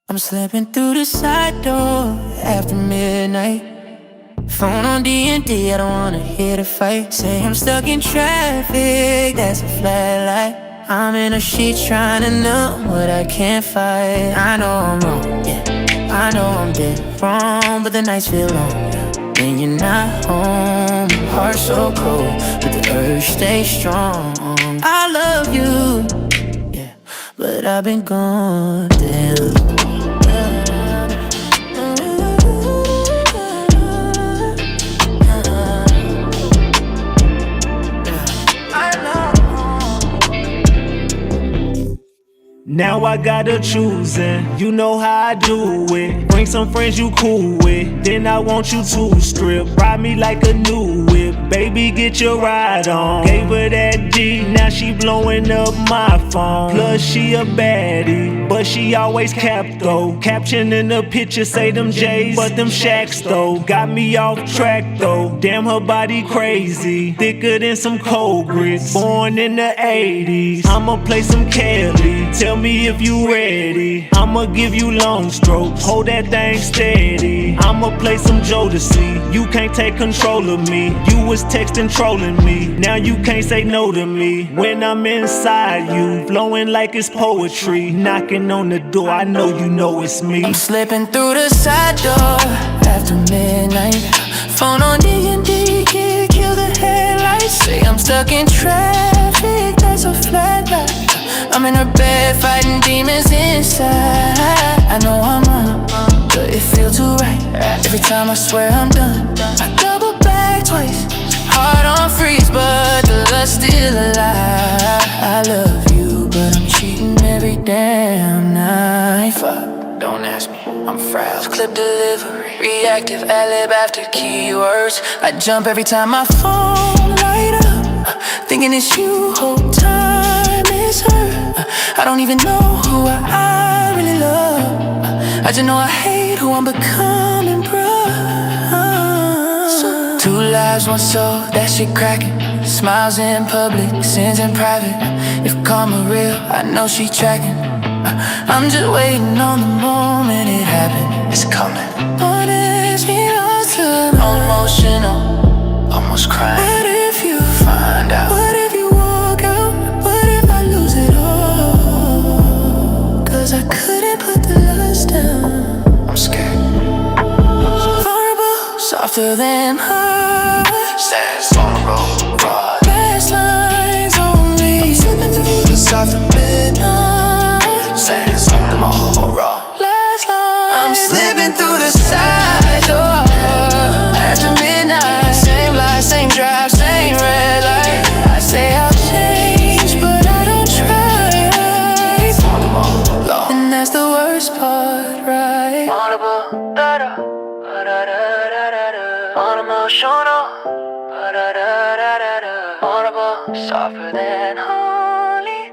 I'm slipping through the side door after midnight. Phone on D&D, I don't wanna hear the fight. Say I'm stuck in traffic, that's a flat light. I'm in a sheet trying to numb what I can't fight. I know I'm wrong, yeah, I know I'm dead wrong, but the nights feel long, yeah. When you're not home, heart so cold, but the urge stays strong. I love you, yeah, but I've been gone, damn. Now I gotta choosing, you know how I do it. Bring some friends you cool with, then I want you to strip. Ride me like a new whip, baby get your ride on. Gave her that G, now she blowing up my phone. Plus she a baddie, but she always capped though. Caption in the picture say them J's, but them Shacks though. Got me off track though, damn her body crazy. Thicker than some cold grits, born in the 80s. I'ma play some Kelly, tell me if you ready. I'ma give you long strokes, hold that thing steady. I'ma play some Jodeci, you can't take control of me. You was texting trolling me, now you can't say no to me. When I'm inside you, flowing like it's poetry. Knocking on the door, I know you know it's me. I'm slipping through the side door after midnight. Phone on D&D, can't kill the headlights. Say I'm stuck in traffic, that's a flat light. I'm in her bed fighting demons inside. I know I'm wrong, but it feels too right. Every time I swear I'm done, I double back twice. Heart on freeze, but the lust's still alive. I love you, but I'm cheating every damn night. Fuck, don't ask me, I'm frail. Clip delivery, reactive ad-lib after keywords. I jump every time my phone light up, thinking it's you, whole time is her. I don't even know who I really love. I just know I hate who I'm becoming, bruh. Two lives, one soul, that shit cracking. Smiles in public, sins in private. If karma real, I know she tracking. I'm just waiting on the moment it happened. It's coming. Honest, me awesome. Emotional, almost crying. What if you find out? What if you walk out? What if I lose it all? Cause I couldn't put the lust down. I'm scared. Vulnerable, softer than her. Says vulnerable, raw. Best lines only. Slipping through the soft midnight. Says vulnerable, raw. Last line. I'm slipping through the side door after midnight. Same light, same drive, same red light. I say I'll change, but I don't try. And that's the worst part, right? Unemotional, vulnerable, softer than holy.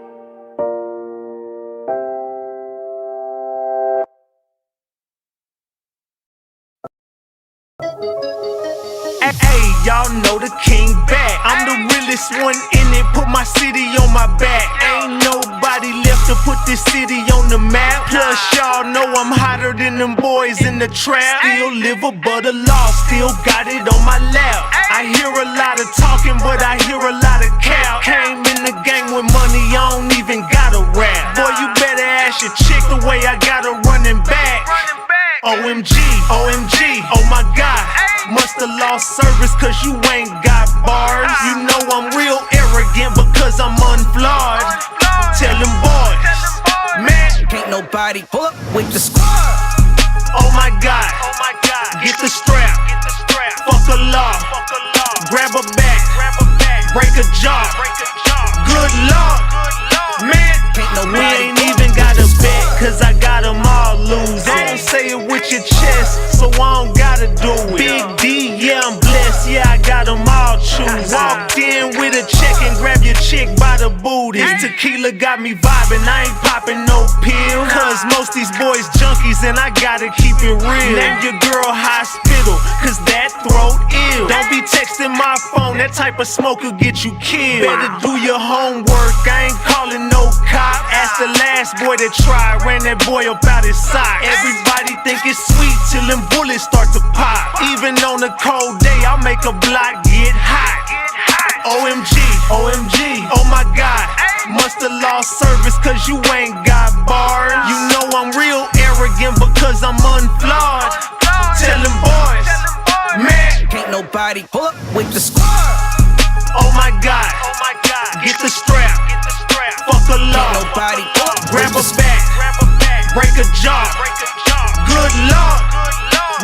Hey, y'all know the king back. I'm the realest one in it, put my city on my back. Ain't nobody left to put this city on the map. Plus y'all know I'm hotter than them boys in the trap. Still live above the law, still got it on my lap. I hear a lot of talking, but I hear a lot of cap. Came in the game with money, I don't even gotta rap. Boy, you better ask your chick the way I got her running back. OMG, OMG, oh my God. Musta lost service cause you ain't got bars. You know I'm real arrogant because I'm unflawed. Tell them boys, man, can't nobody pull up with the squad. Oh my God, get the strap. Fuck a law, grab a back, break a jaw. Good luck, man, we ain't even got a bet cause I got them all losing. Don't say it with your chest, so I don't gotta do it. Big D, yeah I'm blessed, yeah I got them all choosing. Walked in with a check and grab your chick by the booty. Tequila got me vibing, I ain't popping no pill. Cause most these boys junkies and I gotta keep it real. Name your girl hospital, cause that throat ill. Don't be texting my phone, that type of smoke will get you killed. Better do your homework, I ain't calling no cop. Ask the last boy that tried, ran that boy up out his sock. Everybody think it's sweet till them bullets start to pop. Even on a cold day, I'll make a block get hot. OMG, OMG, oh my God. Musta lost service cause you ain't got bars. You know I'm real arrogant because I'm unflawed. Tell them boys, man, Can't nobody pull up with the squad. oh my God, get the strap, fuck a Can't law, nobody pull up grab with a the back, break a jaw, good lord,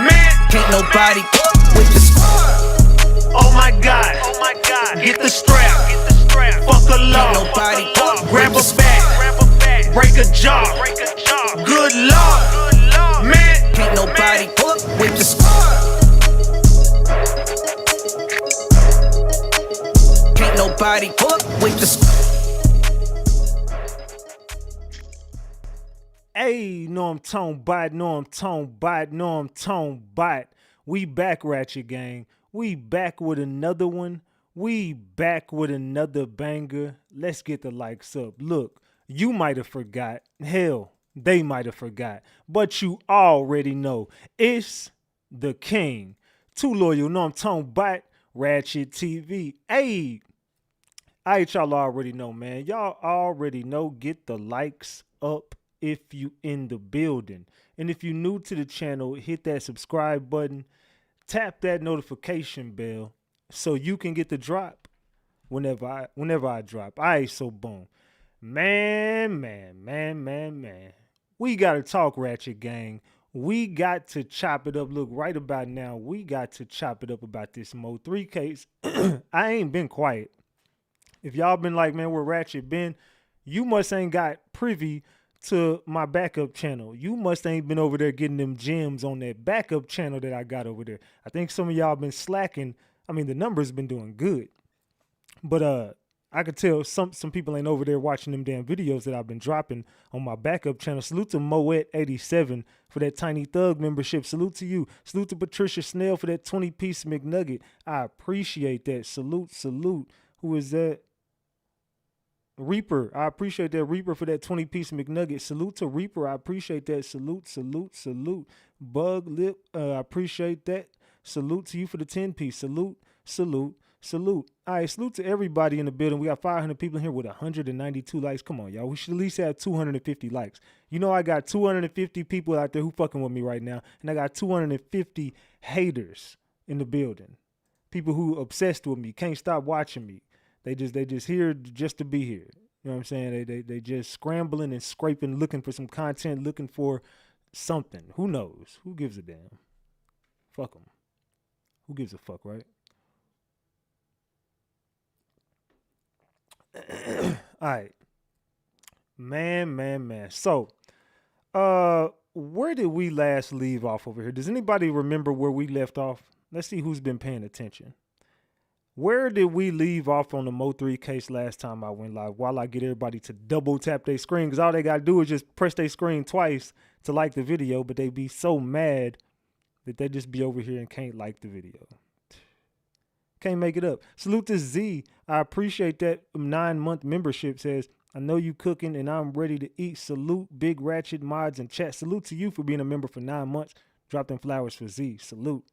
man, Can't nobody pull up with the squad. oh my God, get the strap, fuck a Can't law, nobody pull up grab with a the back, break a jaw, good lord, man, Can't nobody pull up with the squad. Can't nobody pull up with the squad. Hey, know I'm tone bite, know I'm tone bite, know I'm tone bite. We back, Ratchet Gang. We back with another one. We back with another banger. Let's get the likes up. Look, you might have forgot. Hell, they might have forgot. But you already know. It's the king. Too loyal, know I'm tone bite. RatchetTV. Hey, y'all already know, man. Y'all already know. Get the likes up if you in the building. And if you new to the channel, hit that subscribe button. Tap that notification bell so you can get the drop whenever I drop. Alright, so boom. Man. We gotta talk, Ratchet Gang. We got to chop it up. Look, right about now, we got to chop it up about this Mo3 case. I ain't been quiet. If y'all been like, man, where Ratchet been, you must ain't got privy to my backup channel. You must ain't been over there getting them gems on that backup channel that I got over there. I think some of y'all been slacking. I mean, the numbers been doing good. But I could tell some people ain't over there watching them damn videos that I've been dropping on my backup channel. Salute to Mo3 for that Tiny Thug membership. Salute to you. Salute to Patricia Snell for that 20-piece McNugget. I appreciate that. Salute. Who is that? Reaper, I appreciate that. Reaper for that 20-piece McNugget. Salute to Reaper, I appreciate that. Salute. Bug Lip, I appreciate that. Salute to you for the 10-piece. Salute. All right, salute to everybody in the building. We got 500 people in here with 192 likes. Come on, y'all. We should at least have 250 likes. You know I got 250 people out there who fucking with me right now, and I got 250 haters in the building. People who obsessed with me, can't stop watching me. They just here just to be here. You know what I'm saying? They just scrambling and scraping, looking for some content, looking for something. Who knows? Who gives a damn? Fuck them. Who gives a fuck, right? All right. Man. So, where did we last leave off over here? Does anybody remember where we left off? Let's see who's been paying attention. Where did we leave off on the Mo3 case last time I went live? While I get everybody to double tap their screen, because all they got to do is just press their screen twice to like the video, but they be so mad that they just be over here and can't like the video. Can't make it up. Salute to Z. I appreciate that 9-month membership. Says, I know you cooking and I'm ready to eat. Salute Big Ratchet Mods and chat. Salute to you for being a member for 9 months. Drop them flowers for Z. Salute.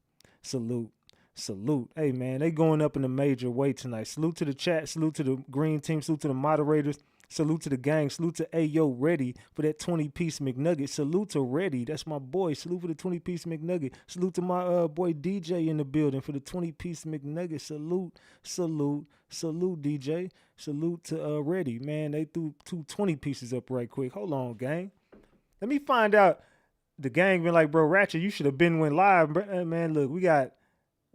Hey, man, they going up in a major way tonight. Salute to the chat. Salute to the green team. Salute to the moderators. Salute to the gang. Salute to Ayo Ready for that 20-piece McNugget. Salute to Ready. That's my boy. Salute for the 20-piece McNugget. Salute to my boy DJ in the building for the 20-piece McNugget. Salute DJ. Salute to Ready. Man, they threw 2 20 pieces up right quick. Hold on, gang. Let me find out. The gang been like, bro, Ratchet, you should have been went live. Man, look, we got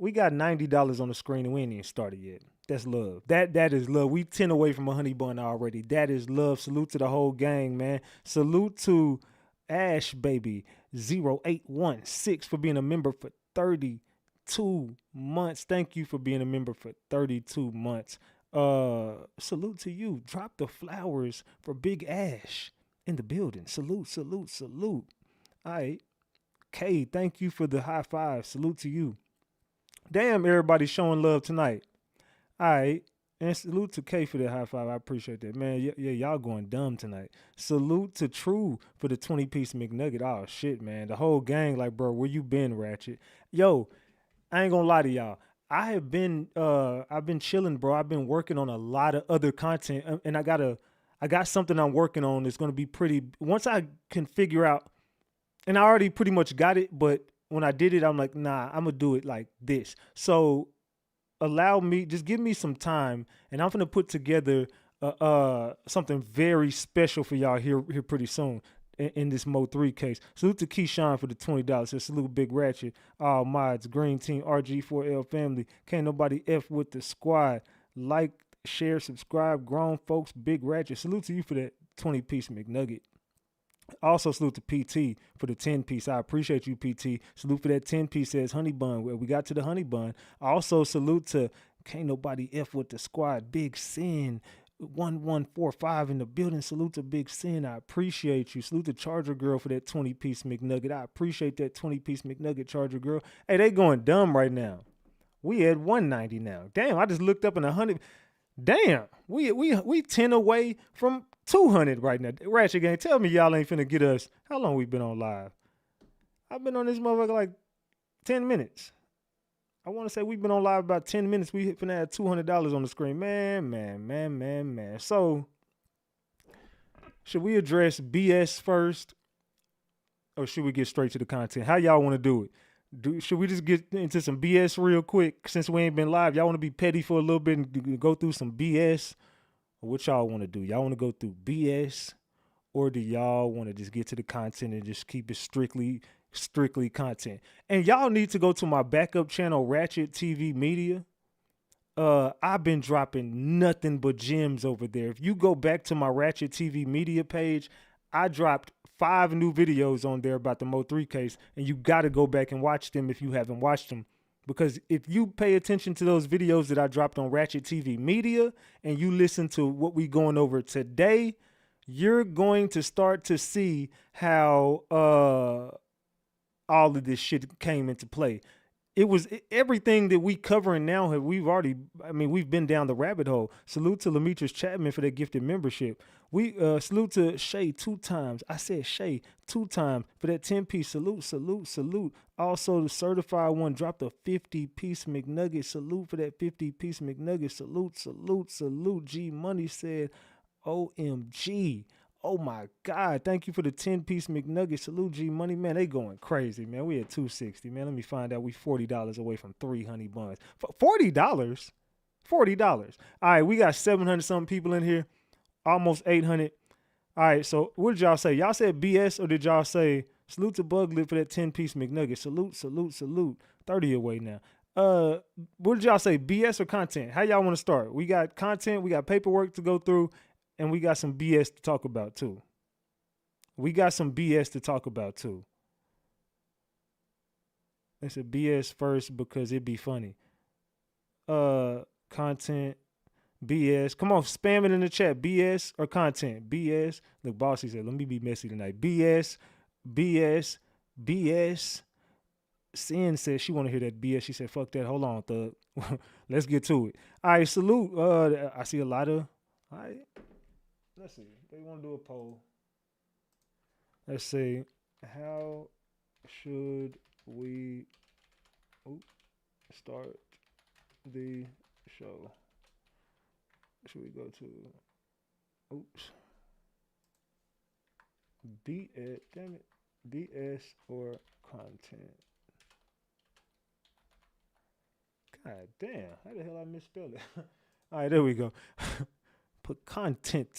$90 on the screen and we ain't even started yet. That's love. That is love. We 10 away from a honey bun already. That is love. Salute to the whole gang, man. Salute to Ash Baby 0816 for being a member for 32 months. Thank you for being a member for 32 months. Salute to you. Drop the flowers for Big Ash in the building. Salute, salute, salute. All right. Kay, thank you for the high five. Salute to you. Damn, everybody's showing love tonight. All right. And salute to K for the high five. I appreciate that. Man, yeah, y'all going dumb tonight. Salute to True for the 20-piece McNugget. Oh, shit, man. The whole gang, like, bro, where you been, Ratchet? Yo, I ain't gonna lie to y'all. I've been chilling, bro. I've been working on a lot of other content, and I got something I'm working on that's gonna be pretty. Once I can figure out, and I already pretty much got it, but when I did it, I'm like, nah, I'm gonna do it like this. So allow me, just give me some time, and I'm gonna put together something very special for y'all here pretty soon in this Mo3 case. Salute to Keyshawn for the $20. Says salute Big Ratchet, all mods, Green Team, RG4L family. Can't nobody F with the squad. Like, share, subscribe, grown folks, Big Ratchet. Salute to you for that 20-piece McNugget. Also, salute to PT for the 10-piece. I appreciate you, PT. Salute for that 10-piece, says Honey Bun. Well, we got to the Honey Bun. Also, salute to Can't Nobody F with the squad. Big Sin 1145 in the building. Salute to Big Sin. I appreciate you. Salute to Charger Girl for that 20-piece McNugget. I appreciate that 20-piece McNugget, Charger Girl. Hey, they going dumb right now. We at 190 now. Damn, I just looked up in 100. Damn, we 10 away from 200 right now. Ratchet Gang, tell me y'all ain't finna get us. How long we been on live? I've been on this motherfucker like 10 minutes. I want to say we've been on live about 10 minutes. We finna have $200 on the screen. Man. So, should we address BS first, or should we get straight to the content? How y'all want to do it? Should we just get into some BS real quick since we ain't been live? Y'all want to be petty for a little bit and go through some BS? Or what y'all want to do? Y'all want to go through BS, or do y'all want to just get to the content and just keep it strictly content? And y'all need to go to my backup channel, RatchetTV Media. I've been dropping nothing but gems over there. If you go back to my RatchetTV Media page, I dropped 5 new videos on there about the Mo3 case, and you got to go back and watch them if you haven't watched them. Because if you pay attention to those videos that I dropped on RatchetTV Media and you listen to what we going over today, you're going to start to see how all of this shit came into play. It was everything that we covering now. We've been down the rabbit hole. Salute to Lamitras Chapman for that gifted membership. We salute to Shay 2 times. I said Shay 2 times for that 10-piece. Salute. Also, the certified one dropped a 50-piece McNugget. Salute for that 50-piece McNugget. Salute. G Money said, OMG. Oh my God. Thank you for the 10-piece McNugget. Salute G Money. Man, they going crazy, man. We at 260, man. Let me find out we $40 away from 3 honey buns. $40? $40. All right, we got 700 something people in here. Almost 800. All right, so what did y'all say? Y'all said BS, or did y'all say salute to Bug Lip for that 10-piece McNugget? Salute. 30 away now. What did y'all say? BS or content? How y'all want to start? We got content, we got paperwork to go through, and we got some BS to talk about too. It's a BS first because it'd be funny. Content, BS. Come on, spam it in the chat. BS or content? BS. Look, Bossy said, let me be messy tonight. BS. Sin said she want to hear that BS. She said, fuck that. Hold on, thug. Let's get to it. All right, salute. I see a lot of, all right. Let's see. They want to do a poll. Let's see. How should we start the show? Should we go to BS or content? God damn, how the hell I misspelled it? All right, there we go. Put content,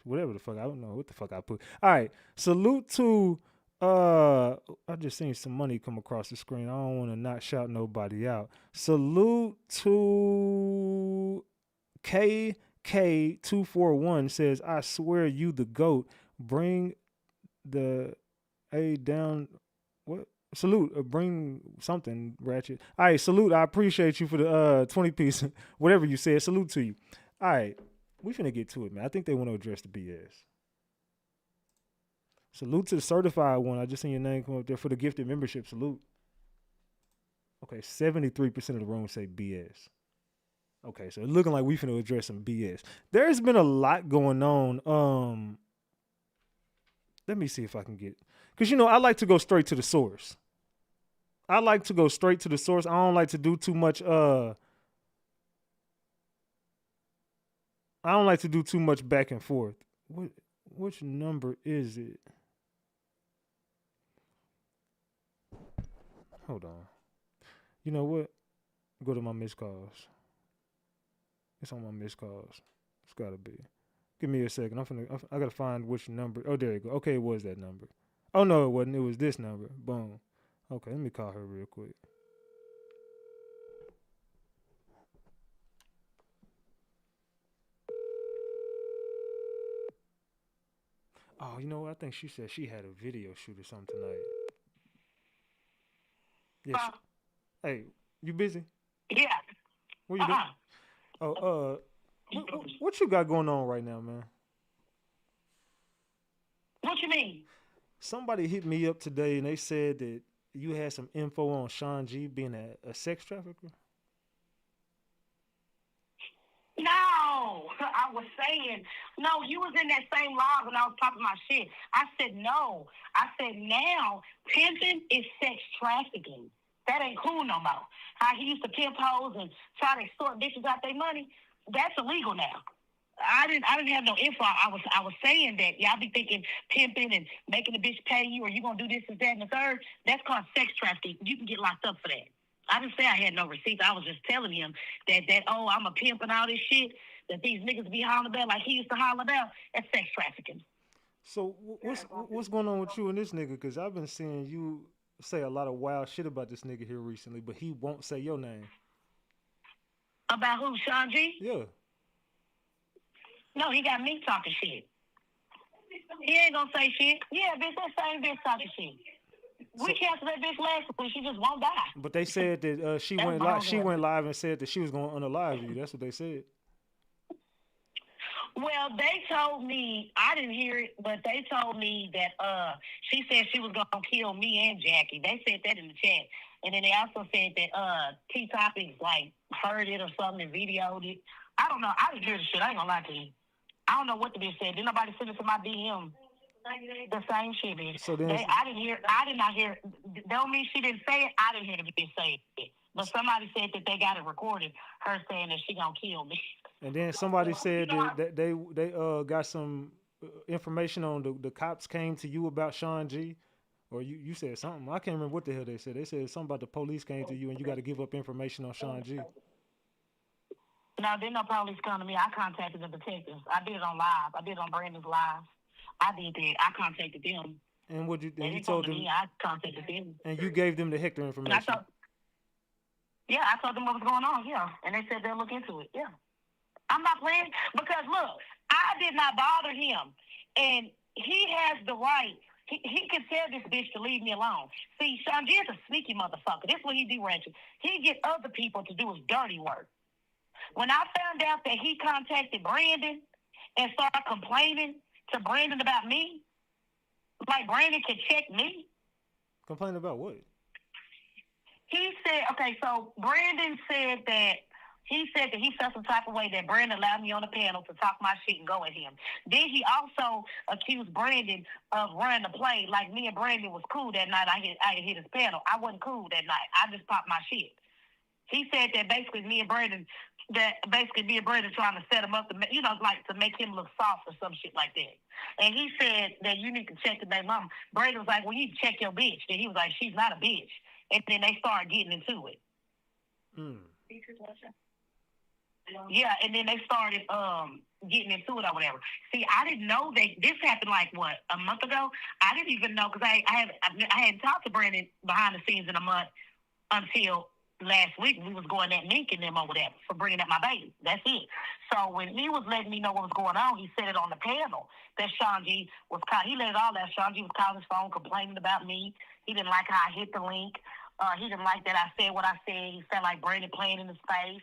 whatever the fuck, I don't know what the fuck I put. All right, salute to I just seen some money come across the screen. I don't want to not shout nobody out. Salute to KK241 says, I swear you the GOAT. Bring the A down. What? Salute. Bring something, Ratchet. All right, salute. I appreciate you for the 20 piece, whatever you said. Salute to you. All right, we finna get to it, man. I think they want to address the BS. Salute to the certified one. I just seen your name come up there for the gifted membership. Salute. Okay, 73% of the room say BS. Okay, so it's looking like we finna address some BS. There's been a lot going on. Let me see if I can get, because I like to go straight to the source. I like to go straight to the source. I don't like to do too much. I don't like to do too much back and forth. Which number is it? Hold on. You know what? Go to my missed calls. It's on my missed calls. It's gotta be. Give me a second. I gotta find which number. Oh, there you go. Okay, it was that number. Oh no, it wasn't. It was this number. Boom. Okay, let me call her real quick. Oh, you know what? I think she said she had a video shoot or something tonight. Yeah. Hey, you busy? Yeah. What you doing? Oh, what you got going on right now, man? What you mean? Somebody hit me up today and they said that you had some info on Shawn G being a sex trafficker. No, I was saying, no, you was in that same live when I was popping my shit. I said no. I said now, pimping is sex trafficking. That ain't cool no more. How he used to pimp hoes and try to extort bitches out their money, that's illegal now. I didn't have no info. I was saying that y'all be thinking pimping and making a bitch pay you, or you gonna do this and that and the third. That's called sex trafficking. You can get locked up for that. I didn't say I had no receipts. I was just telling him that I'm a pimp and all this shit that these niggas be hollering about like he used to holler about. That's sex trafficking. So what's going on with you and this nigga? Because I've been seeing you say a lot of wild shit about this nigga here recently, but he won't say your name. About who, Shawn G? Yeah. No, he got me talking shit. He ain't gonna say shit. Yeah, bitch, that same bitch talking shit. We canceled that bitch last week. She just won't die. But they said that she went live and said that she was going to unalive you. That's what they said. Well, they told me, I didn't hear it, but they told me that she said she was gonna kill me and Jackie. They said that in the chat. And then they also said that T Topics like heard it or something and videoed it. I don't know. I didn't hear the shit. I ain't gonna lie to you. I don't know what the bitch said. Did nobody send it to my DM? The same shit, bitch. So then I did not hear. Don't mean she didn't say it. I didn't hear the bitch say it. But somebody said that they got it recorded. Her saying that she gonna kill me. And then somebody said that they got some information on the cops came to you about Shawn G, or you said something. I can't remember what the hell they said. They said something about the police came to you and you got to give up information on Shawn G. No, didn't no police come to me. I contacted the detectives. I did it on live. I did it on Brandon's live. I did that. I contacted them. And what you told them? I contacted them. And you gave them the Hector information. I told them what was going on. Yeah, and they said they'll look into it. Yeah, I'm not playing because look, I did not bother him, and he has the right. He can tell this bitch to leave me alone. See, Shawn G is a sneaky motherfucker. This is what he do, Ratchet. He get other people to do his dirty work. When I found out that he contacted Brandon and started complaining to Brandon about me, like Brandon could check me. Complain about what? He said, okay, so Brandon said that he felt some type of way that Brandon allowed me on the panel to talk my shit and go at him. Then he also accused Brandon of running the play. Like me and Brandon was cool that night. I hit his panel. I wasn't cool that night. I just popped my shit. He said that basically me and Brandon trying to set him up to, like to make him look soft or some shit like that. And he said that you need to check the baby mama. Brandon was like, well, you need to check your bitch. And he was like, she's not a bitch. And then they started getting into it. Yeah, and then they started getting into it or whatever. See, I didn't know that this happened like what, a month ago? I didn't even know because I hadn't talked to Brandon behind the scenes in a month until last week we was going at Mink and them over there for bringing up my baby. That's it. So when he was letting me know what was going on, he said it on the panel that Shawn G was caught. He let it all out. Shawn G was calling his phone, complaining about me. He didn't like how I hit the link. He didn't like that I said what I said. He felt like Brandon playing in his face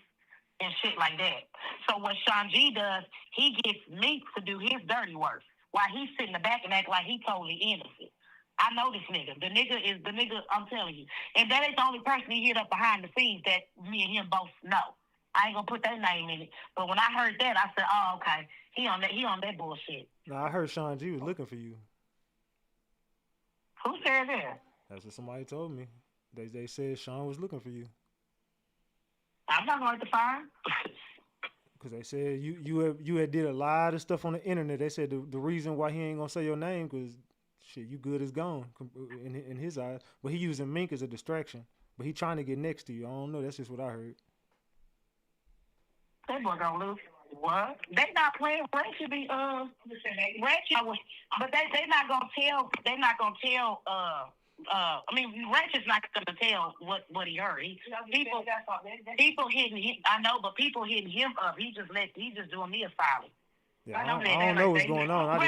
and shit like that. So what Shawn G does, he gets Mink to do his dirty work while he's sitting in the back and act like he totally innocent. I know this nigga. The nigga, I'm telling you. And that ain't the only person he hit up behind the scenes that me and him both know. I ain't gonna put that name in it. But when I heard that, I said, oh, okay. He on that bullshit. Now, I heard Shawn G was looking for you. Who said that? That's what somebody told me. They said Shawn was looking for you. I'm not going to find. Because they said you had did a lot of stuff on the internet. They said the reason why he ain't gonna say your name because shit, you good as gone in his eyes. But he using Mink as a distraction. But he trying to get next to you. I don't know. That's just what I heard. That boy gonna lose. What? They not playing. Ratchet be Ratchet, but they not gonna tell. They not gonna tell. I mean, Ratchet's not gonna tell what he heard. People hitting him. I know, but people hitting him up. He just doing me a solid. Yeah, I don't know what's going on.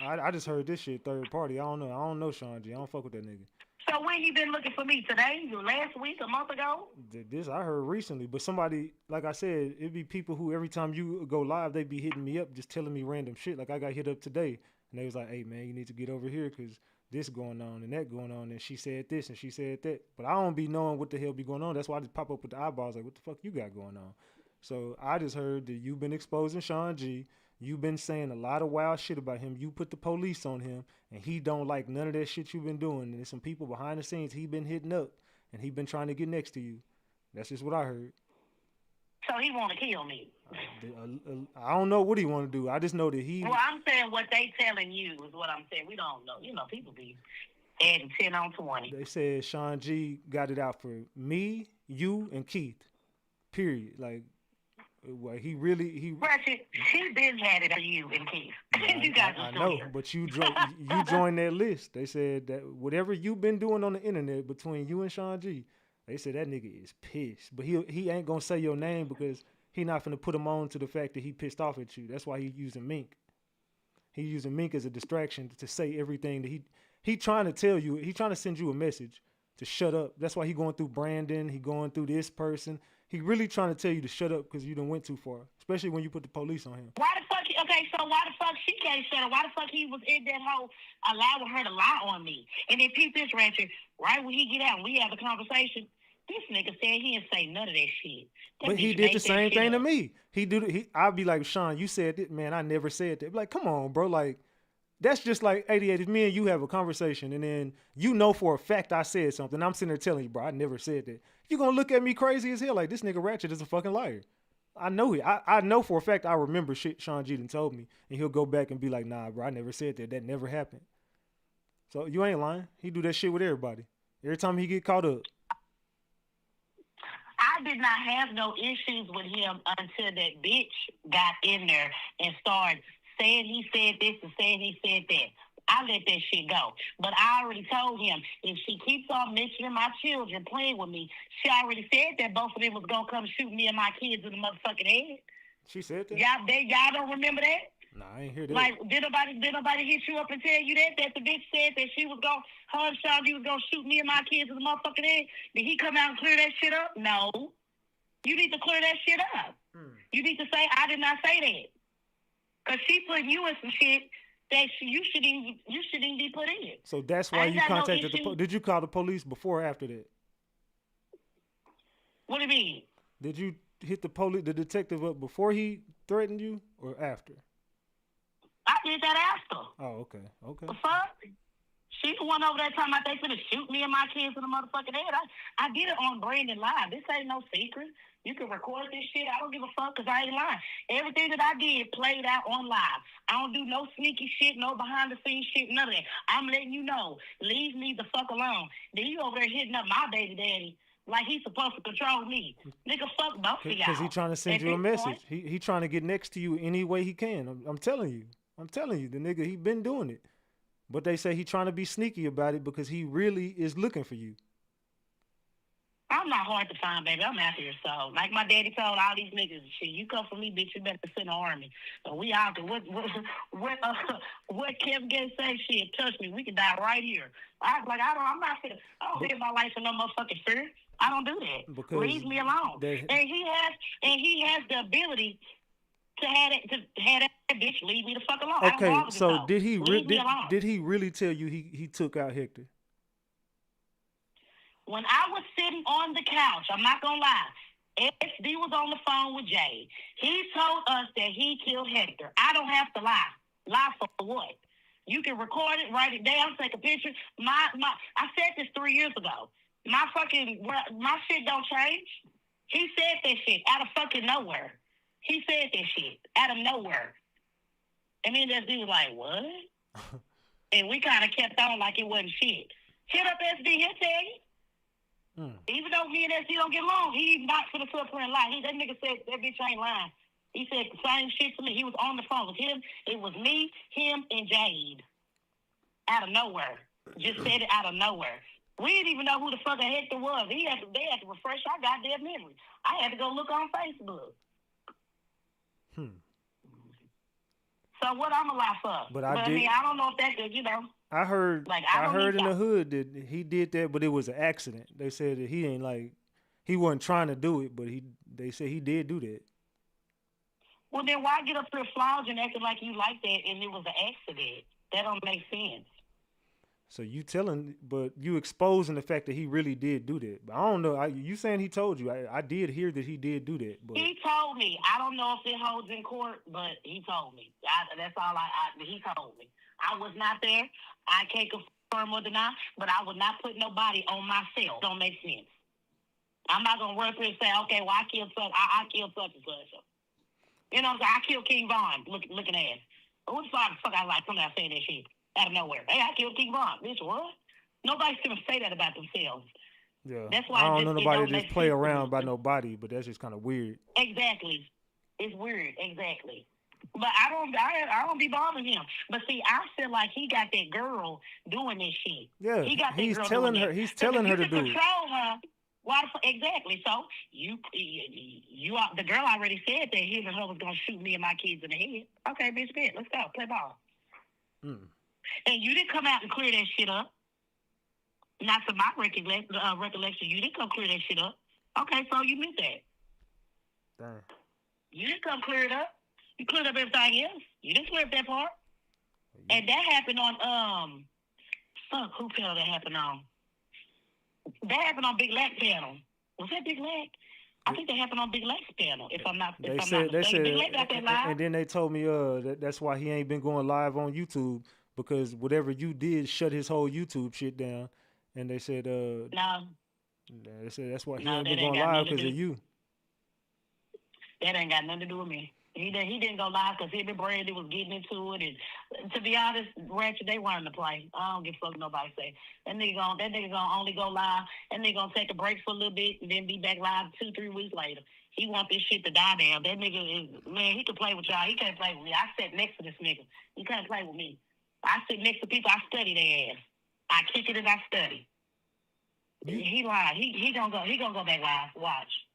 I just heard this shit third party. I don't know Shawn G. I don't fuck with that nigga. So when he been looking for me today? Last week? A month ago? This I heard recently, but somebody, like I said, it'd be people who every time you go live, they be hitting me up, just telling me random shit. Like I got hit up today, and they was like, "Hey man, you need to get over here because this going on and that going on, and she said this and she said that." But I don't be knowing what the hell be going on. That's why I just pop up with the eyeballs like, "What the fuck you got going on?" So I just heard that you've been exposing Shawn G. You've been saying a lot of wild shit about him. You put the police on him, and he don't like none of that shit you've been doing. And there's some people behind the scenes he been hitting up, and he been trying to get next to you. That's just what I heard. So he want to kill me. I don't know what he want to do. I just know that he... Well, I'm saying what they telling you is what I'm saying. We don't know. You know, people be adding 10 on 20. They said Shawn G got it out for me, you, and Keith. Period. Like... Well, Ratchet, he been had it for you and Keith. You guys I know, but you joined that list. They said that whatever you've been doing on the internet between you and Shawn G, they said that nigga is pissed. But he ain't gonna say your name because he not finna put him on to the fact that he pissed off at you. That's why he using Mink. He using Mink as a distraction to say everything that he trying to tell you. He trying to send you a message to shut up. That's why he going through Brandon. He going through this person. He really trying to tell you to shut up because you done went too far, especially when you put the police on him. Why the fuck? Okay, so why the fuck she can't shut up? Why the fuck he was in that hole allowing her to lie on me? And then peep this, Ratchet, right when he get out and we have a conversation, this nigga said he didn't say none of that shit. But he did the same thing to me. I'll be like, Shawn, you said that, man, I never said that. Like, come on, bro. Like, that's just like 88. If me and you have a conversation and then you know for a fact I said something, I'm sitting there telling you, bro, I never said that. You're going to look at me crazy as hell like this nigga Ratchet is a fucking liar. I know I know for a fact I remember shit Shawn G done told me, and he'll go back and be like, nah, bro, I never said that. That never happened. So you ain't lying. He do that shit with everybody. Every time he get caught up. I did not have no issues with him until that bitch got in there and started saying he said this and saying he said that. I let that shit go. But I already told him, if she keeps on mentioning my children playing with me, she already said that both of them was going to come shoot me and my kids in the motherfucking head. She said that? Y'all don't remember that? Nah, I ain't hear that. Like, did nobody hit you up and tell you that the bitch said that she was going, her and Shawn G was going to shoot me and my kids in the motherfucking head? Did he come out and clear that shit up? No. You need to clear that shit up. You need to say, I did not say that. Because she put you in some shit that you shouldn't be put in. So that's why you contacted the Did you call the police before or after that? What do you mean? Did you hit the detective up before he threatened you or after? I did that after. Oh, okay. The fuck? She the one over there talking about they finna shoot me and my kids in the motherfucking head. I did it on Brandon Live. This ain't no secret. You can record this shit. I don't give a fuck because I ain't lying. Everything that I did played out on live. I don't do no sneaky shit, no behind the scenes shit, none of that. I'm letting you know. Leave me the fuck alone. Then you over there hitting up my baby daddy like he's supposed to control me. Nigga, fuck both of y'all. Because he trying to send you a message. He trying to get next to you any way he can. I'm telling you. The nigga, he been doing it. But they say he trying to be sneaky about it because he really is looking for you. I'm not hard to find, baby. I'm out here. So, like my daddy told all these niggas, shit, you come for me, bitch, you better sit in the army. So we out there. What Kevin Gates say, shit, touch me. We can die right here. I was like, I'm not fit. I don't live my life for no motherfucking fear. I don't do that. Because leave me alone. And he has the ability to have that bitch leave me the fuck alone. Okay, so did he really tell you he took out Hector? When I was sitting on the couch, I'm not gonna lie, SD was on the phone with Jay. He told us that he killed Hector. I don't have to lie. Lie for what? You can record it, write it down, take a picture. I said this 3 years ago. My shit don't change. He said that shit out of fucking nowhere. He said that shit out of nowhere. And then that dude was like, what? And we kind of kept on like it wasn't shit. Hit up SD, he'll tell you. Even though me and SD don't get along, he not for the footprint lie. That nigga said that bitch ain't lying. He said the same shit to me. He was on the phone with him. It was me, him, and Jade. Out of nowhere. Just said it out of nowhere. We didn't even know who the fuck Hector was. They had to refresh our goddamn memory. I had to go look on Facebook. So what I'm a lie for? But I mean, I don't know if that's good, you know. I heard in the hood that he did that, but it was an accident. They said that he wasn't trying to do it, but they said he did do that. Well, then why get up there flogging acting like you like that and it was an accident? That don't make sense. So but you exposing the fact that he really did do that. But I don't know. You saying he told you. I did hear that he did do that. But he told me. I don't know if it holds in court, but he told me. That's all he told me. I was not there. I can't confirm or deny, but I would not put nobody on myself. Don't make sense. I'm not going to run up here and say, okay, well, I killed such. I killed such and such. You know what I'm saying? I killed King Von, looking ass. Who the fuck I like coming out saying that shit? Out of nowhere. Hey, I killed King Von. Bitch, what? Nobody's going to say that about themselves. Yeah. That's why I don't know nobody just play around by nobody, but that's just kind of weird. Exactly. It's weird. Exactly. But I don't be bothering him. But see, I feel like he got that girl doing this shit. Yeah. He got that he's girl telling doing her. that. He's telling her to do it. Control her. Why exactly? So you the girl already said that him and her was gonna shoot me and my kids in the head. Okay, bitch, let's go play ball. And you didn't come out and clear that shit up. Not to my recollection, you didn't come clear that shit up. Okay, so you missed that. Damn. You didn't come clear it up. You cleared up everything else. You didn't clear up that part. And that happened on who panel that happened on? That happened on Big Lack panel. Was that Big Lack? I think that happened on Big Lack's panel. They said, Big Lack got that live. And then they told me that's why he ain't been going live on YouTube, because whatever you did shut his whole YouTube shit down. And they said no. They said that's why he ain't been going live, because of you. That ain't got nothing to do with me. He didn't go live because him and Brandy was getting into it, and to be honest, Ratchet, they weren't to play. I don't give a fuck nobody say. That nigga gonna only go live, and they gonna take a break for a little bit and then be back live 2-3 weeks later. He want this shit to die down. That nigga is, man, he can play with y'all. He can't play with me. I sit next to this nigga. He can't play with me. I sit next to people, I study their ass. I kick it and I study. He lied. He gonna go back live. Watch.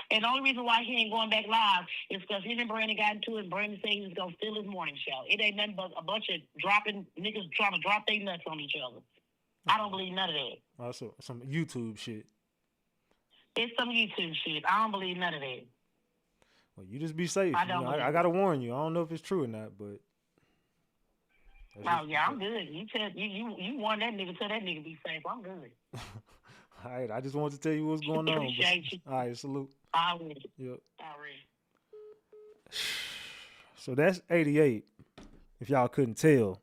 And the only reason why he ain't going back live is because him and Brandon got into it, and Brandon said he was going to steal his morning show. It ain't nothing but a bunch of niggas trying to drop their nuts on each other. I don't believe none of that. Also, some YouTube shit. It's some YouTube shit. I don't believe none of that. Well, you just be safe. I got to warn you. I don't know if it's true or not, but... Oh, yeah, I'm good. You warn that nigga, tell that nigga be safe. I'm good. All right, I just wanted to tell you what's going on. Appreciate you. All right, salute. I will. Yep. All right. So that's 88, if y'all couldn't tell.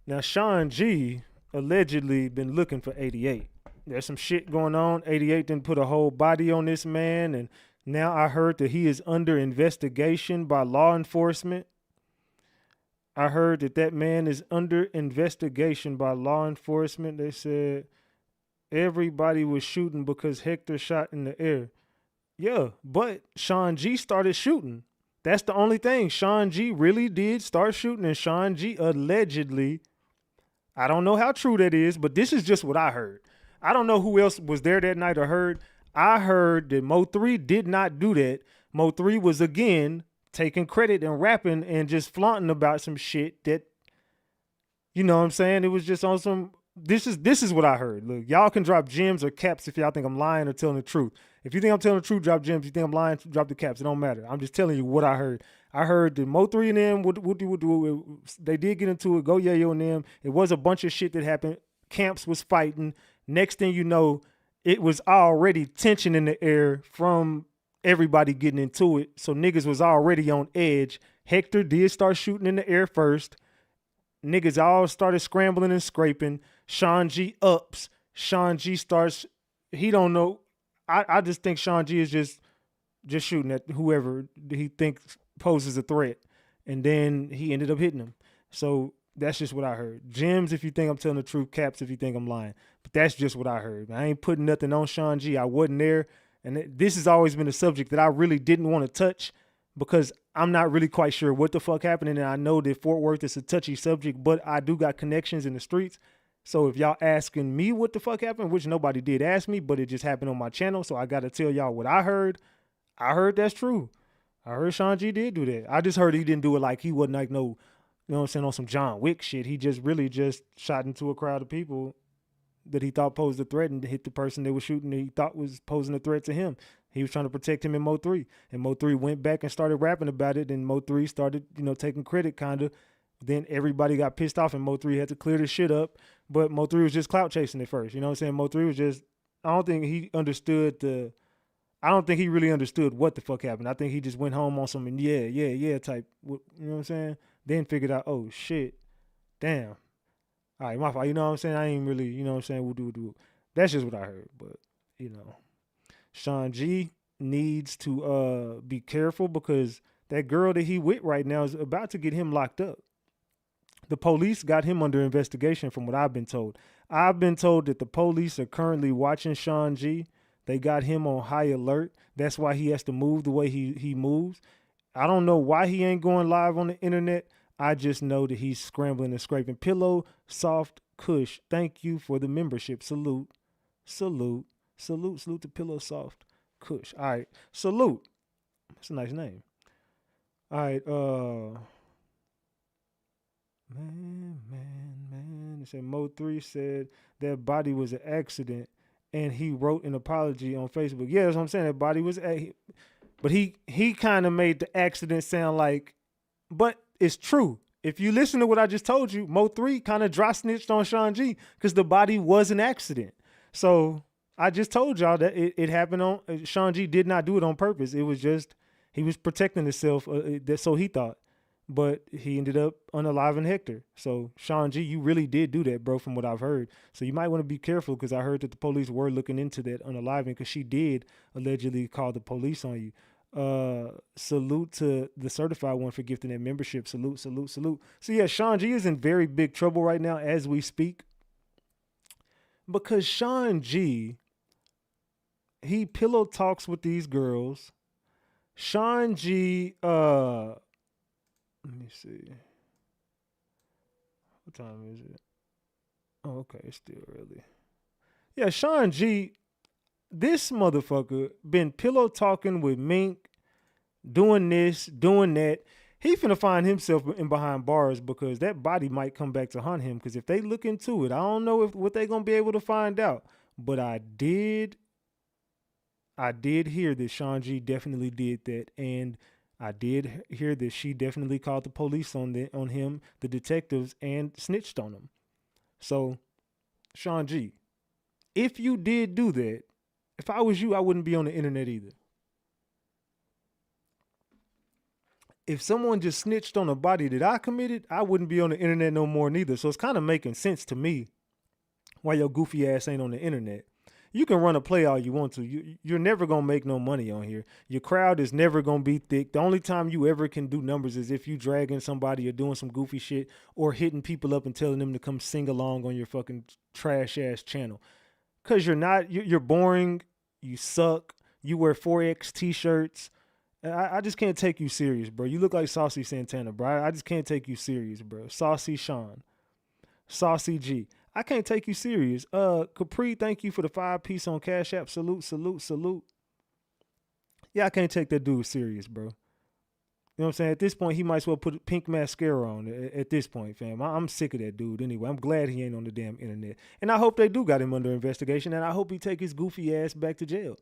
Now, Shawn G allegedly been looking for 88. There's some shit going on. 88 didn't put a whole body on this man, and now I heard that he is under investigation by law enforcement. I heard that man is under investigation by law enforcement. They said everybody was shooting because Hector shot in the air. Yeah, but Shawn G started shooting. That's the only thing. Shawn G really did start shooting, and Shawn G allegedly, I don't know how true that is, but this is just what I heard. I don't know who else was there that night or heard. I heard that Mo3 did not do that. Mo3 was again taking credit and rapping and just flaunting about some shit that, you know what I'm saying? It was just on some, this is what I heard. Look, y'all can drop gems or caps if y'all think I'm lying or telling the truth. If you think I'm telling the truth, drop gems. If you think I'm lying, drop the caps. It don't matter. I'm just telling you what I heard. I heard that Mo3 and them they did get into it. Go Yayo and them. It was a bunch of shit that happened. Camps was fighting. Next thing you know, it was already tension in the air from everybody getting into it. So niggas was already on edge. Hector did start shooting in the air first. Niggas all started scrambling and scraping. Shawn G ups. Shawn G starts, he don't know. I just think Shawn G is just shooting at whoever he thinks poses a threat. And then he ended up hitting him. So that's just what I heard. Gems if you think I'm telling the truth, caps if you think I'm lying. But that's just what I heard. I ain't putting nothing on Shawn G. I wasn't there. And this has always been a subject that I really didn't want to touch because I'm not really quite sure what the fuck happened. And I know that Fort Worth is a touchy subject, but I do got connections in the streets. So if y'all asking me what the fuck happened, which nobody did ask me, but it just happened on my channel, so I got to tell y'all what I heard that's true. I heard Shawn G did do that. I just heard he didn't do it like he wasn't like no, you know what I'm saying, on some John Wick shit. He just really just shot into a crowd of people that he thought posed a threat and hit the person they were shooting that he thought was posing a threat to him. He was trying to protect him in Mo3. And Mo3 went back and started rapping about it, and Mo3 started, you know, taking credit kind of. Then everybody got pissed off and Mo3 had to clear the shit up. But Mo3 was just clout chasing at first. You know what I'm saying? Mo3 was just, I don't think he really understood what the fuck happened. I think he just went home on some yeah type, you know what I'm saying? Then figured out, oh shit, damn. All right, my fault. You know what I'm saying? I ain't really, you know what I'm saying? We'll. That's just what I heard. But, you know, Shawn G needs to be careful because that girl that he with right now is about to get him locked up. The police got him under investigation from what I've been told. I've been told that the police are currently watching Shawn G. They got him on high alert. That's why he has to move the way he moves. I don't know why he ain't going live on the internet. I just know that he's scrambling and scraping. Pillow Soft Kush, thank you for the membership. Salute to Pillow Soft Kush. All right, salute. That's a nice name. All right, man. It said Mo3 said that body was an accident, and he wrote an apology on Facebook. Yeah, that's what I'm saying. That body was, but he kind of made the accident sound like, but it's true. If you listen to what I just told you, Mo3 kind of dry snitched on Shawn G because the body was an accident. So I just told y'all that it happened on, Shawn G did not do it on purpose. It was just, he was protecting himself, so he thought. But he ended up unaliving Hector. So Shawn G, you really did do that, bro, from what I've heard. So you might want to be careful because I heard that the police were looking into that unaliving because she did allegedly call the police on you. Salute to the certified one for gifting that membership. Salute. So yeah, Shawn G is in very big trouble right now as we speak. Because Shawn G, he pillow talks with these girls. Shawn G, let me see. What time is it? Oh, okay, it's still early. Yeah, Shawn G, this motherfucker been pillow talking with Mink, doing this, doing that. He finna find himself in behind bars because that body might come back to haunt him. Because if they look into it, I don't know what they gonna be able to find out. But I did hear that Shawn G definitely did that, and I did hear that she definitely called the police on him, the detectives, and snitched on him. So, Shawn G, if you did do that, if I was you, I wouldn't be on the internet either. If someone just snitched on a body that I committed, I wouldn't be on the internet no more neither. So it's kind of making sense to me why your goofy ass ain't on the internet. You can run a play all you want to. You're never going to make no money on here. Your crowd is never going to be thick. The only time you ever can do numbers is if you dragging somebody or doing some goofy shit or hitting people up and telling them to come sing along on your fucking trash ass channel. Because you're boring. You suck. You wear 4X t-shirts. I just can't take you serious, bro. You look like Saucy Santana, bro. I just can't take you serious, bro. Saucy Shawn. Saucy G. I can't take you serious. Capri, thank you for the 5-piece on Cash App. Salute, salute, salute. Yeah, I can't take that dude serious, bro. You know what I'm saying? At this point, he might as well put pink mascara on. At this point, fam, I'm sick of that dude. Anyway, I'm glad he ain't on the damn internet, and I hope they do got him under investigation. And I hope he take his goofy ass back to jail.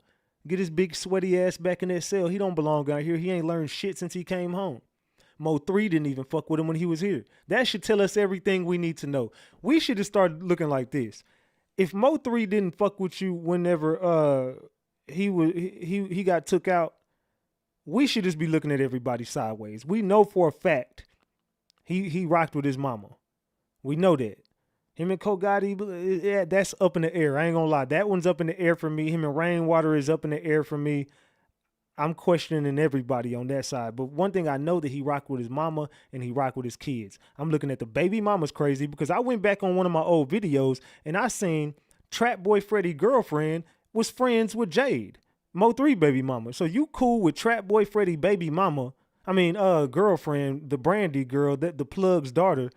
Get his big sweaty ass back in that cell. He don't belong out here. He ain't learned shit since he came home. Mo3 didn't even fuck with him when he was here. That should tell us everything we need to know. We should have started looking like this. If Mo3 didn't fuck with you whenever he got took out, we should just be looking at everybody sideways. We know for a fact he rocked with his mama. We know that. Him and Kogati, yeah, that's up in the air. I ain't gonna lie. That one's up in the air for me. Him and Rainwater is up in the air for me. I'm questioning everybody on that side. But one thing I know that he rocked with his mama and he rocked with his kids. I'm looking at the baby mama's crazy because I went back on one of my old videos and I seen Trap Boy Freddy girlfriend was friends with Jade, Mo3 baby mama. So you cool with Trap Boy Freddy baby mama. I mean, girlfriend, the Brandy girl, that the plug's daughter.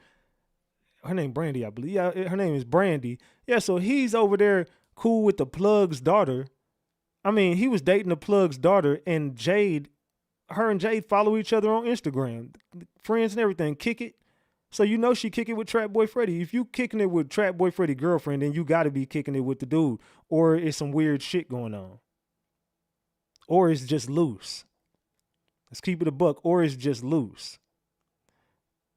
Her name Brandy, I believe. Yeah, her name is Brandy. Yeah, so he's over there cool with the plug's daughter. I mean, he was dating the plug's daughter, and Jade, her and Jade follow each other on Instagram, friends and everything. Kick it. So you know she kick it with Trap Boy Freddy. If you kicking it with Trap Boy Freddy girlfriend, then you got to be kicking it with the dude, or it's some weird shit going on, or it's just loose. Let's keep it a buck, or it's just loose.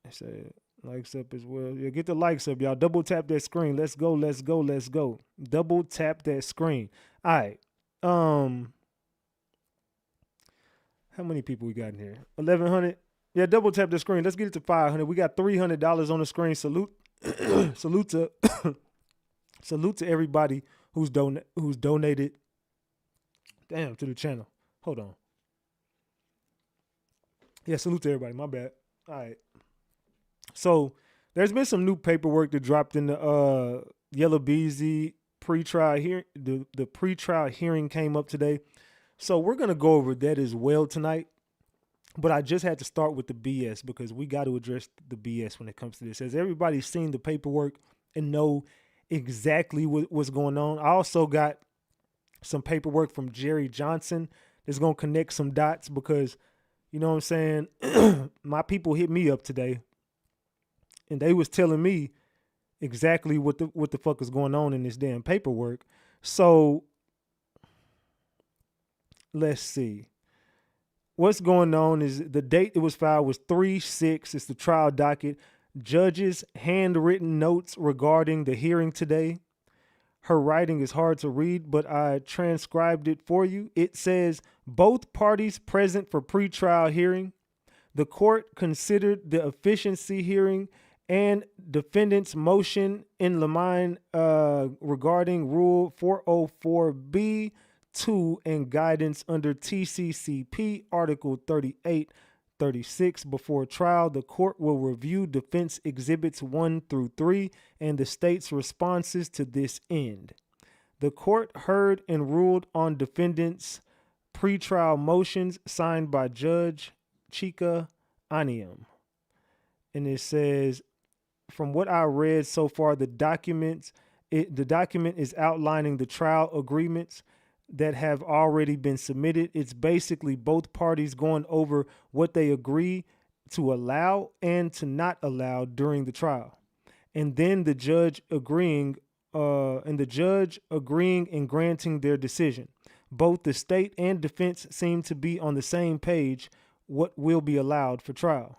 I said likes up as well. Yeah, get the likes up, y'all. Double tap that screen. Let's go. Let's go. Let's go. Double tap that screen. All right. How many people we got in here? 1,100. Yeah, double tap the screen. Let's get it to 500. We got $300 on the screen. Salute, salute to, salute to everybody who's donated. Damn, to the channel. Hold on. Yeah, salute to everybody. My bad. All right. So there's been some new paperwork that dropped in the Yellow Beezy pre-trial hearing. The pre-trial hearing came up today. So we're going to go over that as well tonight. But I just had to start with the BS because we got to address the BS when it comes to this. Has everybody seen the paperwork and know exactly what's going on? I also got some paperwork from Jerry Johnson that's going to connect some dots because, you know what I'm saying, my people hit me up today and they was telling me exactly what the fuck is going on in this damn paperwork. So let's see. What's going on is the date it was filed was 3/6. It's the trial docket. Judge's handwritten notes regarding the hearing today. Her writing is hard to read, but I transcribed it for you. It says, both parties present for pretrial hearing. The court considered the efficiency hearing and defendant's motion in Lamine regarding Rule 404B2 and guidance under TCCP Article 3836. Before trial, the court will review defense exhibits 1 through 3 and the state's responses to this end. The court heard and ruled on defendant's pretrial motions signed by Judge Chika Aniam. And it says, from what I read so far, the document is outlining the trial agreements that have already been submitted. It's basically both parties going over what they agree to allow and to not allow during the trial. And then the judge agreeing and granting their decision. Both the state and defense seem to be on the same page what will be allowed for trial.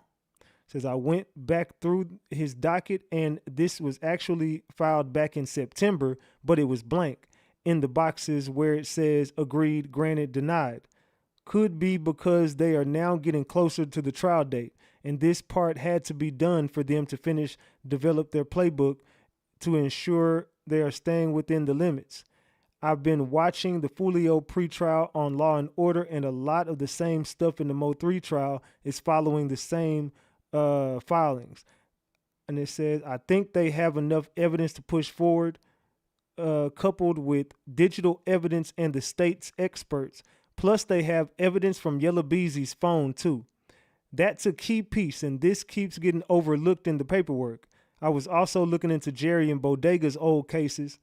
Says I went back through his docket and this was actually filed back in September, but it was blank in the boxes where it says agreed, granted, denied. Could be because they are now getting closer to the trial date, and this part had to be done for them to develop their playbook to ensure they are staying within the limits. I've been watching the Fulio pretrial on Law and Order, and a lot of the same stuff in the Mo3 trial is following the same filings. And it says, I think they have enough evidence to push forward, coupled with digital evidence and the state's experts. Plus they have evidence from Yellow Beezy's phone too. That's a key piece, and this keeps getting overlooked in the paperwork. I was also looking into Jerry and Bodega's old cases.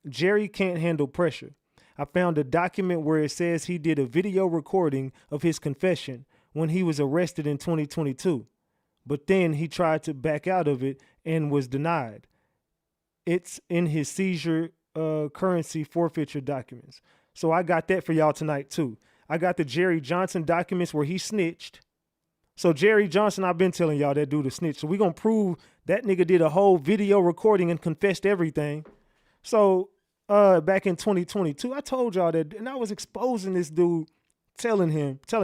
Jerry can't handle pressure. I found a document where it says he did a video recording of his confession when he was arrested in 2022, but then he tried to back out of it and was denied. It's in his seizure currency forfeiture documents. So I got that for y'all tonight too. I got the Jerry Johnson documents where he snitched. So Jerry Johnson, I've been telling y'all that dude a snitch. So we gonna prove that nigga did a whole video recording and confessed everything. So back in 2022, I told y'all that, and I was exposing this dude, telling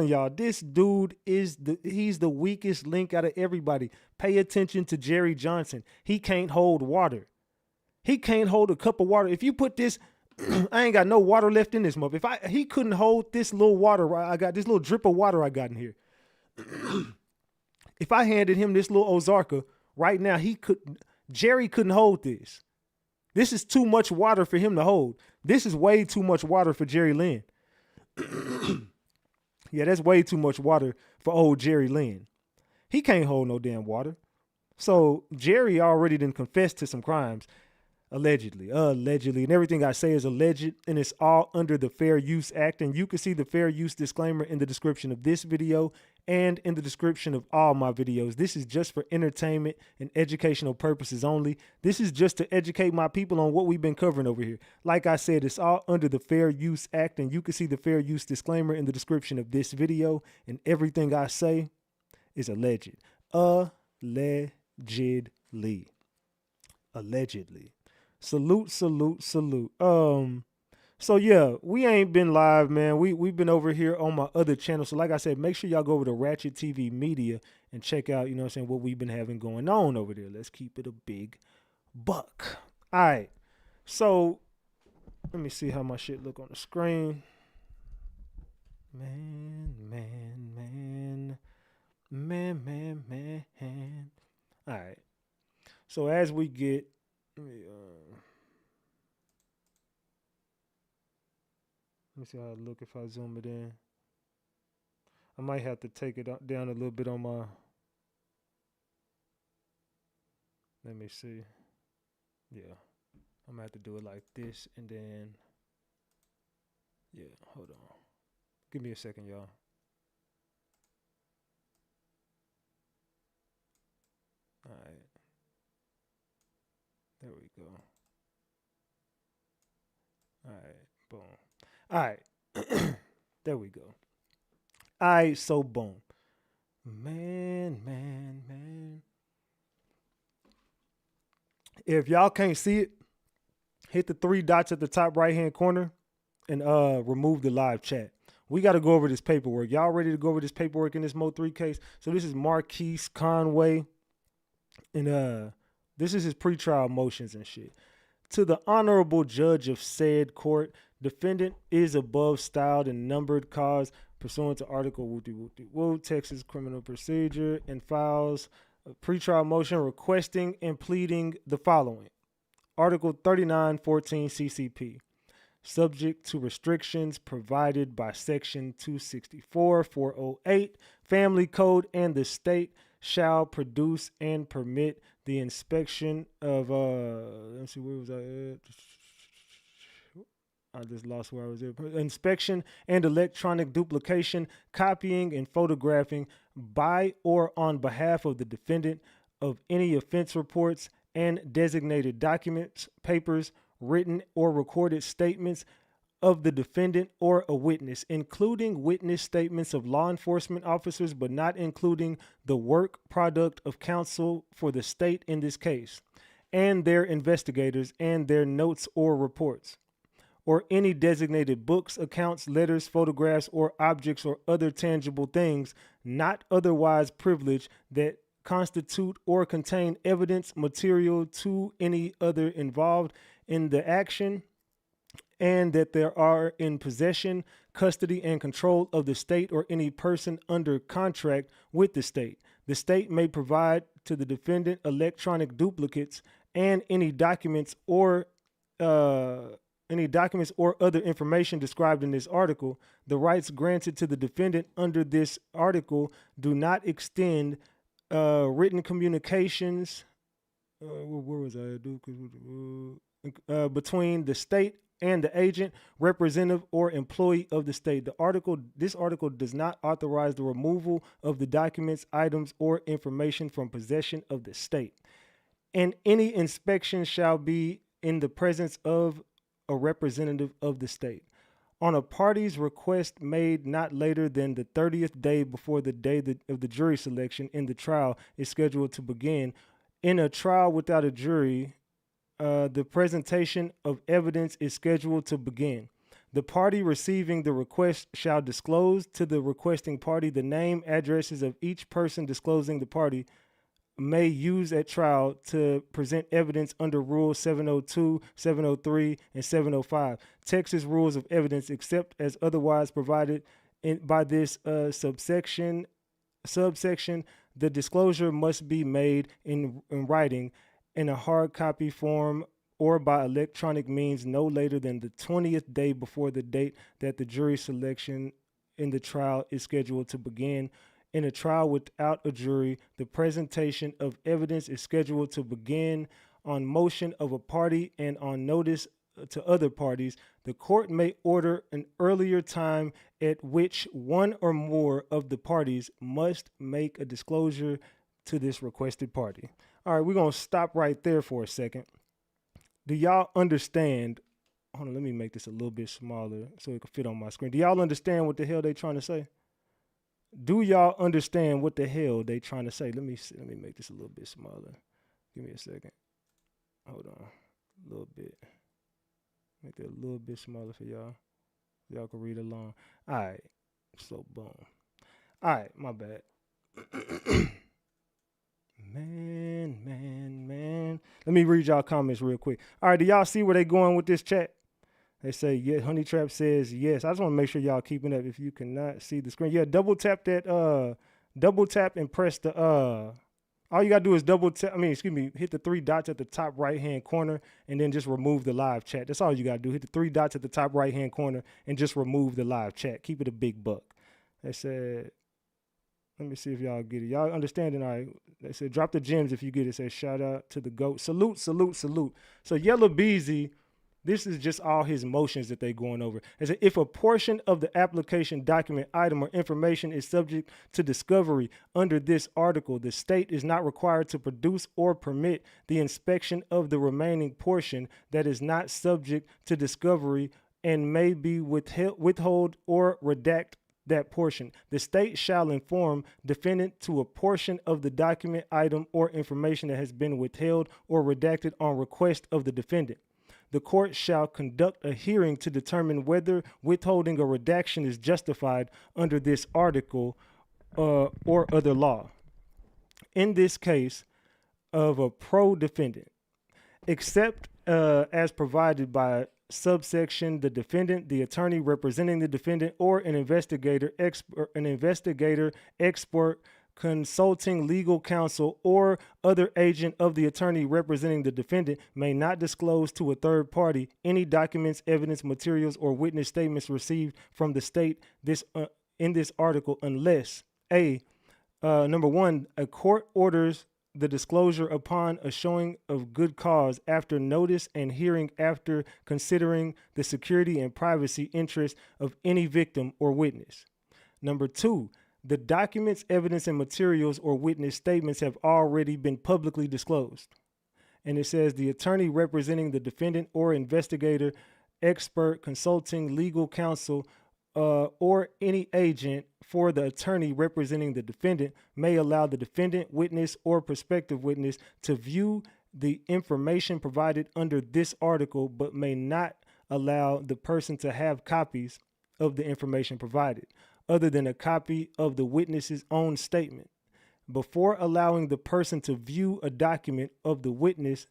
y'all this dude he's the weakest link out of everybody. Pay attention to Jerry Johnson. He can't hold water. He can't hold a cup of water. If you put this, I ain't got no water left in this mug. He couldn't hold this little water. I got this little drip of water I got in here. If I handed him this little Ozarka right now, Jerry couldn't hold this. This is too much water for him to hold. This is way too much water for Jerry Lynn. Yeah, that's way too much water for old Jerry Lynn. He can't hold no damn water. So Jerry already done confessed to some crimes. Allegedly, and everything I say is alleged, and it's all under the Fair Use Act. And you can see the fair use disclaimer in the description of this video and in the description of all my videos. This is just for entertainment and educational purposes only. This is just to educate my people on what we've been covering over here. Like I said, it's all under the Fair Use Act, and you can see the fair use disclaimer in the description of this video. And everything I say is alleged. Allegedly. Salute. So yeah, we ain't been live, man. We've been over here on my other channel. So like I said, make sure y'all go over to RatchetTV Media and check out, what we've been having going on over there. Let's keep it a big buck. All right. So let me see how my shit look on the screen. Man. All right. So as we get, let me see how it look if I zoom it in. I might have to take it down a little bit on my, let me see. Yeah, I'm gonna have to do it like this and then, yeah, hold on. Give me a second, y'all. All right. There we go. All right, boom. All right, there we go. All right, so boom. Man. If y'all can't see it, hit the 3 dots at the top right-hand corner and remove the live chat. We got to go over this paperwork. Y'all ready to go over this paperwork in this Mo3 case? So this is Marquise Conway, and this is his pretrial motions and shit. To the honorable judge of said court, defendant is above styled and numbered cause pursuant to Article Texas Criminal Procedure, and files a pretrial motion requesting and pleading the following. Article 3914 CCP. Subject to restrictions provided by Section 264-408 Family Code, and the state shall produce and permit the inspection of let's see, where was I at? I just lost where I was at. Inspection and electronic duplication, copying and photographing by or on behalf of the defendant of any offense reports and designated documents, papers, written or recorded statements of the defendant or a witness, including witness statements of law enforcement officers, but not including the work product of counsel for the state in this case, and their investigators and their notes or reports, or any designated books, accounts, letters, photographs, or objects or other tangible things not otherwise privileged that constitute or contain evidence material to any other involved in the action, and that there are in possession, custody, and control of the state or any person under contract with the state. The state may provide to the defendant electronic duplicates and any documents or other information described in this article. The rights granted to the defendant under this article do not extend written communications where was I? Between the state and the agent, representative, or employee of the state. This article does not authorize the removal of the documents, items, or information from possession of the state. And any inspection shall be in the presence of a representative of the state. On a party's request made not later than the 30th day before the day of the jury selection in the trial is scheduled to begin. In a trial without a jury, the presentation of evidence is scheduled to begin. The party receiving the request shall disclose to the requesting party the name, addresses of each person disclosing the party may use at trial to present evidence under Rule 702, 703, and 705. Texas Rules of Evidence, except as otherwise provided by this subsection, the disclosure must be made in writing in a hard copy form or by electronic means no later than the 20th day before the date that the jury selection in the trial is scheduled to begin. In a trial without a jury, the presentation of evidence is scheduled to begin on motion of a party and on notice to other parties. The court may order an earlier time at which one or more of the parties must make a disclosure to this requested party. All right, we're going to stop right there for a second. Do y'all understand? Hold on, let me make this a little bit smaller so it can fit on my screen. Do y'all understand what the hell they trying to say? Do y'all understand what the hell they trying to say? Let me make this a little bit smaller. Give me a second. Hold on. A little bit. Make that a little bit smaller for y'all. Y'all can read along. All right. So, boom. All right. My bad. Man. Let me read y'all comments real quick. All right. Do y'all see where they going with this chat? They say, yeah, Honey Trap says yes. I just want to make sure y'all keeping up. If you cannot see the screen, yeah, double tap and press the, all you got to do is hit the three dots at the top right-hand corner and then just remove the live chat. That's all you got to do. Hit the three dots at the top right-hand corner and just remove the live chat. Keep it a big buck. They said, let me see if y'all get it. Y'all understanding? All right. They said, drop the gems if you get it. Say, shout out to the GOAT. Salute. So Yellow Beezy, this is just all his motions that they going over. As if a portion of the application, document, item, or information is subject to discovery under this article, the state is not required to produce or permit the inspection of the remaining portion that is not subject to discovery and may be withhold or redact that portion. The state shall inform defendant to a portion of the document, item, or information that has been withheld or redacted on request of the defendant. The court shall conduct a hearing to determine whether withholding or redaction is justified under this article or other law. In this case of a pro-defendant, except as provided by subsection the defendant, the attorney representing the defendant, or an investigator, expert, consulting legal counsel, or other agent of the attorney representing the defendant may not disclose to a third party any documents, evidence, materials, or witness statements received from the state in this article unless number one, a court orders the disclosure upon a showing of good cause after notice and hearing after considering the security and privacy interests of any victim or witness. Number two, the documents, evidence, and materials or witness statements have already been publicly disclosed. And it says the attorney representing the defendant or investigator, expert, consulting legal counsel, or any agent for the attorney representing the defendant may allow the defendant, witness, or prospective witness to view the information provided under this article, but may not allow the person to have copies of the information provided, other than a copy of the witness's own statement. Before allowing the person to view a document of the witness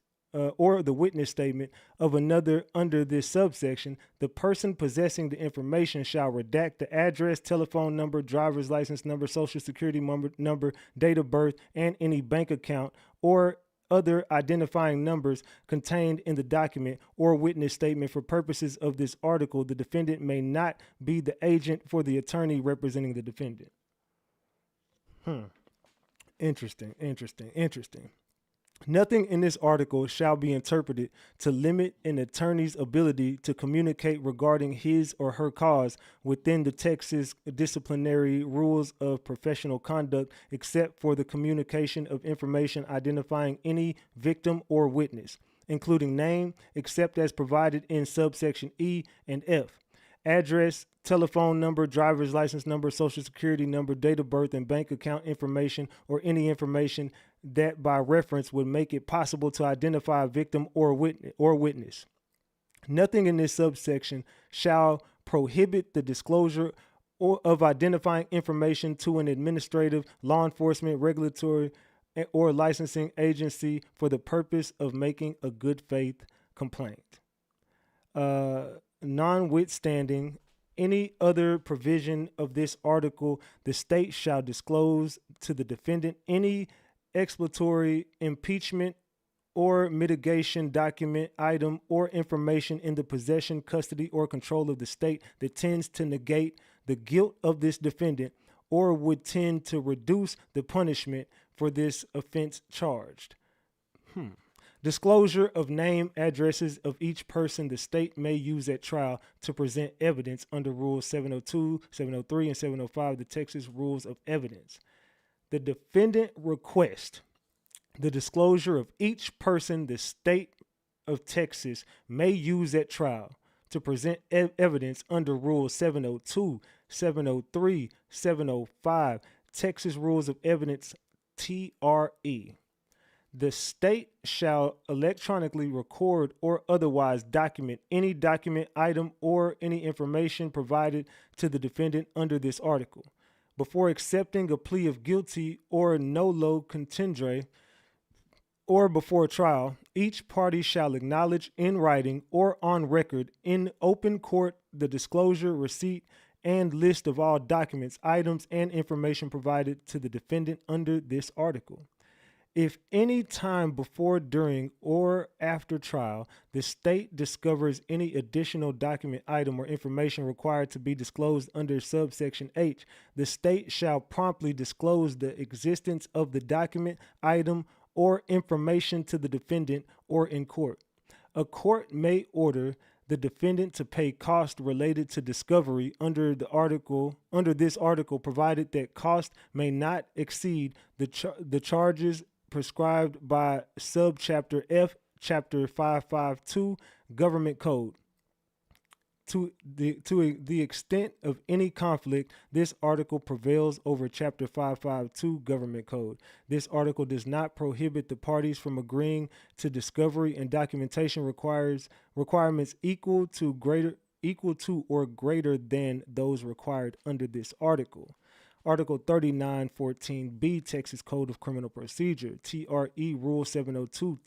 or the witness statement of another under this subsection, the person possessing the information shall redact the address, telephone number, driver's license number, social security number, date of birth, and any bank account or other identifying numbers contained in the document or witness statement. For purposes of this article, the defendant may not be the agent for the attorney representing the defendant. Interesting. Nothing in this article shall be interpreted to limit an attorney's ability to communicate regarding his or her cause within the Texas disciplinary rules of professional conduct, except for the communication of information identifying any victim or witness, including name, except as provided in subsection E and F. Address, telephone number, driver's license number, social security number, date of birth, and bank account information, or any information that by reference would make it possible to identify a victim or witness. Nothing in this subsection shall prohibit the disclosure of identifying information to an administrative, law enforcement, regulatory, or licensing agency for the purpose of making a good faith complaint. Notwithstanding any other provision of this article, the state shall disclose to the defendant any exploratory, impeachment, or mitigation document, item, or information in the possession, custody, or control of the state that tends to negate the guilt of this defendant or would tend to reduce the punishment for this offense charged. Disclosure of name, addresses of each person the state may use at trial to present evidence under Rules 702, 703, and 705 of the Texas Rules of Evidence. The defendant requests the disclosure of each person the state of Texas may use at trial to present evidence under Rules 702, 703, 705, Texas Rules of Evidence, TRE. The state shall electronically record or otherwise document any document, item, or any information provided to the defendant under this article. Before accepting a plea of guilty or nolo contendere, or before trial, each party shall acknowledge in writing or on record in open court the disclosure, receipt, and list of all documents, items, and information provided to the defendant under this article. If any time before, during, or after trial, the state discovers any additional document, item, or information required to be disclosed under subsection H, the state shall promptly disclose the existence of the document, item, or information to the defendant or in court. A court may order the defendant to pay costs related to discovery under this article, provided that cost may not exceed the charges prescribed by subchapter F, chapter 552, Government Code. To the extent of any conflict, this article prevails over chapter 552, Government Code. This article does not prohibit the parties from agreeing to discovery and documentation requirements equal to or greater than those required under this article. Article 3914B, Texas Code of Criminal Procedure, TRE Rule 702,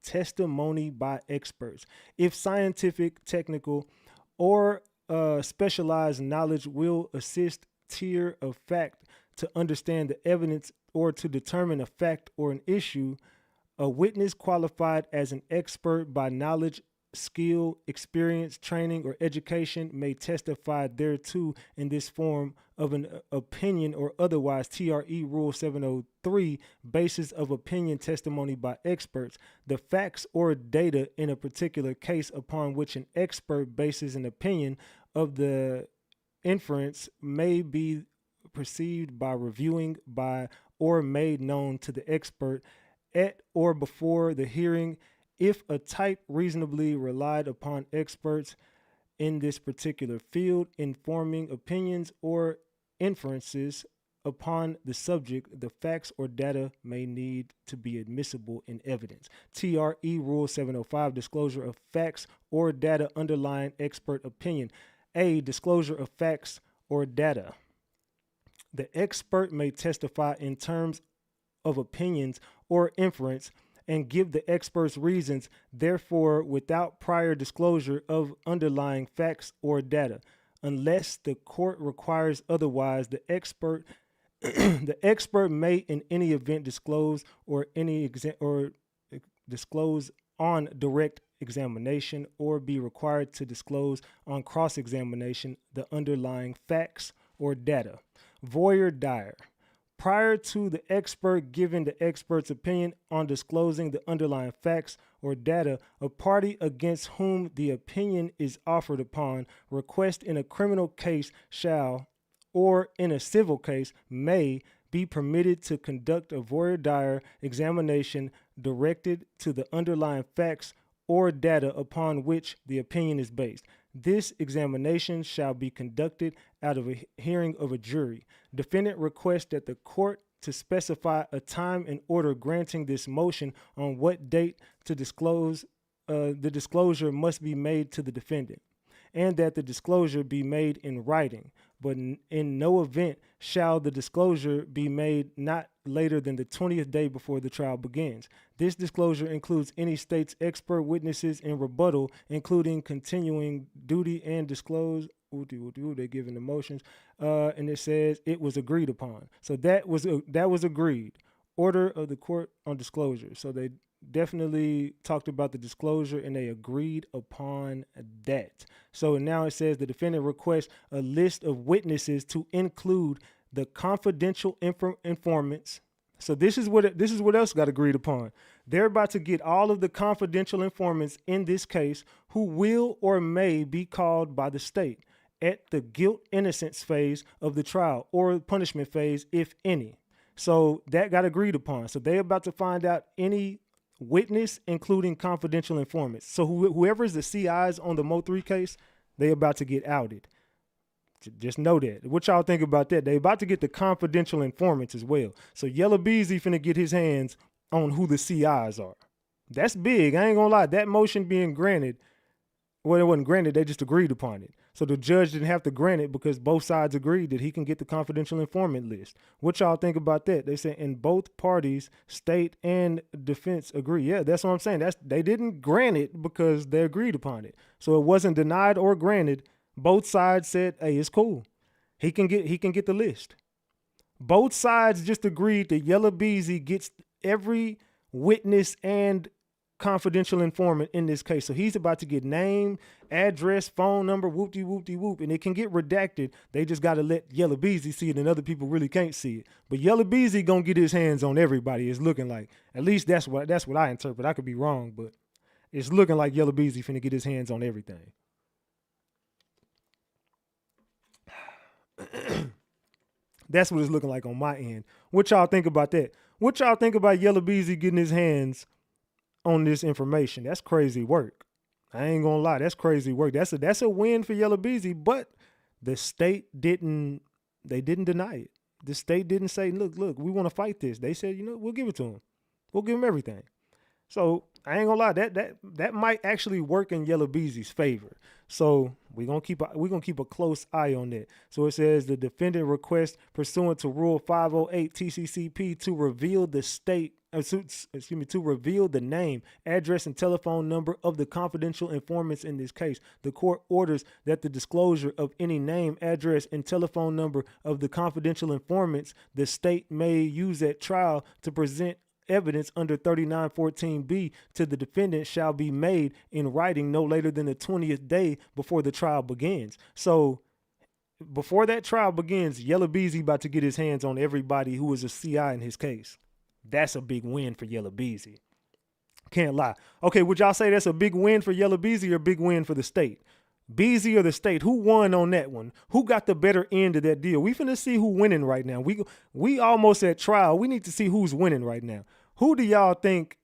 testimony by experts. If scientific, technical, or specialized knowledge will assist tier of fact to understand the evidence or to determine a fact or an issue, a witness qualified as an expert by knowledge, skill, experience, training, or education may testify thereto in this form of an opinion or otherwise. TRE Rule 703, basis of opinion testimony by experts. The facts or data in a particular case upon which an expert bases an opinion of the inference may be perceived by reviewing by or made known to the expert at or before the hearing, if a type reasonably relied upon experts in this particular field, informing opinions or inferences upon the subject, the facts or data may need to be admissible in evidence. TRE Rule 705, disclosure of facts or data underlying expert opinion. A, disclosure of facts or data. The expert may testify in terms of opinions or inference and give the expert's reasons, therefore, without prior disclosure of underlying facts or data. Unless the court requires otherwise, the expert may in any event disclose disclose on direct examination or be required to disclose on cross-examination the underlying facts or data. Voir dire. Prior to the expert giving the expert's opinion on disclosing the underlying facts or data, a party against whom the opinion is offered upon request in a criminal case shall, or in a civil case may, be permitted to conduct a voir dire examination directed to the underlying facts or data upon which the opinion is based. This examination shall be conducted out of a hearing of a jury. Defendant requests that the court to specify a time and order granting this motion on what date to disclose. The disclosure must be made to the defendant, and that the disclosure be made in writing, but in no event shall the disclosure be made not later than the 20th day before the trial begins. This disclosure includes any state's expert witnesses in rebuttal, including continuing duty and disclose. They're giving the motions, and it says it was agreed upon. So that was agreed. Order of the court on disclosure. So they definitely talked about the disclosure and they agreed upon that. So now it says the defendant requests a list of witnesses to include the confidential informants. So this is what else got agreed upon. They're about to get all of the confidential informants in this case who will or may be called by the state at the guilt innocence phase of the trial or punishment phase, if any. So that got agreed upon. So they're about to find out any witness, including confidential informants. So whoever's the CIs on the Mo3 case, they about to get outed. Just know that. What y'all think about that? They about to get the confidential informants as well. So Yella Beezy finna get his hands on who the CIs are. That's big. I ain't gonna lie. That motion being granted, well, it wasn't granted. They just agreed upon it. So the judge didn't have to grant it because both sides agreed that he can get the confidential informant list. What y'all think about that? They said in both parties, state and defense agree. Yeah, that's what I'm saying. They didn't grant it because they agreed upon it. So it wasn't denied or granted. Both sides said, hey, it's cool. He can get the list. Both sides just agreed that Yella Beezy gets every witness and confidential informant in this case. So he's about to get name, address, phone number, whoop-de-whoop-de-whoop, and it can get redacted. They just got to let Yella Beezy see it, and other people really can't see it. But Yella Beezy gonna get his hands on everybody. It's looking like. At least that's what I interpret. I could be wrong, but it's looking like Yella Beezy finna get his hands on everything. That's what it's looking like on my end. What y'all think about that? What y'all think about Yella Beezy getting his hands on this information? That's crazy work. I ain't gonna lie, that's crazy work. That's a win for Yella Beezy, but the state didn't deny it. The state didn't say, look, we want to fight this. They said, we'll give it to him. We'll give him everything. So I ain't gonna lie, that might actually work in Yella Beezy's favor. So we're gonna keep a close eye on that. So it says the defendant requests pursuant to Rule 508 TCCP to reveal to reveal the name, address, and telephone number of the confidential informants in this case. The court orders that the disclosure of any name, address, and telephone number of the confidential informants the state may use at trial to present evidence under 3914B to the defendant shall be made in writing no later than the 20th day before the trial begins. So before that trial begins, Yella Beezy about to get his hands on everybody who is a CI in his case. That's a big win for Yella Beezy. Can't lie. Okay, would y'all say that's a big win for Yella Beezy or a big win for the state? Beezy or the state? Who won on that one? Who got the better end of that deal? We finna see who winning right now. We almost at trial. We need to see who's winning right now. Who do y'all think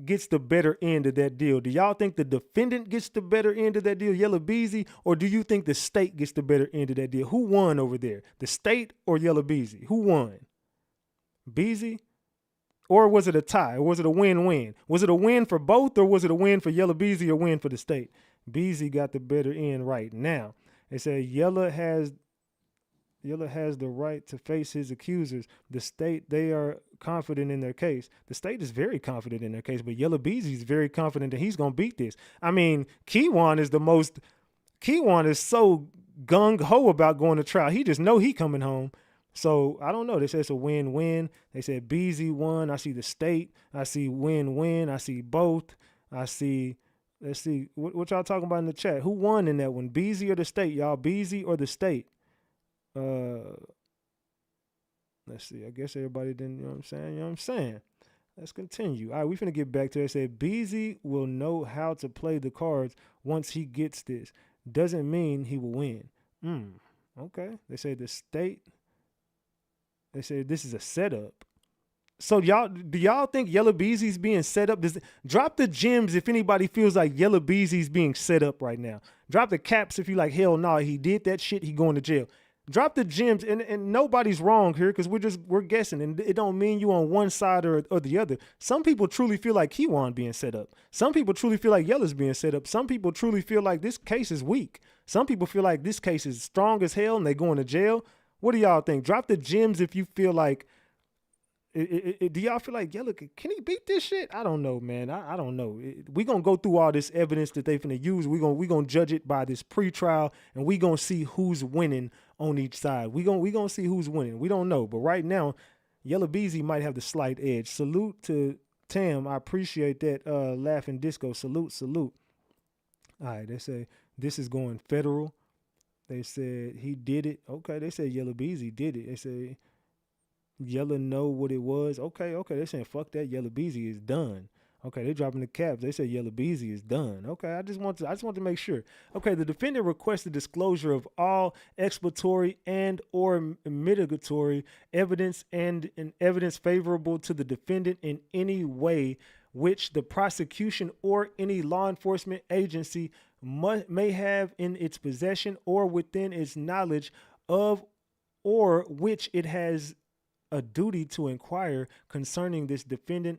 gets the better end of that deal? Do y'all think the defendant gets the better end of that deal, Yella Beezy, or do you think the state gets the better end of that deal? Who won over there? The state or Yella Beezy? Who won? Beezy? Or was it a tie? Or was it a win-win? Was it a win for both, or was it a win for Yella Beezy or win for the state? Beezy got the better end right now. They say Yella has the right to face his accusers. The state, they are confident in their case. The state is very confident in their case, but Yella Beezy is very confident that he's going to beat this. I mean, Keywan is so gung-ho about going to trial. He just know he coming home. So I don't know. They say it's a win-win. They said Beezy won. I see the state. I see win-win. I see both. I see, let's see, what y'all talking about in the chat? Who won in that one? Beezy or the state, y'all? Beezy or the state? Let's see. I guess everybody didn't, you know what I'm saying? You know what I'm saying? Let's continue. All right, we finna get back to it. It said, Beasley will know how to play the cards once he gets this. Doesn't mean he will win. Okay. They say the state, they say this is a setup. So do y'all think Yella Beezy's being set up? Drop the gems if anybody feels like Yella Beezy's being set up right now. Drop the caps if you like, hell no, he did that shit, he going to jail. Drop the gems, and nobody's wrong here because we're guessing, and it don't mean you on one side or the other. Some people truly feel like Kewan being set up. Some people truly feel like Yella's being set up. Some people truly feel like this case is weak. Some people feel like this case is strong as hell and they going to jail. What do y'all think? Drop the gems if you feel like. Do y'all feel like Yella can he beat this shit? I don't know, man. I don't know. We gonna go through all this evidence that they finna use. We gonna judge it by this pre-trial, and we gonna see who's winning on each side. We gonna see who's winning. We don't know, but right now, Yella Beezy might have the slight edge. Salute to Tam. I appreciate that. Laughing Disco. Salute. All right. They say this is going federal. They said he did it. Okay. They said Yella Beezy did it. They say. Yella know what it was. Okay. They're saying fuck that. Yella Beezy is done. Okay, they're dropping the caps. They said Yella Beezy is done. Okay, I just want to make sure. Okay, the defendant requested disclosure of all exploratory and or mitigatory evidence and evidence favorable to the defendant in any way which the prosecution or any law enforcement agency may have in its possession or within its knowledge of, or which it has a duty to inquire concerning this defendant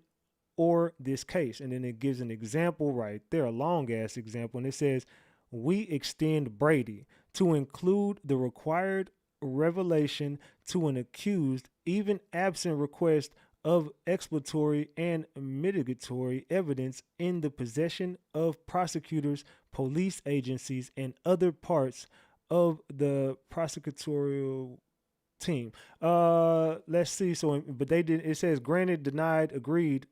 or this case. And then it gives an example right there, a long ass example. And it says, we extend Brady to include the required revelation to an accused, even absent request of exploratory and mitigatory evidence in the possession of prosecutors, police agencies, and other parts of the prosecutorial team. Let's see. So, but they did. It says granted, denied, agreed.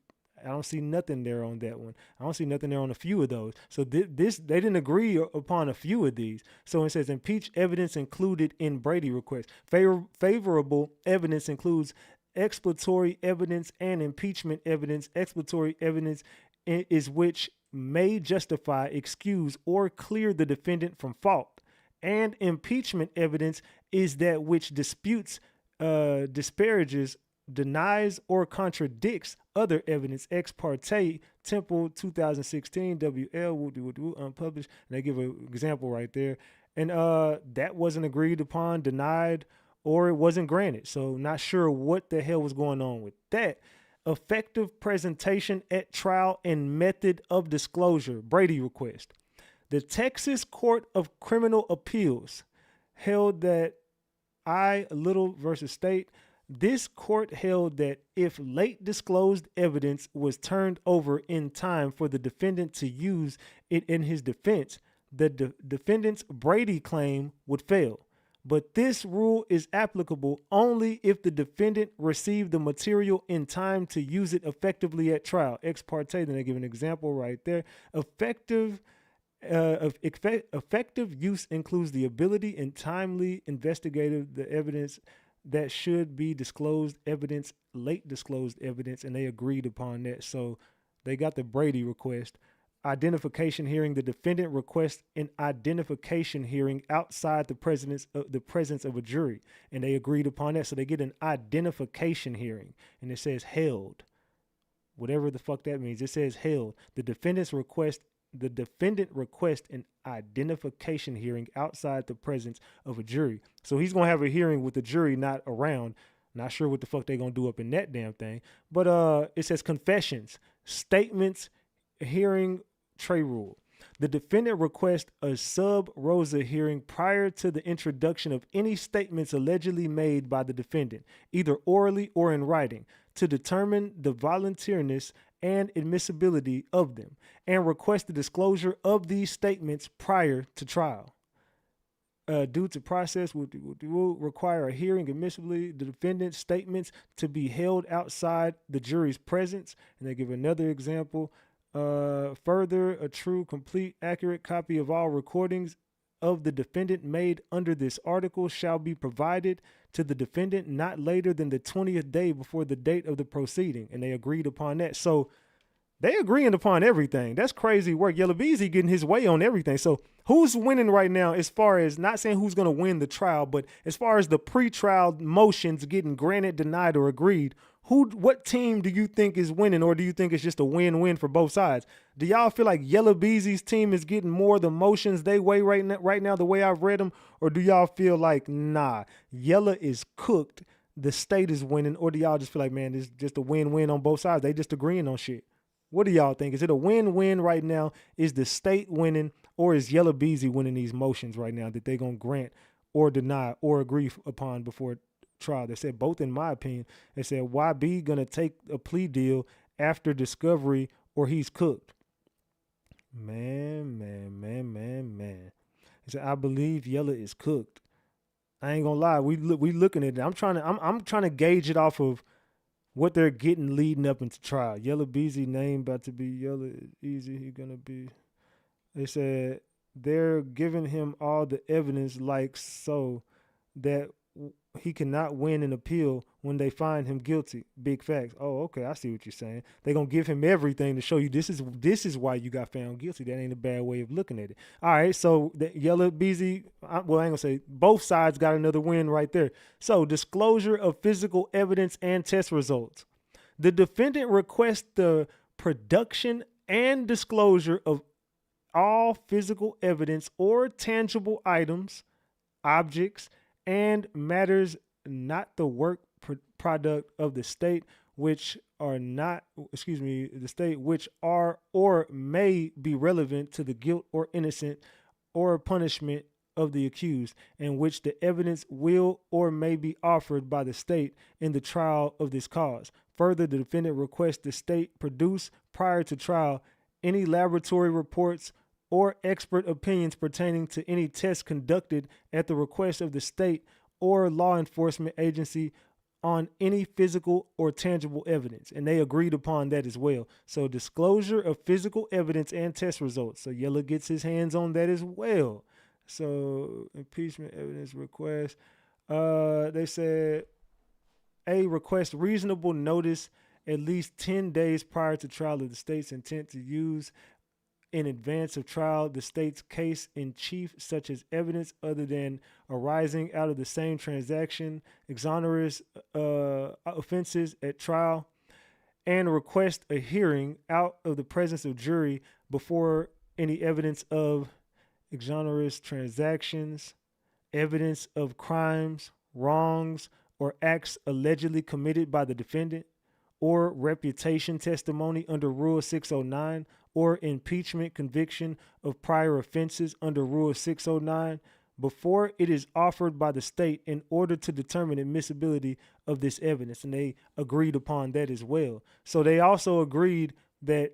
I don't see nothing there on that one. I don't see nothing there on a few of those. So they didn't agree upon a few of these. So it says impeach evidence included in Brady request. Favorable evidence includes exploratory evidence and impeachment evidence. Exploratory evidence is which may justify, excuse, or clear the defendant from fault. And impeachment evidence is that which disputes, disparages, denies, or contradicts other evidence. Ex parte, Temple 2016, WL, unpublished. And they give an example right there. And that wasn't agreed upon, denied, or it wasn't granted. So not sure what the hell was going on with that. Effective presentation at trial and method of disclosure, Brady request. The Texas Court of Criminal Appeals held that Little versus State. This court held that if late disclosed evidence was turned over in time for the defendant to use it in his defense, the defendant's Brady claim would fail. But this rule is applicable only if the defendant received the material in time to use it effectively at trial. Ex parte, then they give an example right there. Effective use includes the ability and timely investigative the evidence that should be disclosed evidence, late disclosed evidence, and they agreed upon that. So they got the Brady request. Identification hearing, the defendant requests an identification hearing outside the presence of a jury, and they agreed upon that. So they get an identification hearing, and it says held. Whatever the fuck that means, it says held. The defendant requests an identification hearing outside the presence of a jury. So he's going to have a hearing with the jury not around. Not sure what the fuck they're going to do up in that damn thing. But it says confessions, statements, hearing, tray rule. The defendant requests a sub rosa hearing prior to the introduction of any statements allegedly made by the defendant, either orally or in writing, to determine the voluntariness and admissibility of them, and request the disclosure of these statements prior to trial. Due to process will require a hearing admissibly the defendant's statements to be held outside the jury's presence. And they give another example. Further, a true, complete, accurate copy of all recordings of the defendant made under this article shall be provided to the defendant not later than the 20th day before the date of the proceeding. And they agreed upon that. So they agreeing upon everything. That's crazy work. Yella Beezy getting his way on everything. So who's winning right now as far as, not saying who's going to win the trial, but as far as the pre-trial motions getting granted, denied, or agreed, what team do you think is winning, or do you think it's just a win-win for both sides? Do y'all feel like Yella Beezy's team is getting more of the motions they weigh right now the way I've read them? Or do y'all feel like, nah, Yella is cooked, the state is winning? Or do y'all just feel like, man, it's just a win-win on both sides? They just agreeing on shit. What do y'all think? Is it a win-win right now? Is the state winning, or is Yella Beezy winning these motions right now that they're going to grant or deny or agree upon before trial? They said both, in my opinion. They said YB going to take a plea deal after discovery or he's cooked. Man. He said, I believe Yella is cooked. I ain't going to lie. We looking at it. I'm trying to gauge it off of what they're getting leading up into trial. Yella Beezy name about to be Yella Easy. He gonna be. They said they're giving him all the evidence, like so that he cannot win an appeal when they find him guilty. Big facts. Oh, okay, I see what you're saying. They're gonna give him everything to show you this is why you got found guilty. That ain't a bad way of looking at it. All right, so the Yella Beezy, well, I ain't gonna say both sides got another win right there. So disclosure of physical evidence and test results. The defendant requests the production and disclosure of all physical evidence or tangible items, objects, and matters not the work product of the state which are not, the state which are or may be relevant to the guilt or innocence or punishment of the accused, and which the evidence will or may be offered by the state in the trial of this cause. Further, the defendant requests the state produce prior to trial any laboratory reports or expert opinions pertaining to any tests conducted at the request of the state or law enforcement agency on any physical or tangible evidence. And they agreed upon that as well. So disclosure of physical evidence and test results. So Yella gets his hands on that as well. So impeachment evidence request. They said A, request reasonable notice at least 10 days prior to trial of the state's intent to use in advance of trial the state's case in chief, such as evidence other than arising out of the same transaction, exonerous offenses at trial, and request a hearing out of the presence of jury before any evidence of exonerous transactions, evidence of crimes, wrongs, or acts allegedly committed by the defendant, or reputation testimony under Rule 609, or impeachment conviction of prior offenses under Rule 609 before it is offered by the state in order to determine admissibility of this evidence. And they agreed upon that as well. So they also agreed that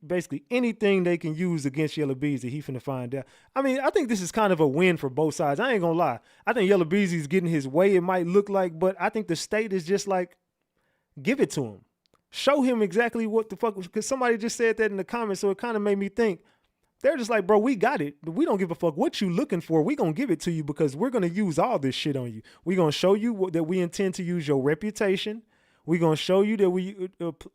basically anything they can use against Yella Beezy, he finna find out. I mean, I think this is kind of a win for both sides. I ain't gonna lie. I think Yella Beezy's getting his way, it might look like, but I think the state is just like, give it to him. Show him exactly what the fuck, because somebody just said that in the comments, so it kind of made me think. They're just like, bro, we got it. We don't give a fuck what you looking for. We gonna give it to you because we're gonna use all this shit on you. We gonna show you that we intend to use your reputation. We gonna show you that we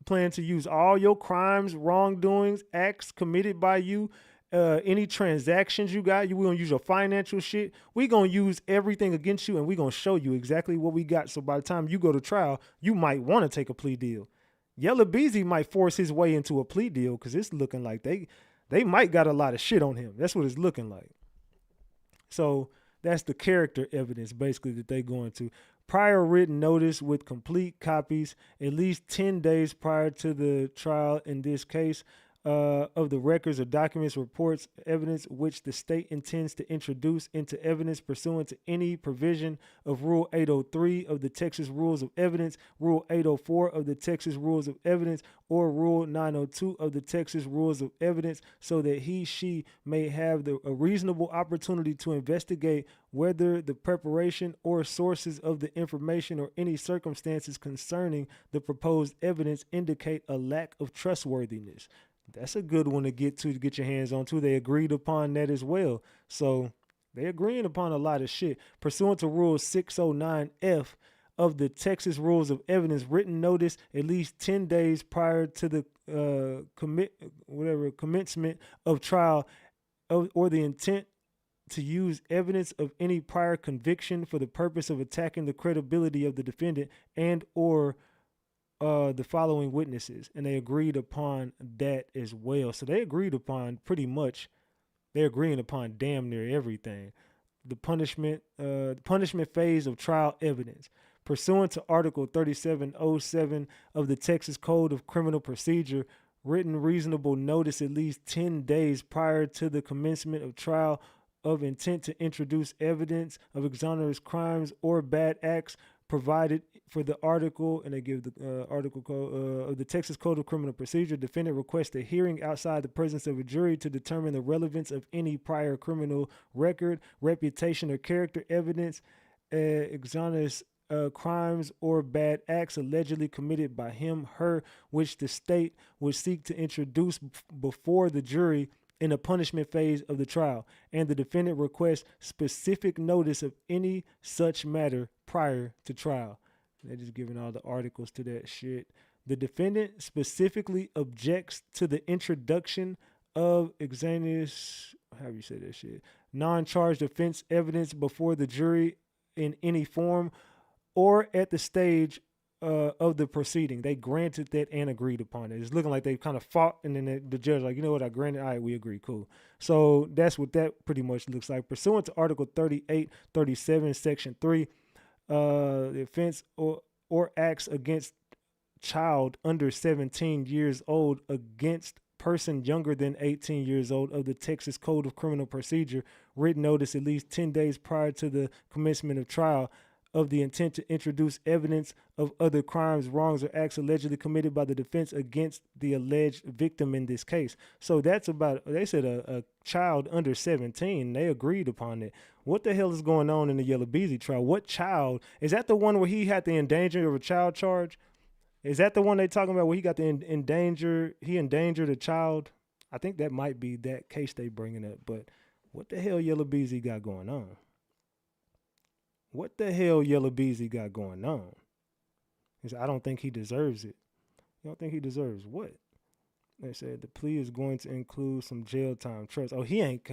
plan to use all your crimes, wrongdoings, acts committed by you, any transactions you got. We gonna use your financial shit. We gonna use everything against you, and we gonna show you exactly what we got. So by the time you go to trial, you might want to take a plea deal. Yella Beezy might force his way into a plea deal because it's looking like they might got a lot of shit on him. That's what it's looking like. So that's the character evidence basically that they going to. Prior written notice with complete copies at least 10 days prior to the trial in this case of the records or documents, reports, evidence which the state intends to introduce into evidence pursuant to any provision of Rule 803 of the Texas Rules of Evidence, Rule 804 of the Texas Rules of Evidence, or Rule 902 of the Texas Rules of Evidence, so that she may have a reasonable opportunity to investigate whether the preparation or sources of the information or any circumstances concerning the proposed evidence indicate a lack of trustworthiness. That's a good one to get your hands on too. They agreed upon that as well. So they agreeing upon a lot of shit. Pursuant to Rule 609F of the Texas Rules of Evidence, written notice at least 10 days prior to the commencement of trial or the intent to use evidence of any prior conviction for the purpose of attacking the credibility of the defendant and or the following witnesses. And they agreed upon that as well. So they agreed upon pretty much, they're agreeing upon damn near everything. The punishment phase of trial evidence. Pursuant to Article 3707 of the Texas Code of Criminal Procedure, written reasonable notice at least 10 days prior to the commencement of trial of intent to introduce evidence of exonerous crimes or bad acts provided for the article, and they give the article code of the Texas Code of Criminal Procedure. Defendant requests a hearing outside the presence of a jury to determine the relevance of any prior criminal record, reputation, or character evidence, exonerous crimes or bad acts allegedly committed by him, her, which the state would seek to introduce before the jury in the punishment phase of the trial, and the defendant requests specific notice of any such matter prior to trial. They're just giving all the articles to that shit. The defendant specifically objects to the introduction of extraneous, how do you say that shit, non-charged offense evidence before the jury in any form or at the stage of the proceeding. They granted that and agreed upon it. It's looking like they kind of fought, and then the judge like, you know what, I granted. All right, we agree, cool. So that's what that pretty much looks like. Pursuant to Article 3837, Section 3, the offense or acts against child under 17 years old against person younger than 18 years old of the Texas Code of Criminal Procedure, written notice at least 10 days prior to the commencement of trial of the intent to introduce evidence of other crimes, wrongs, or acts allegedly committed by the defense against the alleged victim in this case. So that's about, they said a child under 17. They agreed upon it. What the hell is going on in the Yellow Beezy trial? What child? Is that the one where he had the endanger of a child charge? Is that the one they talking about where he got the he endangered a child? I think that might be that case they bringing up. But what the hell Yellow Beezy got going on? What the hell Yellow Beezy got going on? He said, I don't think he deserves it. You don't think he deserves what? They said the plea is going to include some jail time. Trust. Oh, he ain't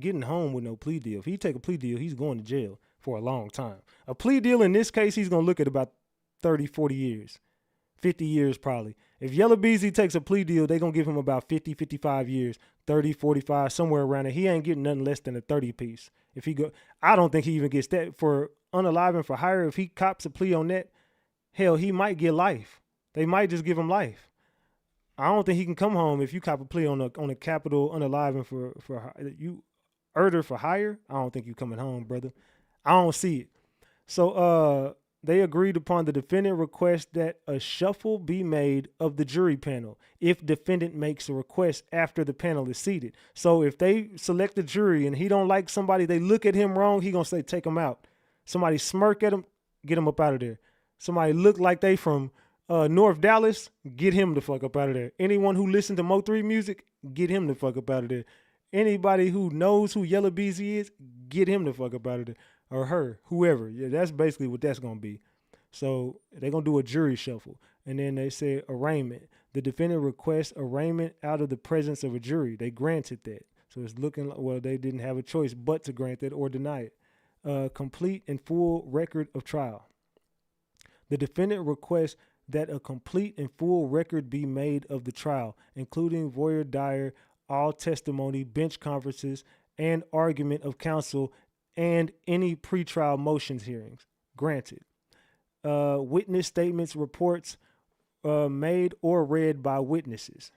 getting home with no plea deal. If he take a plea deal, he's going to jail for a long time. A plea deal in this case, he's going to look at about 30, 40 years. 50 years probably. If Yellow Beezy takes a plea deal, they're going to give him about 50, 55 years, 30, 45, somewhere around there. He ain't getting nothing less than a 30 piece. If he go, I don't think he even gets that for unalive and for hire. If he cops a plea on that, hell, he might get life. They might just give him life. I don't think he can come home if you cop a plea on a capital unalive and for you murder for hire. I don't think you coming home, brother. I don't see it. So they agreed upon the defendant request that a shuffle be made of the jury panel if defendant makes a request after the panel is seated. So if they select the jury and he don't like somebody, they look at him wrong, he gonna say take him out. Somebody smirk at him, get him up out of there. Somebody look like they from North Dallas, get him the fuck up out of there. Anyone who listens to Mo3 music, get him the fuck up out of there. Anybody who knows who Yellow Beezy is, get him the fuck up out of there. Or her, whoever. Yeah, that's basically what that's going to be. So they're going to do a jury shuffle. And then they say arraignment. The defendant requests arraignment out of the presence of a jury. They granted that. So it's looking like, well, they didn't have a choice but to grant that or deny it. Complete and full record of trial. The defendant requests that a complete and full record be made of the trial, including voir dire, all testimony, bench conferences, and argument of counsel, and any pretrial motions hearings. Granted. Witness statements, reports made or read by witnesses.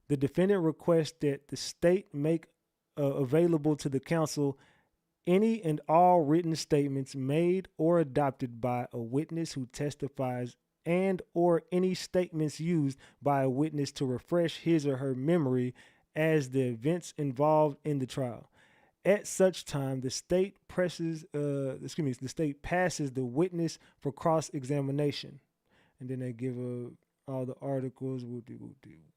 The defendant requests that the state make available to the counsel any and all written statements made or adopted by a witness who testifies and or any statements used by a witness to refresh his or her memory as the events involved in the trial. At such time, the state passes the witness for cross-examination. And then they give all the articles,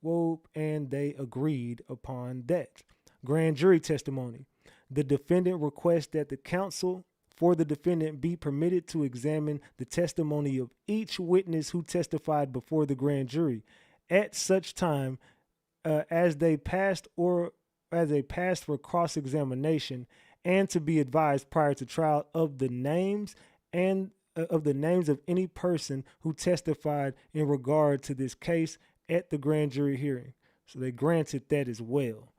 whoop, and they agreed upon that. Grand jury testimony. The defendant requests that the counsel for the defendant be permitted to examine the testimony of each witness who testified before the grand jury at such time as they passed for cross-examination, and to be advised prior to trial of the names of any person who testified in regard to this case at the grand jury hearing. So they granted that as well.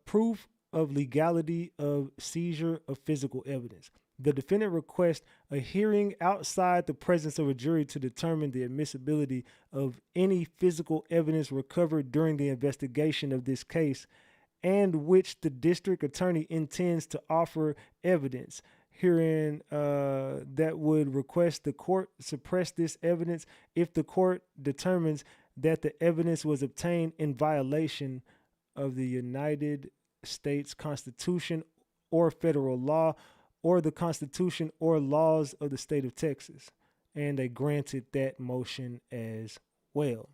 Proof of legality of seizure of physical evidence. The defendant requests a hearing outside the presence of a jury to determine the admissibility of any physical evidence recovered during the investigation of this case, and which the district attorney intends to offer evidence. Herein, that would request the court suppress this evidence if the court determines that the evidence was obtained in violation of the United States Constitution or federal law, or the Constitution or laws of the state of Texas. And they granted that motion as well.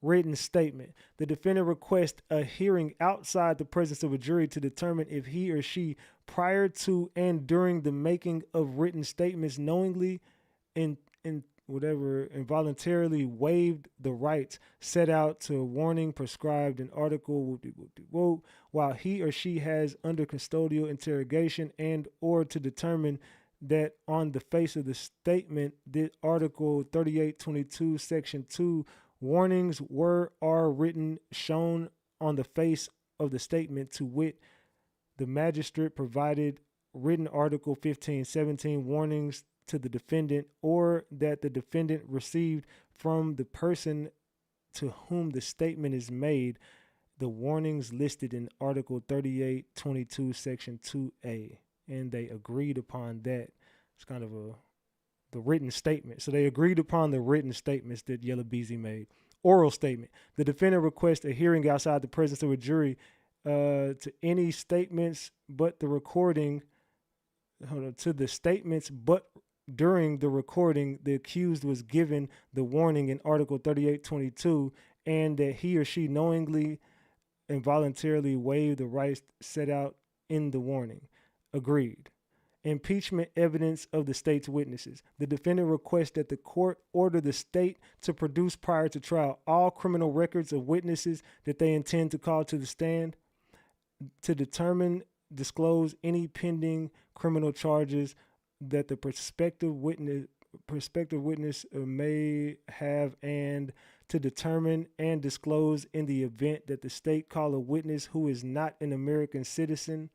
Written statement. The defendant requests a hearing outside the presence of a jury to determine if he or she, prior to and during the making of written statements, knowingly and involuntarily waived the rights set out to a warning prescribed in Article while he or she has under custodial interrogation, and or to determine that on the face of the statement, the Article 3822, Section 2, warnings are written shown on the face of the statement, to wit, the magistrate provided written Article 1517 warnings to the defendant, or that the defendant received from the person to whom the statement is made the warnings listed in Article 3822, Section 2A. And they agreed upon that. It's kind of the written statement. So they agreed upon the written statements that Yella Beezy made. Oral statement. The defendant requests a hearing outside the presence of a jury to any statements but the recording, to the statements but during the recording, the accused was given the warning in Article 3822, and that he or she knowingly and voluntarily waived the rights set out in the warning. Agreed. Impeachment evidence of the state's witnesses. The defendant requests that the court order the state to produce prior to trial all criminal records of witnesses that they intend to call to the stand, to disclose any pending criminal charges that the prospective witness may have, and to determine and disclose in the event that the state call a witness who is not an American citizen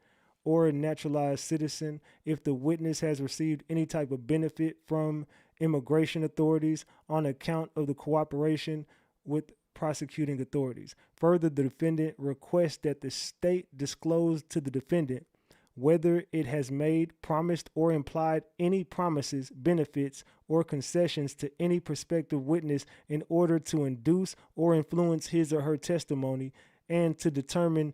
or a naturalized citizen, if the witness has received any type of benefit from immigration authorities on account of the cooperation with prosecuting authorities. Further, the defendant requests that the state disclose to the defendant whether it has made, promised, or implied any promises, benefits, or concessions to any prospective witness in order to induce or influence his or her testimony, and to determine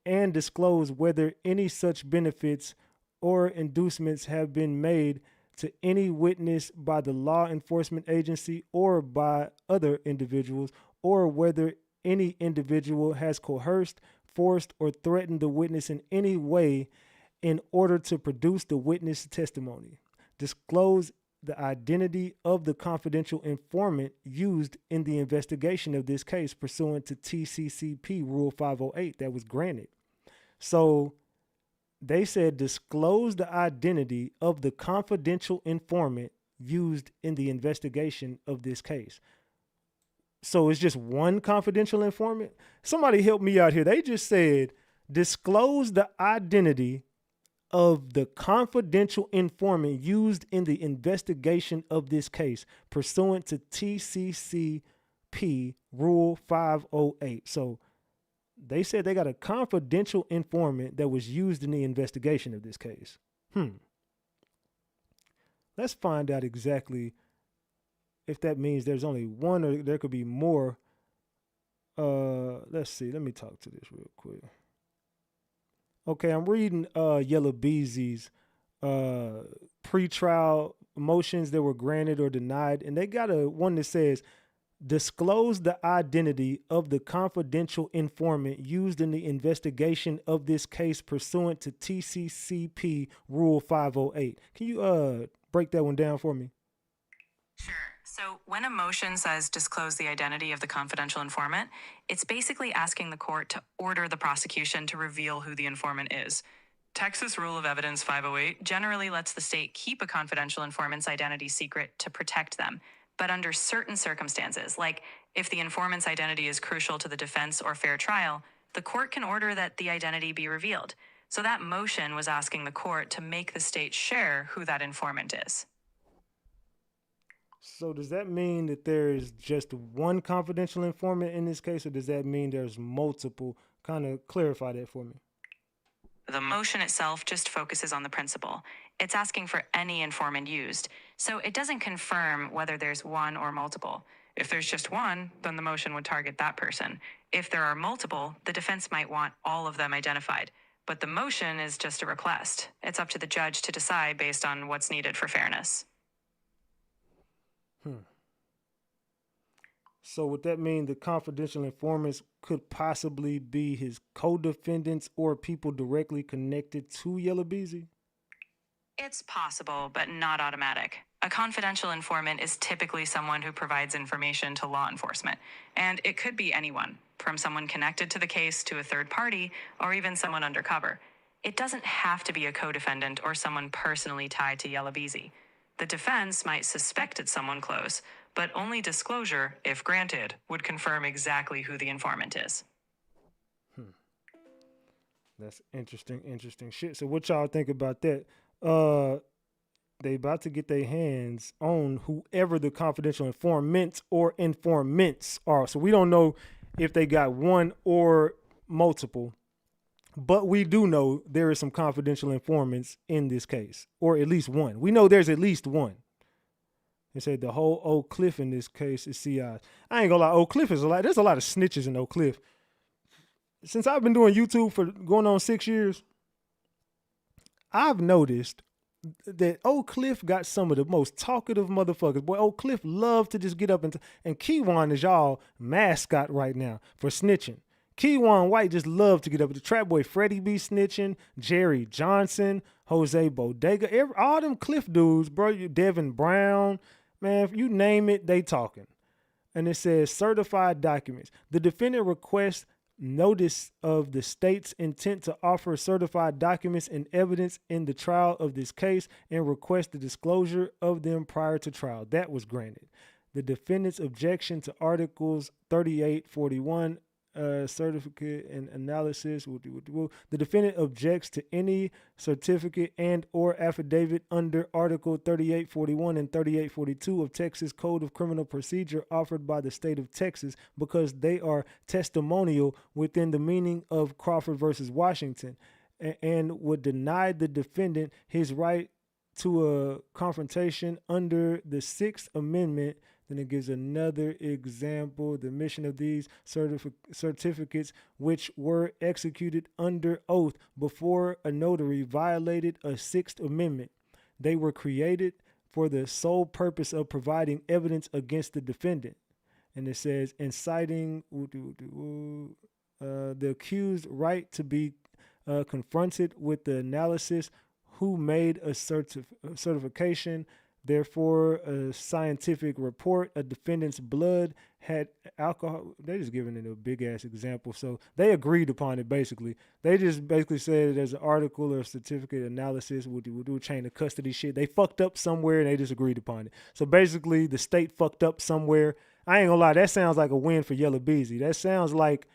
and disclose whether any such benefits or inducements have been made to any witness by the law enforcement agency or by other individuals, or whether any individual has coerced, forced, or threatened the witness in any way in order to produce the witness testimony. Disclose the identity of the confidential informant used in the investigation of this case pursuant to TCCP Rule 508 that was granted. So they said disclose the identity of the confidential informant used in the investigation of this case. So it's just one confidential informant? Somebody help me out here. They just said disclose the identity of the confidential informant used in the investigation of this case pursuant to TCCP Rule 508. So they said they got a confidential informant that was used in the investigation of this case. Let's find out exactly if that means there's only one or there could be more. Let's see. Let me talk to this real quick. Okay, I'm reading Yella Beezy's pretrial motions that were granted or denied, and they got one that says disclose the identity of the confidential informant used in the investigation of this case pursuant to TCCP Rule 508. Can you break that one down for me? Sure. So when a motion says disclose the identity of the confidential informant, it's basically asking the court to order the prosecution to reveal who the informant is. Texas Rule of Evidence 508 generally lets the state keep a confidential informant's identity secret to protect them, but under certain circumstances, like if the informant's identity is crucial to the defense or fair trial, the court can order that the identity be revealed. So that motion was asking the court to make the state share who that informant is. So does that mean that there is just one confidential informant in this case, or does that mean there's multiple? Kind of clarify that for me. The motion itself just focuses on the principle. It's asking for any informant used, so it doesn't confirm whether there's one or multiple. If there's just one, then the motion would target that person. If there are multiple, the defense might want all of them identified. But the motion is just a request. It's up to the judge to decide based on what's needed for fairness. So would that mean the confidential informants could possibly be his co-defendants or people directly connected to Yella Beezy? It's possible, but not automatic. A confidential informant is typically someone who provides information to law enforcement, and it could be anyone, from someone connected to the case to a third party, or even someone undercover. It doesn't have to be a co-defendant or someone personally tied to Yella Beezy. The defense might suspect it's someone close, but only disclosure, if granted, would confirm exactly who the informant is. That's interesting shit. So what y'all think about that? They about to get their hands on whoever the confidential informants or informants are. So we don't know if they got one or multiple, but we do know there is some confidential informants in this case, or at least one. We know there's at least one. They said the whole Oak Cliff in this case is CI. I ain't gonna lie, Oak Cliff is there's a lot of snitches in Oak Cliff. Since I've been doing YouTube for going on 6 years, I've noticed that Oak Cliff got some of the most talkative motherfuckers. Boy, Oak Cliff love to just get up and Keywan is y'all mascot right now for snitching. Keywan White just love to get up. The Trap Boy Freddie be snitching, Jerry Johnson, Jose Bodega, all them Cliff dudes, bro. Devin Brown, man, if you name it, they talking. And it says certified documents. The defendant requests notice of the state's intent to offer certified documents and evidence in the trial of this case and request the disclosure of them prior to trial. That was granted. The defendant's objection to Articles 3841 certificate and analysis. The defendant objects to any certificate and or affidavit under Article 3841 and 3842 of Texas Code of Criminal Procedure offered by the state of Texas because they are testimonial within the meaning of Crawford versus Washington and would deny the defendant his right to a confrontation under the Sixth Amendment. Then it gives another example. The mission of these certificates, which were executed under oath before a notary, violated a Sixth Amendment. They were created for the sole purpose of providing evidence against the defendant. And it says, inciting the accused right to be confronted with the analysis who made a certification. Therefore, a scientific report, a defendant's blood had alcohol. They just giving it a big ass example. So they agreed upon it basically. They just basically said there's an article or certificate analysis. We'll do a chain of custody shit. They fucked up somewhere and they just agreed upon it. So basically the state fucked up somewhere. I ain't gonna lie, that sounds like a win for Yella Beezy. That sounds like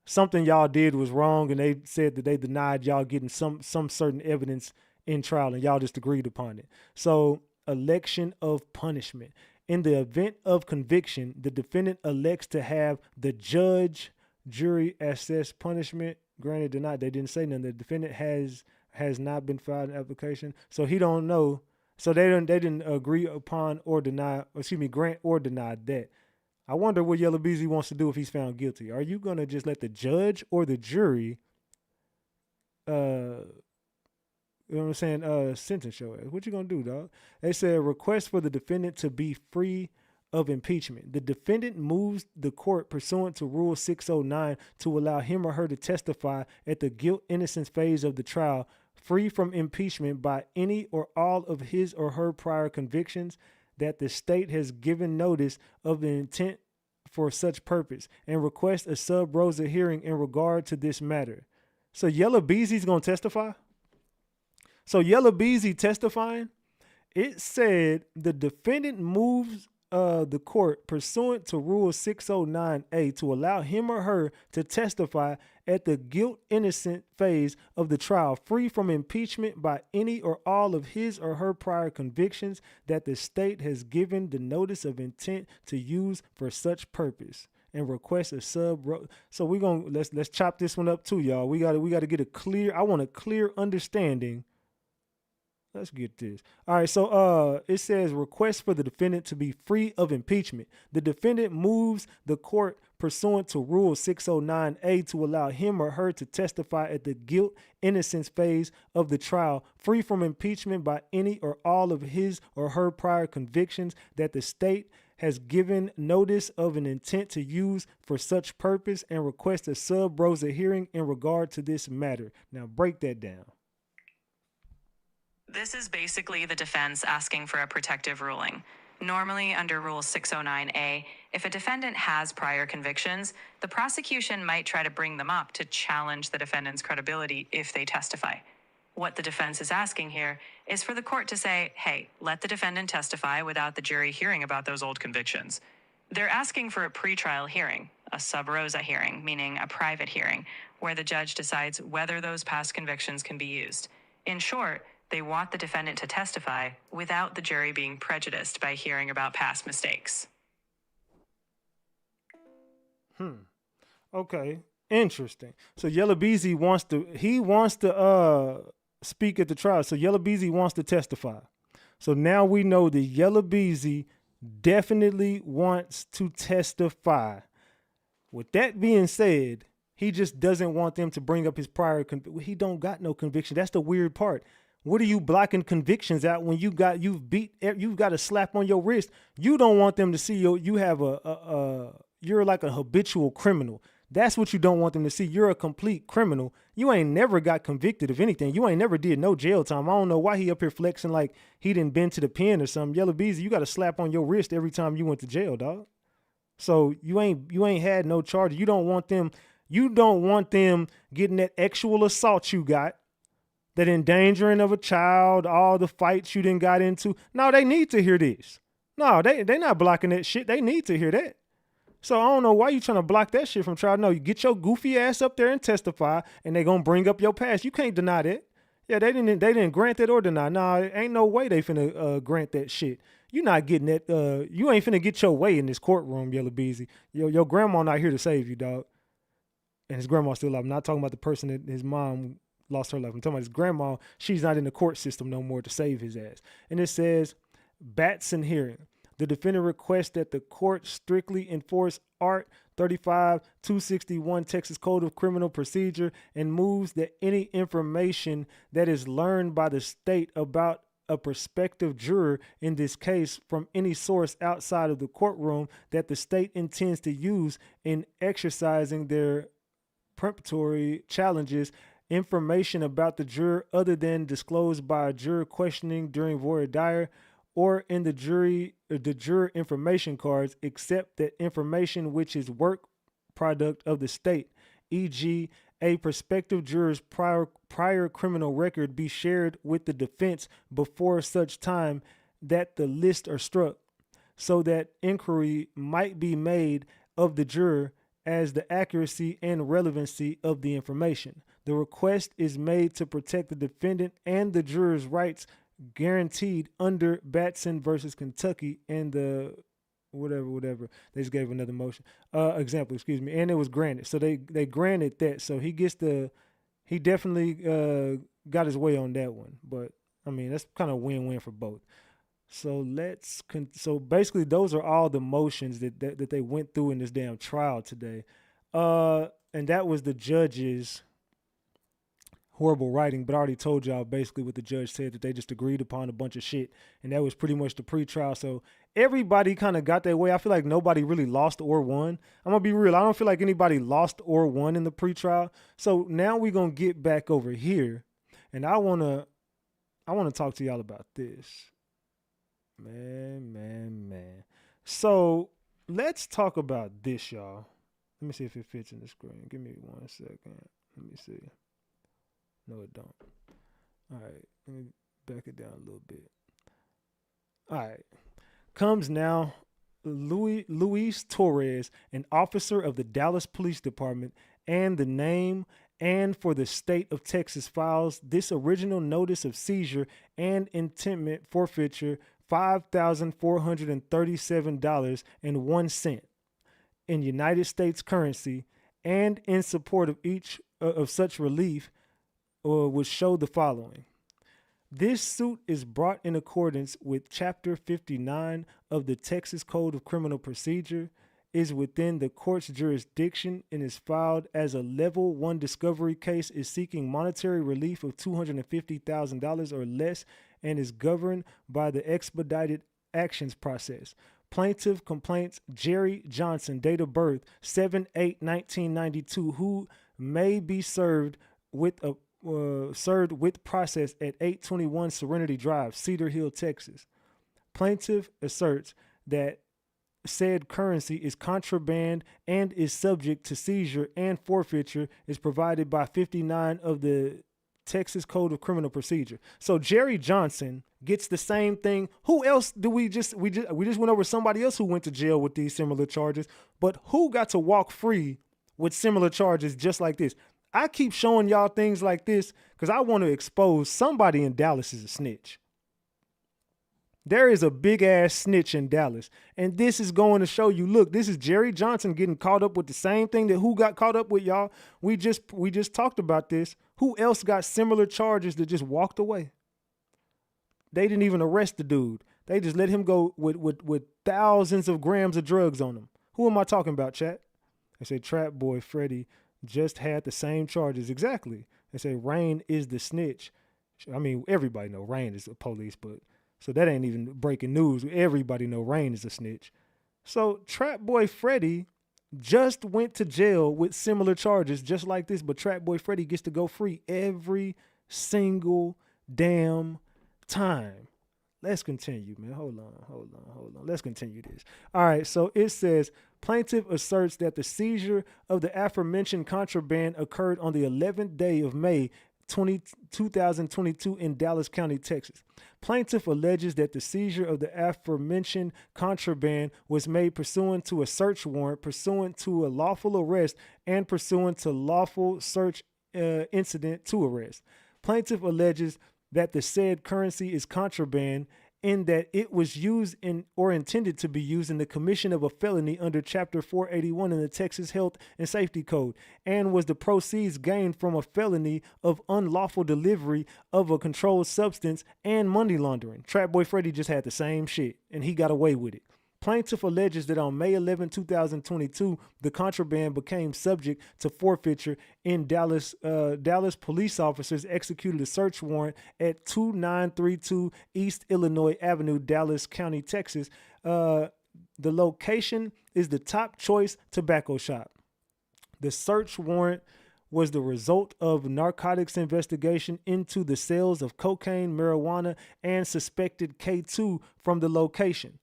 something y'all did was wrong and they said that they denied y'all getting some certain evidence in trial and y'all just agreed upon it. So election of punishment. In the event of conviction, the defendant elects to have the judge, jury assess punishment. Granted, denied. They didn't say nothing. The defendant has not been filed an application, so he don't know. So they didn't agree upon or deny. Grant or deny that. I wonder what Yella Beezy wants to do if he's found guilty. Are you gonna just let the judge or the jury, you know what I'm saying, sentence your ass? What you gonna do, dog? They said request for the defendant to be free of impeachment. The defendant moves the court pursuant to Rule 609 to allow him or her to testify at the guilt-innocence phase of the trial, free from impeachment by any or all of his or her prior convictions, that the state has given notice of the intent for such purpose, and request a sub rosa hearing in regard to this matter. So Yella Beezy's going to testify? So Yella Beezy testifying, it said the defendant moves the court pursuant to Rule 609A to allow him or her to testify at the guilt-innocent phase of the trial, free from impeachment by any or all of his or her prior convictions, that the state has given the notice of intent to use for such purpose, and request a sub. So we're gonna let's chop this one up too, y'all. We gotta get a clear. I want a clear understanding. Let's get this. All right, so it says request for the defendant to be free of impeachment. The defendant moves the court pursuant to Rule 609A to allow him or her to testify at the guilt innocence phase of the trial, free from impeachment by any or all of his or her prior convictions, that the state has given notice of an intent to use for such purpose, and request a sub rosa hearing in regard to this matter. Now break that down. This is basically the defense asking for a protective ruling. Normally, under Rule 609A, if a defendant has prior convictions, the prosecution might try to bring them up to challenge the defendant's credibility if they testify. What the defense is asking here is for the court to say, hey, let the defendant testify without the jury hearing about those old convictions. They're asking for a pretrial hearing, a sub rosa hearing, meaning a private hearing, where the judge decides whether those past convictions can be used. In short, they want the defendant to testify without the jury being prejudiced by hearing about past mistakes. Okay, interesting. So Yella Beezy wants to speak at the trial. So Yella Beezy wants to testify. So now we know that Yella Beezy definitely wants to testify. With that being said, he just doesn't want them to bring up his prior he don't got no conviction. That's the weird part. What are you blocking convictions out when you've got a slap on your wrist? You don't want them to see you have you're like a habitual criminal. That's what you don't want them to see. You're a complete criminal. You ain't never got convicted of anything. You ain't never did no jail time. I don't know why he up here flexing like he didn't been to the pen or something. Yella Beezy, you got a slap on your wrist every time you went to jail, dog. So you ain't had no charges. You don't want them getting that actual assault you got, that endangering of a child, all the fights you done got into. No, they need to hear this. No, they not blocking that shit. They need to hear that. So I don't know why you trying to block that shit from trial. No, you get your goofy ass up there and testify, and they gonna bring up your past. You can't deny that. Yeah, they didn't grant that or deny. Nah, ain't no way they finna grant that shit. You not getting that. You ain't finna get your way in this courtroom, Yella Beezy. Your grandma not here to save you, dog. And his grandma still alive. I'm not talking about the person that his mom lost her life. I'm talking about his grandma. She's not in the court system no more to save his ass. And it says, Batson hearing. The defendant requests that the court strictly enforce Art 35-261 Texas Code of Criminal Procedure, and moves that any information that is learned by the state about a prospective juror in this case from any source outside of the courtroom that the state intends to use in exercising their preparatory challenges, information about the juror other than disclosed by a juror questioning during voir dire or in the juror information cards, except that information which is work product of the state, e.g., a prospective juror's prior criminal record, be shared with the defense before such time that the lists are struck, so that inquiry might be made of the juror as the accuracy and relevancy of the information. The request is made to protect the defendant and the juror's rights guaranteed under Batson versus Kentucky and the whatever. They just gave another motion example, and it was granted. So they granted that. So he definitely got his way on that one. But I mean, that's kind of win-win for both. So so basically those are all the motions that they went through in this damn trial today. And that was the judges horrible writing, but I already told y'all basically what the judge said, that they just agreed upon a bunch of shit, and that was pretty much the pretrial. So everybody kind of got their way. I feel like nobody really lost or won. I'm gonna be real. I don't feel like anybody lost or won in the pretrial. So now we're gonna get back over here, and I wanna talk to y'all about this. Man. So let's talk about this, y'all. Let me see if it fits in the screen. Give me 1 second. Let me see. No, it don't. All right. Let me back it down a little bit. All right. Comes now Luis Torres, an officer of the Dallas Police Department, and the name and for the state of Texas, files this original notice of seizure and intimidation forfeiture, $5,437.01 in United States currency, and in support of each of such relief, would show the following. This suit is brought in accordance with Chapter 59 of the Texas Code of Criminal Procedure, is within the court's jurisdiction, and is filed as a Level 1 discovery case, is seeking monetary relief of $250,000 or less, and is governed by the expedited actions process. Plaintiff complaints Jerry Johnson, date of birth 7/8/1992, who may be served with process at 821 Serenity Drive, Cedar Hill, Texas. Plaintiff asserts that said currency is contraband and is subject to seizure and forfeiture, is provided by 59 of the Texas Code of Criminal Procedure. So Jerry Johnson gets the same thing. Who else do we just went over somebody else who went to jail with these similar charges, but who got to walk free with similar charges just like this? I keep showing y'all things like this because I want to expose somebody in Dallas is a snitch. There is a big ass snitch in Dallas. And this is going to show you, look, this is Jerry Johnson getting caught up with the same thing that who got caught up with, y'all. We just talked about this. Who else got similar charges that just walked away? They didn't even arrest the dude. They just let him go with thousands of grams of drugs on him. Who am I talking about, chat? They say Trap Boy Freddy just had the same charges. Exactly. They say Rain is the snitch. I mean, everybody know Rain is the police, but so that ain't even breaking news. Everybody know Rain is a snitch. So Trap Boy Freddy just went to jail with similar charges just like this, but Trap Boy Freddy gets to go free every single damn time. Let's continue, man. Hold on. Let's continue this. All right, so it says, plaintiff asserts that the seizure of the aforementioned contraband occurred on the 11th day of May 2022 in Dallas County, Texas. Plaintiff alleges that the seizure of the aforementioned contraband was made pursuant to a search warrant, pursuant to a lawful arrest, and pursuant to lawful search incident to arrest. Plaintiff alleges that the said currency is contraband in that it was used in or intended to be used in the commission of a felony under Chapter 481 in the Texas Health and Safety Code, and was the proceeds gained from a felony of unlawful delivery of a controlled substance and money laundering. Trap Boy Freddy just had the same shit, and he got away with it. Plaintiff alleges that on May 11, 2022, the contraband became subject to forfeiture in Dallas. Dallas police officers executed a search warrant at 2932 East Illinois Avenue, Dallas County, Texas. The location is the Top Choice Tobacco Shop. The search warrant was the result of narcotics investigation into the sales of cocaine, marijuana, and suspected K2 from the location.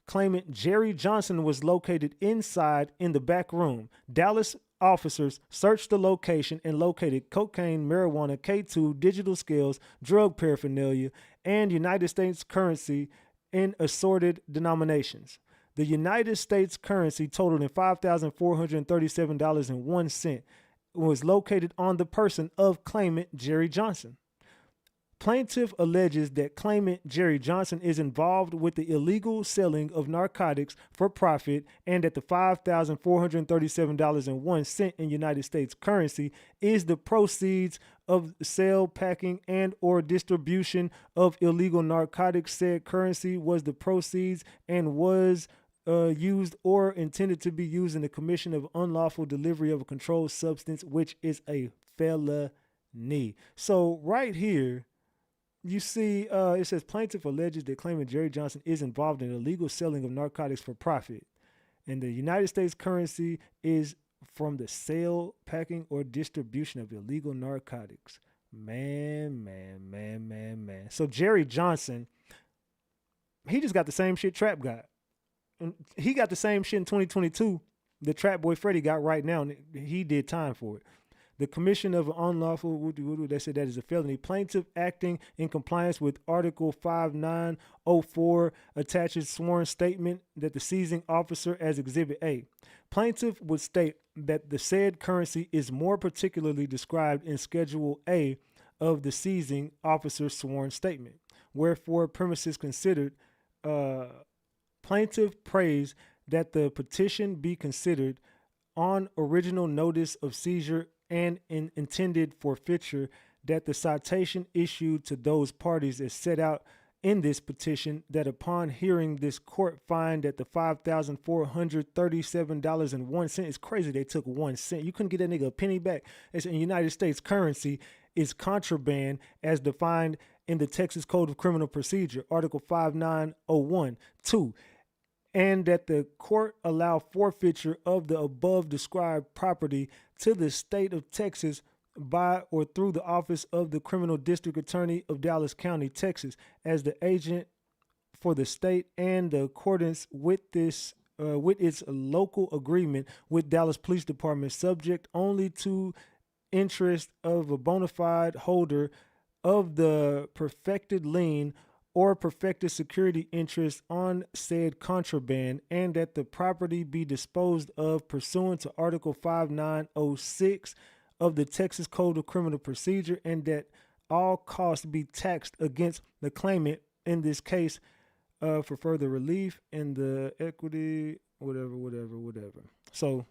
Claimant Jerry Johnson was located inside in the back room. Dallas officers searched the location and located cocaine, marijuana, K2, digital scales, drug paraphernalia, and United States currency in assorted denominations. The United States currency totaling $5,437.01 was located on the person of claimant Jerry Johnson. Plaintiff alleges that claimant Jerry Johnson is involved with the illegal selling of narcotics for profit, and that the $5,437.01 in United States currency is the proceeds of sale, packing, and or distribution of illegal narcotics. Said currency was the proceeds and was used or intended to be used in the commission of unlawful delivery of a controlled substance, which is a felony. knee. So right here, you see, it says plaintiff alleges that claimant Jerry Johnson is involved in illegal selling of narcotics for profit, and the United States currency is from the sale, packing, or distribution of illegal narcotics. Man. So Jerry Johnson, he just got the same shit Trap got. And he got the same shit in 2022 the Trap Boy Freddy got right now, and he did time for it. The commission of unlawful, they said that is a felony. Plaintiff acting in compliance with Article 5904 attaches sworn statement that the seizing officer as Exhibit A. Plaintiff would state that the said currency is more particularly described in Schedule A of the seizing officer's sworn statement. Wherefore, premises considered, plaintiff prays that the petition be considered on original notice of seizure and in intended forfeiture, that the citation issued to those parties is set out in this petition, that upon hearing this court find that the $5,437.01 is crazy. They took 1 cent. You couldn't get that nigga a penny back. It's in United States currency, is contraband as defined in the Texas Code of Criminal Procedure, Article 5901, 2. And that the court allow forfeiture of the above described property to the state of Texas by or through the office of the Criminal District Attorney of Dallas County, Texas, as the agent for the state, and the accordance with this with its local agreement with Dallas Police Department, subject only to interest of a bona fide holder of the perfected lien or perfected security interest on said contraband, and that the property be disposed of pursuant to Article 5906 of the Texas Code of Criminal Procedure, and that all costs be taxed against the claimant in this case for further relief in the equity, whatever. So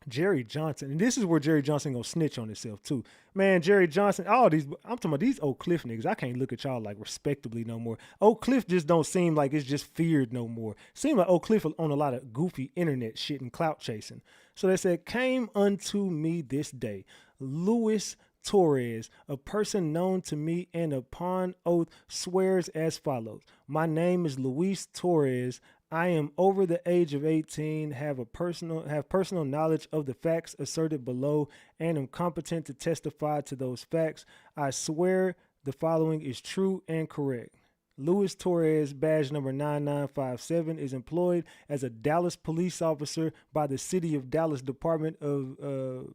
Jerry Johnson, and this is where Jerry Johnson gonna snitch on himself too. Man, Jerry Johnson, all these, I'm talking about these Oak Cliff niggas. I can't look at y'all like respectably no more. Oak Cliff just don't seem like it's just feared no more. Seem like Oak Cliff on a lot of goofy internet shit and clout chasing. So they said, came unto me this day, Luis Torres, a person known to me, and upon oath swears as follows. My name is Luis Torres. I am over the age of 18, have personal knowledge of the facts asserted below, and am competent to testify to those facts. I swear the following is true and correct. Luis Torres, badge number 9957, is employed as a Dallas police officer by the City of Dallas Department of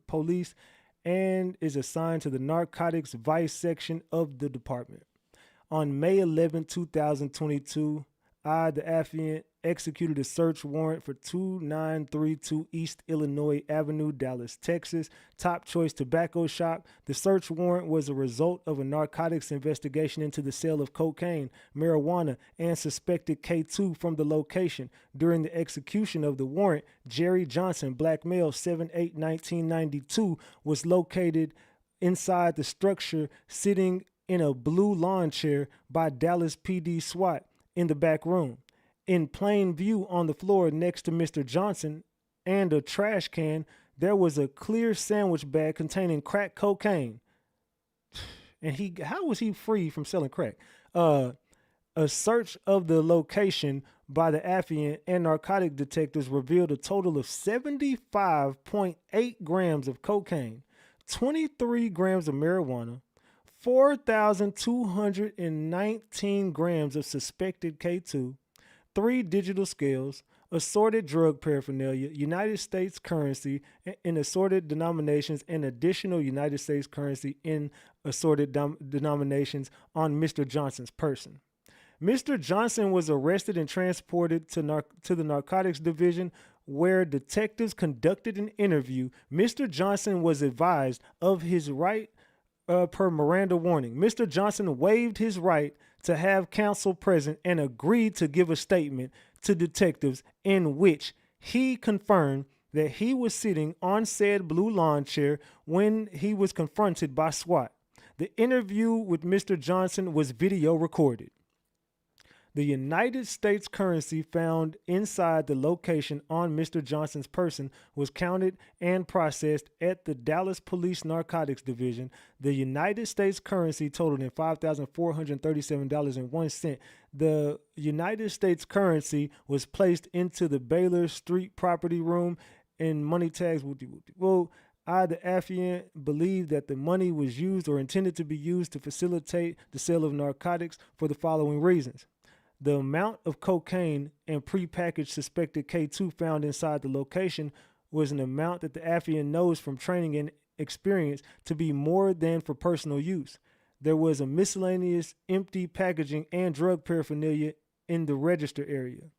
Police, and is assigned to the Narcotics Vice Section of the department. On May 11, 2022, I, the affiant, executed a search warrant for 2932 East Illinois Avenue, Dallas, Texas, Top Choice Tobacco Shop. The search warrant was a result of a narcotics investigation into the sale of cocaine, marijuana, and suspected K2 from the location. During the execution of the warrant, Jerry Johnson, black male, 7/8/1992, was located inside the structure, sitting in a blue lawn chair by Dallas PD SWAT in the back room. In plain view on the floor next to Mr. Johnson and a trash can, there was a clear sandwich bag containing crack cocaine. And how was he free from selling crack? A search of the location by the affiant and narcotic detectives revealed a total of 75.8 grams of cocaine, 23 grams of marijuana, 4,219 grams of suspected K2, 3 digital scales, assorted drug paraphernalia, United States currency in assorted denominations, and additional United States currency in assorted denominations on Mr. Johnson's person. Mr. Johnson was arrested and transported to the Narcotics Division, where detectives conducted an interview. Mr. Johnson was advised of his right per Miranda warning. Mr. Johnson waived his right to have counsel present and agreed to give a statement to detectives in which he confirmed that he was sitting on said blue lawn chair when he was confronted by SWAT. The interview with Mr. Johnson was video recorded. The United States currency found inside the location on Mr. Johnson's person was counted and processed at the Dallas Police Narcotics Division. The United States currency totaled in $5,437.01. The United States currency was placed into the Baylor Street property room and money tags. Well, I, the affiant, believe that the money was used or intended to be used to facilitate the sale of narcotics for the following reasons. The amount of cocaine and prepackaged suspected K2 found inside the location was an amount that the affiant knows from training and experience to be more than for personal use. There was a miscellaneous empty packaging and drug paraphernalia in the register area.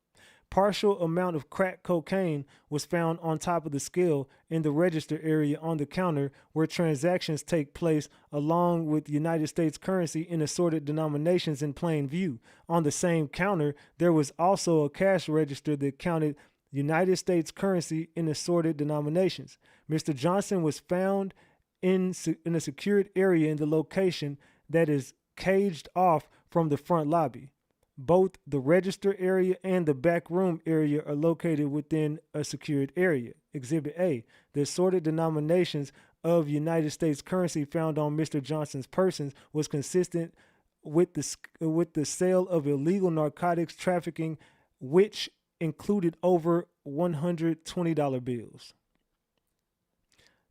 Partial amount of crack cocaine was found on top of the scale in the register area on the counter where transactions take place, along with United States currency in assorted denominations in plain view. On the same counter, there was also a cash register that counted United States currency in assorted denominations. Mr. Johnson was found in a secured area in the location that is caged off from the front lobby. Both the register area and the back room area are located within a secured area. Exhibit A, the assorted denominations of United States currency found on Mr. Johnson's persons was consistent with the sale of illegal narcotics trafficking, which included over $120 bills.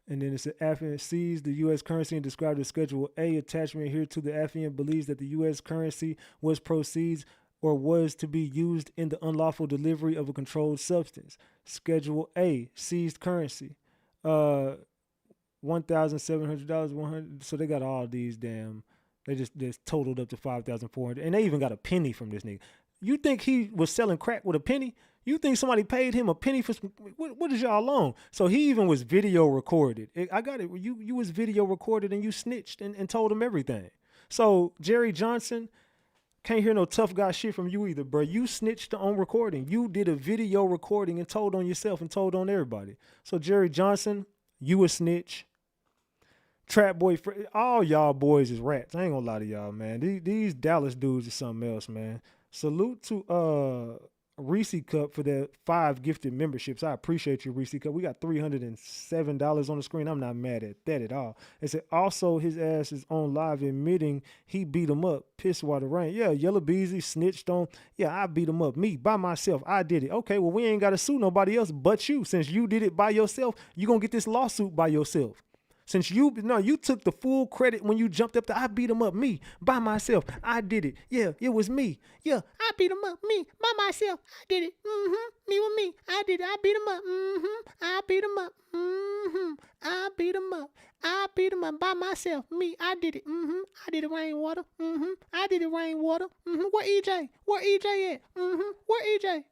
And then it's the affiant seized the U.S. currency and described as Schedule A. Attachment here to the affiant believes that the U.S. currency was proceeds or was to be used in the unlawful delivery of a controlled substance. Schedule A, seized currency. $1,700, 100. So they got all these damn. They just totaled up to $5,400, and they even got a penny from this nigga. You think he was selling crack with a penny? You think somebody paid him a penny for some, what is y'all on? So he even was video recorded. I got it. You was video recorded and you snitched and told him everything. So Jerry Johnson, can't hear no tough guy shit from you either, bro. You snitched on recording. You did a video recording and told on yourself and told on everybody. So Jerry Johnson, you a snitch. Trap Boy, all y'all boys is rats. I ain't gonna lie to y'all, man. These Dallas dudes is something else, man. Salute to Reese Cup for the 5 gifted memberships. I appreciate you, Reese Cup. We got $307 on the screen. I'm not mad at that at all. It said also his ass is on live admitting he beat him up. Piss water rain. Yeah, Yellow Beezy snitched on. Yeah, I beat him up. Me, by myself. I did it. Okay, well, we ain't got to sue nobody else but you. Since you did it by yourself, you going to get this lawsuit by yourself. Since you took the full credit when you jumped up there. I beat him up, me, by myself. I did it. Yeah, it was me. Yeah, I beat him up, me, by myself. I did it. Me with me. I did it. I beat him up. I beat him up. I beat him up. I beat him up by myself. Me, I did it. I did it, rainwater. I did it, rainwater. Where EJ? Where EJ at? Where EJ?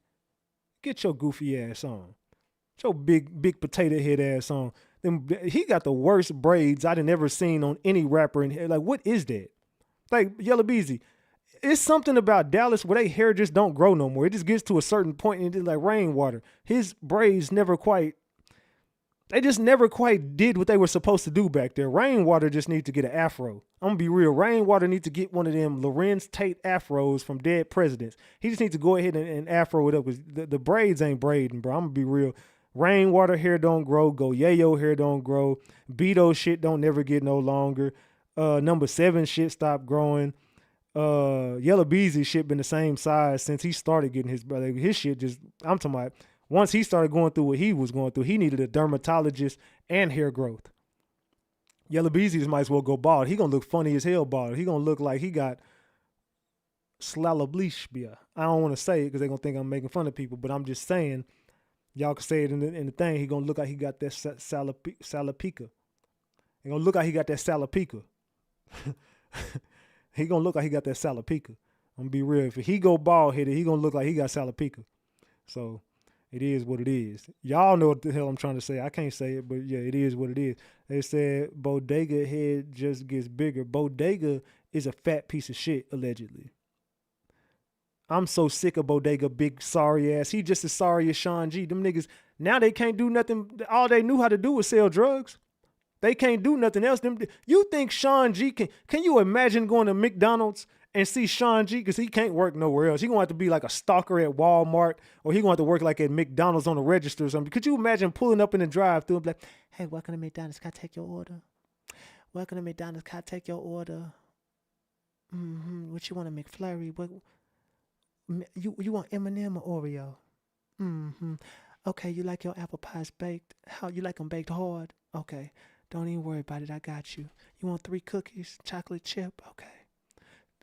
Get your goofy ass on. Get your big potato head ass on. He got the worst braids I'd ever seen on any rapper in here. Like, what is that? Like, Yellow Beezy, it's something about Dallas where their hair just don't grow no more. It just gets to a certain point and it's like rainwater. His braids they just never quite did what they were supposed to do back there. Rainwater just needs to get an afro. I'm gonna be real. Rainwater needs to get one of them Lorenz Tate afros from Dead Presidents. He just needs to go ahead and afro it up because the braids ain't braiding, bro. I'm gonna be real. Rainwater hair don't grow. Go Yayo hair don't grow. Beto shit don't never get no longer. Number 7 shit stopped growing. Yellow Beezy shit been the same size since he started getting his brother. His shit just, I'm talking about, once he started going through what he was going through, he needed a dermatologist and hair growth. Yellow Beezy just might as well go bald. He gonna look funny as hell bald. He gonna look like he got slalableishbia. I don't want to say it because they're gonna think I'm making fun of people, but I'm just saying. Y'all can say it in the thing. He gonna look like he got that salapika. He gonna look like he got that salapika. He gonna look like he got that salapika. I'm gonna be real. If he go bald headed, he gonna look like he got salapika. So it is what it is. Y'all know what the hell I'm trying to say. I can't say it, but yeah, it is what it is. They said Bodega head just gets bigger. Bodega is a fat piece of shit, allegedly. I'm so sick of Bodega, big sorry ass. He just as sorry as Shawn G. Them niggas, now they can't do nothing. All they knew how to do was sell drugs. They can't do nothing else. You think Shawn G can you imagine going to McDonald's and see Shawn G, because he can't work nowhere else. He gonna have to be like a stalker at Walmart, or he gonna have to work like at McDonald's on the register or something. Could you imagine pulling up in the drive-thru and be like, "Hey, welcome to McDonald's. Can I take your order? Welcome to McDonald's. Can I take your order? What you want, a McFlurry? What you want, M&M or Oreo? Okay, you like your apple pies baked? How you like them baked hard? Okay, don't even worry about it. I got you. You want 3 cookies, chocolate chip? Okay."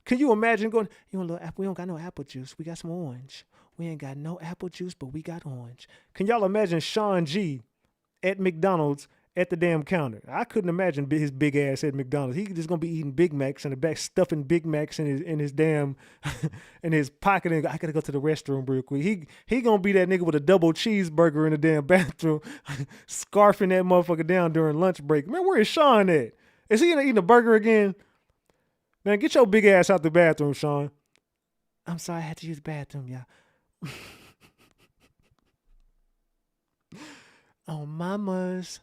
Can you imagine going, "You want a little apple? We don't got no apple juice. We got some orange. We ain't got no apple juice, but we got orange." Can y'all imagine Shawn G at McDonald's at the damn counter? I couldn't imagine his big ass at McDonald's. He just gonna be eating Big Macs in the back, stuffing Big Macs in his damn in his pocket. And I gotta go to the restroom real quick. He gonna be that nigga with a double cheeseburger in the damn bathroom, scarfing that motherfucker down during lunch break. Man, where is Shawn at? Is he eating a burger again? Man, get your big ass out the bathroom, Shawn. I'm sorry, I had to use the bathroom, y'all. Oh, mamas.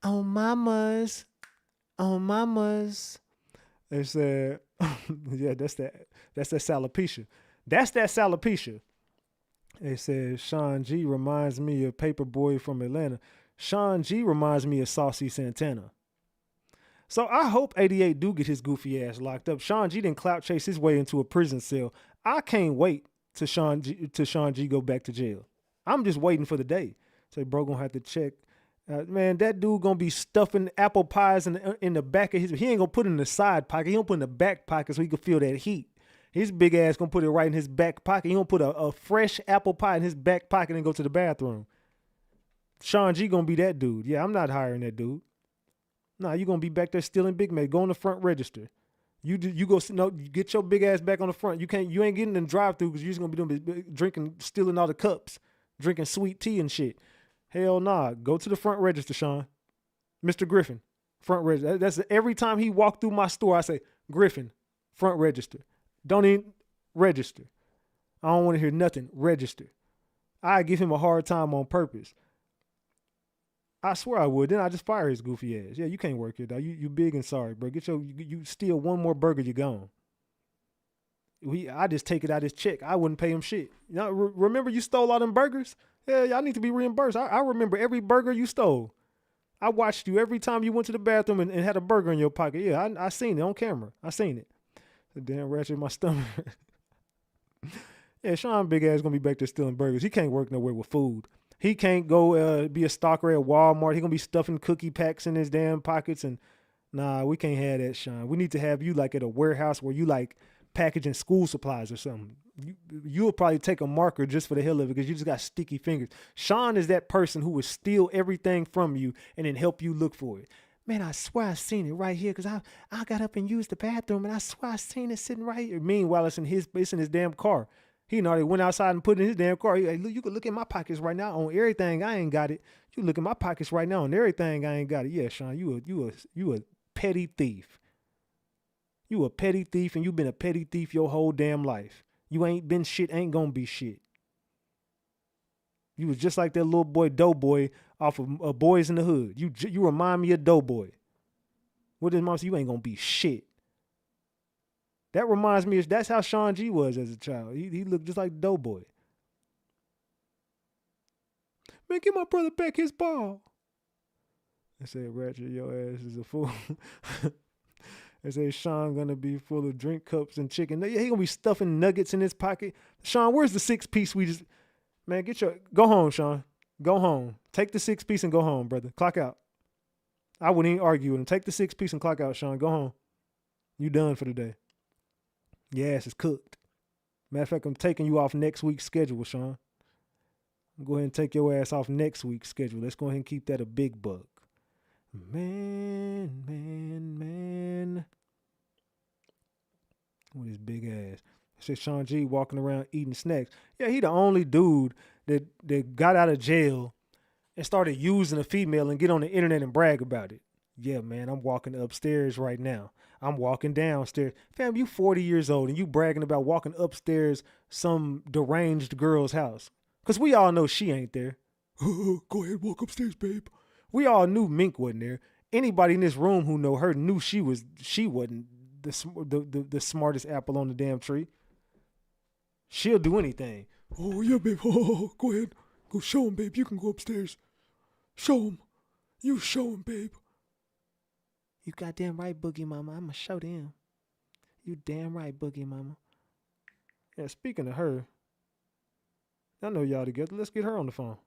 Oh, mamas. Oh, mamas. They said, yeah, that's that alopecia. That's that alopecia. They said, Shawn G reminds me of Paperboy from Atlanta. Shawn G reminds me of Saucy Santana. So I hope 88 do get his goofy ass locked up. Shawn G didn't clout chase his way into a prison cell. I can't wait to Shawn G go back to jail. I'm just waiting for the day. Say, bro, gonna have to check. Man, that dude gonna be stuffing apple pies in the back of his. He ain't gonna put it in the side pocket. He gonna put it in the back pocket so he can feel that heat. His big ass gonna put it right in his back pocket. He gonna put a fresh apple pie in his back pocket and go to the bathroom. Shawn G gonna be that dude. Yeah, I'm not hiring that dude. Nah, you gonna be back there stealing Big Mac. Go on the front register. You go. No, get your big ass back on the front. You ain't getting in the drive-through because you're just gonna be doing drinking, stealing all the cups, drinking sweet tea and shit. Hell nah. Go to the front register, Shawn. Mr. Griffin, front register. That's every time he walked through my store, I say, Griffin, front register. Don't even register. I don't want to hear nothing. Register. I give him a hard time on purpose. I swear I would. Then I just fire his goofy ass. Yeah, you can't work here, dog. You big and sorry, bro. You steal one more burger, you gone. I just take it out his check. I wouldn't pay him shit. You know, remember you stole all them burgers? Yeah, y'all need to be reimbursed. I remember every burger you stole. I watched you every time you went to the bathroom and had a burger in your pocket. Yeah, I seen it on camera. I seen it. The damn ratchet in my stomach. Yeah, Shawn big ass gonna be back there stealing burgers. He can't work nowhere with food. He can't go be a stalker at Walmart. He gonna be stuffing cookie packs in his damn pockets. And nah, we can't have that, Shawn. We need to have you like at a warehouse where you like packaging school supplies or something. You'll probably take a marker just for the hell of it because you just got sticky fingers. Shawn is that person who would steal everything from you and then help you look for it. Man, I swear I seen it right here because I got up and used the bathroom and I swear I seen it sitting right here. Meanwhile, it's in his damn car. He already went outside and put it in his damn car. Hey, look, you can look in my pockets right now on everything. I ain't got it. You look in my pockets right now on everything. I ain't got it. Yeah, Shawn, you a petty thief. You a petty thief, and you been a petty thief your whole damn life. You ain't been shit, ain't gonna be shit. You was just like that little boy Doughboy off of Boys in the Hood. You remind me of Doughboy. What did mom say? You ain't gonna be shit. That reminds me, that's how Shawn G was as a child. He looked just like Doughboy. Man, give my brother back his ball. I said, Ratchet, your ass is a fool. They say Shawn gonna be full of drink cups and chicken. Yeah, he gonna be stuffing nuggets in his pocket. Shawn, where's the 6-piece we just... Man, go home, Shawn. Go home. Take the 6-piece and go home, brother. Clock out. I wouldn't even argue with him. Take the 6-piece and clock out, Shawn. Go home. You done for the day. Your ass is cooked. Matter of fact, I'm taking you off next week's schedule, Shawn. Go ahead and take your ass off next week's schedule. Let's go ahead and keep that a big buck. Man. With his big ass. I said Shawn G walking around eating snacks. Yeah, he the only dude that got out of jail and started using a female and get on the internet and brag about it. Yeah, man, I'm walking upstairs right now. I'm walking downstairs. Fam, you 40 years old and you bragging about walking upstairs some deranged girl's house. Because we all know she ain't there. Go ahead, walk upstairs, babe. We all knew Mink wasn't there. Anybody in this room who know her knew she wasn't the smartest apple on the damn tree. She'll do anything. Oh yeah, babe. Oh, go ahead, go show him, babe. You can go upstairs. Show him. You show him, babe. You goddamn right, Boogie Mama. I'ma show them. You damn right, Boogie Mama. Yeah, speaking of her, I know y'all together. Let's get her on the phone.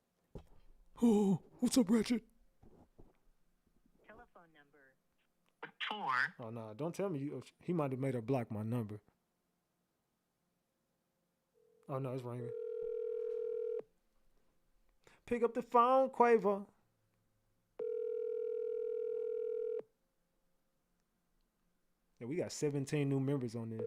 Oh, what's up, Ratchet? Telephone number 4. Oh, nah, don't tell me. He might have made her block my number. Oh, no, it's ringing. Pick up the phone, Quavo. Yeah, we got 17 new members on this.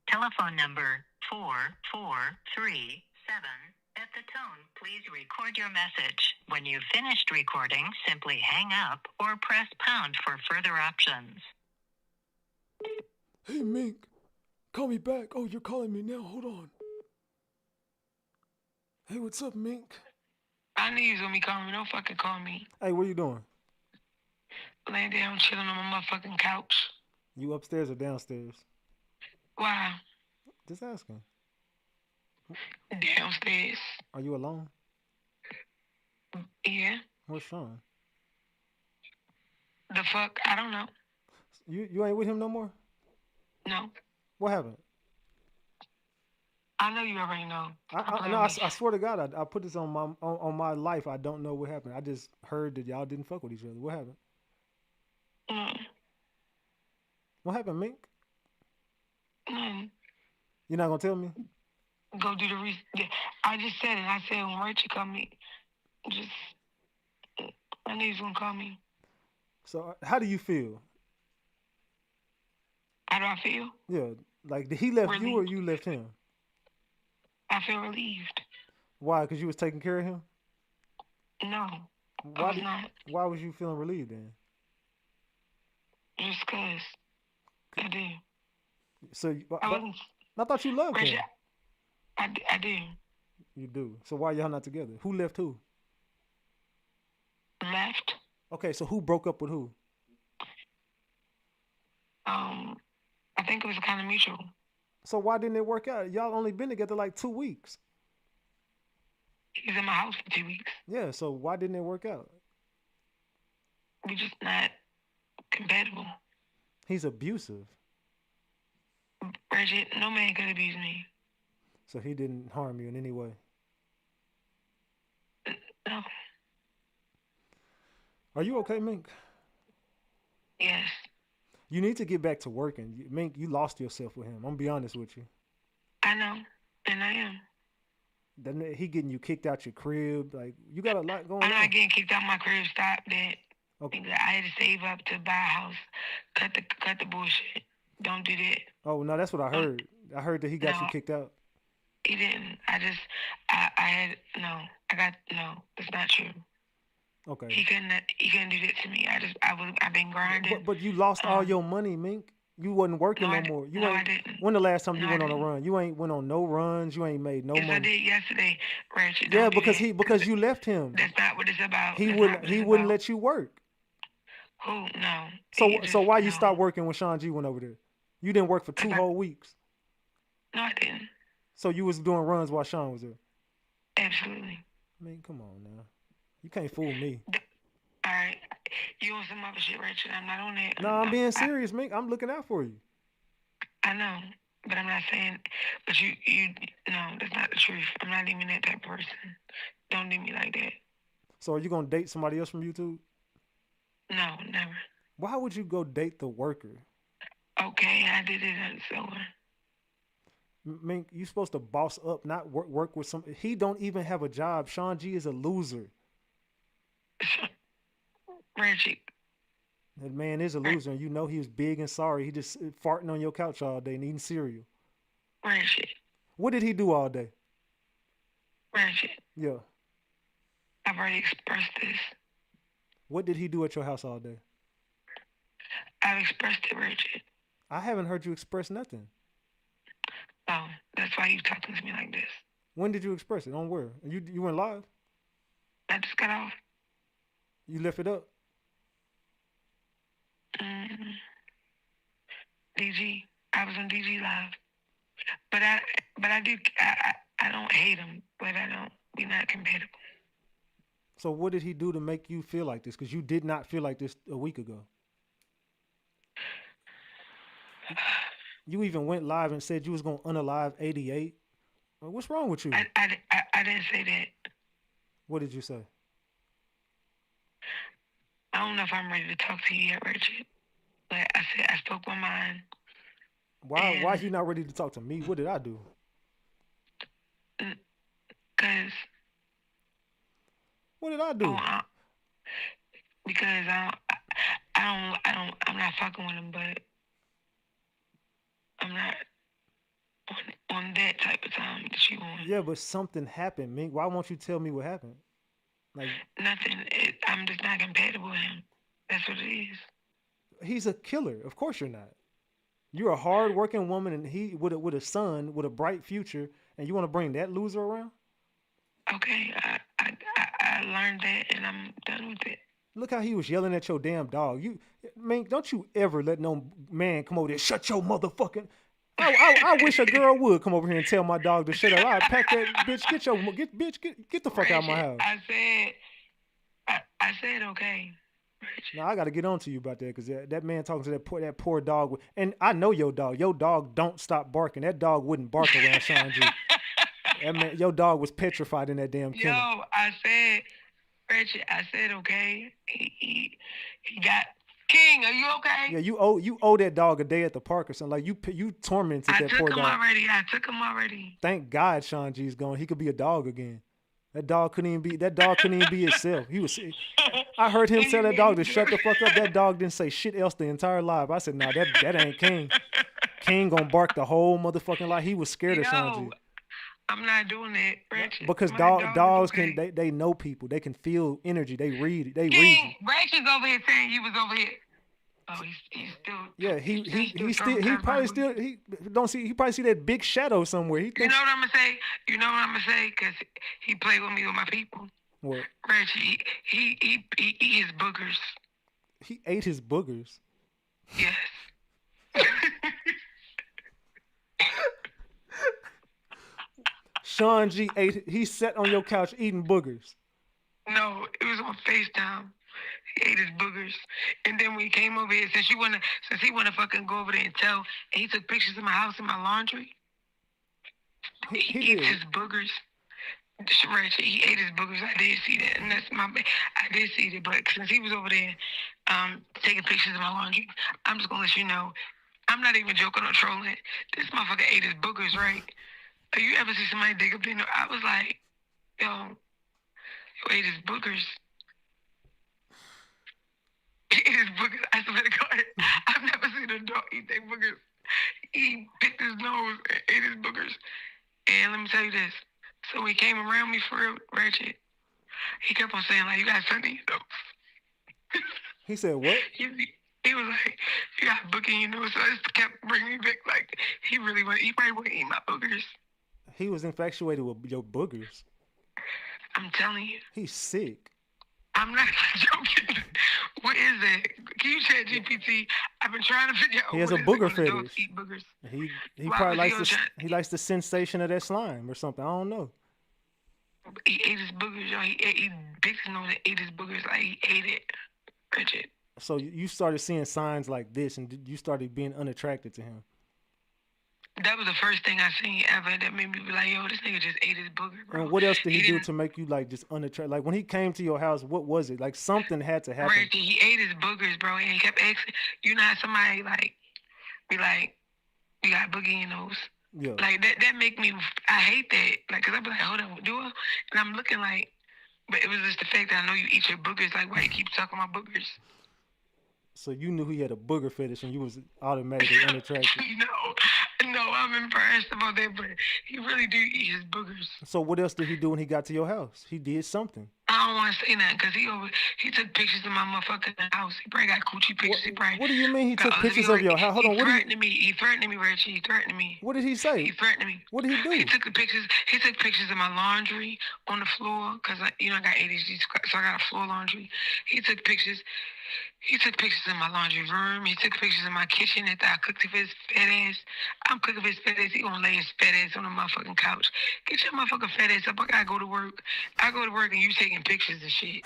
Telephone number 4437. At the tone, please record your message. When you've finished recording, simply hang up or press pound for further options. Hey, Mink. Call me back. Oh, you're calling me now. Hold on. Hey, what's up, Mink? I knew you was gonna be calling me. Don't fucking call me. Hey, what you doing? Laying down, chilling on my motherfucking couch. You upstairs or downstairs? Wow. Just asking. Downstairs. Are you alone? Yeah. Where's Shawn? The fuck? I don't know. You ain't with him no more? No. What happened? I know you already know. I swear to God, I put this on my life. I don't know what happened. I just heard that y'all didn't fuck with each other. What happened? Mm. What happened, Mink? Mm. You're not gonna tell me? Go do the research. I just said it. I said when Rachel called me, I knew he was gonna call me. So how do you feel? How do I feel? Yeah, like did he left Relieved. you or you left him? I feel relieved. Why? Because you was taking care of him? No. I Why was not. Why was you feeling relieved then? Just cause I did. So I wasn't. I thought you loved him. Rachel, I did. You do. So why y'all not together? Who left who? Left. Okay, so who broke up with who? I think it was kind of mutual. So why didn't it work out? Y'all only been together like 2 weeks. He was in my house for 2 weeks. Yeah, so why didn't it work out? We're just not compatible. He's abusive. Bridget, no man could abuse me. So he didn't harm you in any way. No. Are you okay, Mink? Yes. You need to get back to working. Mink, you lost yourself with him. I'm gonna be honest with you. I know. And I am. Then he getting you kicked out your crib. Like you got a lot going I'm on. not getting kicked out my crib. Stop that. Okay. I had to save up to buy a house. Cut the bullshit. Don't do that. Oh no, that's what I heard. I heard that he got No. you kicked out. He didn't. That's not true. Okay. He couldn't do that to me. I've been grinding. But you lost all your money, Mink. You wasn't working no more. I didn't. When the last time you No, went I on a didn't. run? You ain't went on no runs. You ain't made no Yes, money. I did yesterday, Ratchet. Yeah, Don't do that. because you left him. That's not what it's about. He That's wouldn't not what it's wouldn't about. let you work. Who? No. So why you no. stopped working when Shawn G went over there? You didn't work for 2 whole weeks. No, I didn't. So you was doing runs while Shawn was there. Absolutely. I mean, come on now. You can't fool me. All right. You on some other shit, Ratchet. I'm not on that. No, I'm being serious, Mink. I'm looking out for you. I know, but I'm not saying. But you, no, that's not the truth. I'm not even that type of person. Don't do me like that. So are you gonna date somebody else from YouTube? No, never. Why would you go date the worker? Okay, I did it, so. Mink, you supposed to boss up, not work with some. He don't even have a job. Shawn G is a loser. Ratchet. That man is a loser, and you know he was big and sorry. He just farting on your couch all day and eating cereal. Ratchet. What did he do all day? Ratchet. Yeah. I've already expressed this. What did he do at your house all day? I've expressed it, Ratchet. I haven't heard you express nothing. Oh, that's why you talking to me like this. When did you express it? On where? You went live? I just got off. You left it up? DG. I was on DG Live. But I don't hate him, but we're not compatible. So what did he do to make you feel like this? Because you did not feel like this a week ago. You even went live and said you was going to unalive 88. Well, what's wrong with you? I didn't say that. What did you say? I don't know if I'm ready to talk to you yet, Richard. But I said I spoke my mind. Why are you not ready to talk to me? What did I do? Because. What did I do? Because I'm not fucking with him, but I'm not on that type of time that you want. Yeah, but something happened, Mink. Why won't you tell me what happened? Like nothing. I'm just not compatible with him. That's what it is. He's a killer. Of course you're not. You're a hard-working woman, and he with a son with a bright future, and you want to bring that loser around? Okay, I learned that, and I'm done with it. Look how he was yelling at your damn dog. Man, don't you ever let no man come over there, shut your motherfucking... I wish a girl would come over here and tell my dog to shut up. I'd pack that bitch, get the fuck out of my house. I said okay. Now I got to get on to you about that, because that man talking to that poor dog, and I know your dog. Your dog don't stop barking. That dog wouldn't bark around Shawn G. That man, your dog was petrified in that damn kennel. Yo, I said, Ratchet, I said okay. He got King. Are you okay? Yeah, you owe that dog a day at the park or something. Like you tormented that poor dog. I took him already. Thank God Shawn G's gone. He could be a dog again. That dog couldn't even be itself. I heard him tell that dog to shut the fuck up. That dog didn't say shit else the entire life. I said, nah, that ain't King. King gonna bark the whole motherfucking life. He was scared of Shawn G. I'm not doing that, Ratchet. Because dogs can they know people. They can feel energy. They read. Ratchet's over here saying you was over here. Oh, he's still. Yeah, he probably see that big shadow somewhere. You know what I'm gonna say? Because he played with me with my people. What? Ratchet, he eat his boogers. He ate his boogers. Yes. Shawn G he sat on your couch eating boogers. No, it was on FaceTime. He ate his boogers. And then when he came over here, since he wanna fucking go over there and tell, and he took pictures of my house and my laundry. He eats his boogers. Ratchet, he ate his boogers. I did see that, and I did see that. But since he was over there taking pictures of my laundry, I'm just gonna let you know, I'm not even joking or trolling. This motherfucker ate his boogers, right? Have you ever see somebody dig up in there? I was like, yo, you ate his boogers. He ate his boogers. I swear to God, I've never seen a dog eat their boogers. He picked his nose and ate his boogers. And let me tell you this. So when he came around me for real, Ratchet, he kept on saying, like, you got something in your nose. He said what? He was like, you got a boogie in your nose. So I just kept bringing me back. Like, he probably wouldn't eat my boogers. He was infatuated with your boogers. I'm telling you. He's sick. I'm not joking. What is that? Can you chat GPT? I've been trying to figure out. He has a booger fetish. Eat boogers. He probably likes the sensation of that slime or something. I don't know. He ate his boogers, yo. He bit his nose and ate his boogers. Like, he ate it. Ratchet. So you started seeing signs like this, and you started being unattracted to him. That was the first thing I seen ever that made me be like, yo, this nigga just ate his booger, bro. And what else did he do to make you like just unattracted? Like when he came to your house, what was it? Like something had to happen. Ratchet, he ate his boogers, bro, and he kept asking. You know how somebody like be like, you got boogie in those. Yeah. Like that make me. I hate that. Like, cause I be like, hold on, do I? And I'm looking like, but it was just the fact that I know you eat your boogers. Like, why you keep talking about boogers? So you knew he had a booger fetish, and you was automatically unattracted. No, I'm impressed about that, but he really do eat his boogers. So what else did he do when he got to your house? He did something. I don't want to say nothing because he took pictures of my motherfucking house. He probably got coochie pictures. He probably What do you mean he took got pictures of your house? Hold on, He threatened me. He threatened me, Reggie. He threatened me. What did he say? He threatened me. What did he do? He took the pictures. He took pictures of my laundry on the floor because I got ADHD, so I got a floor laundry. He took pictures. He took pictures of my laundry room. He took pictures of my kitchen after I cooked for his fat ass. I'm cooking for his fat ass. He gonna lay his fat ass on the motherfucking couch. Get your motherfucking fat ass up. I gotta go to work. I go to work and you taking pictures and shit.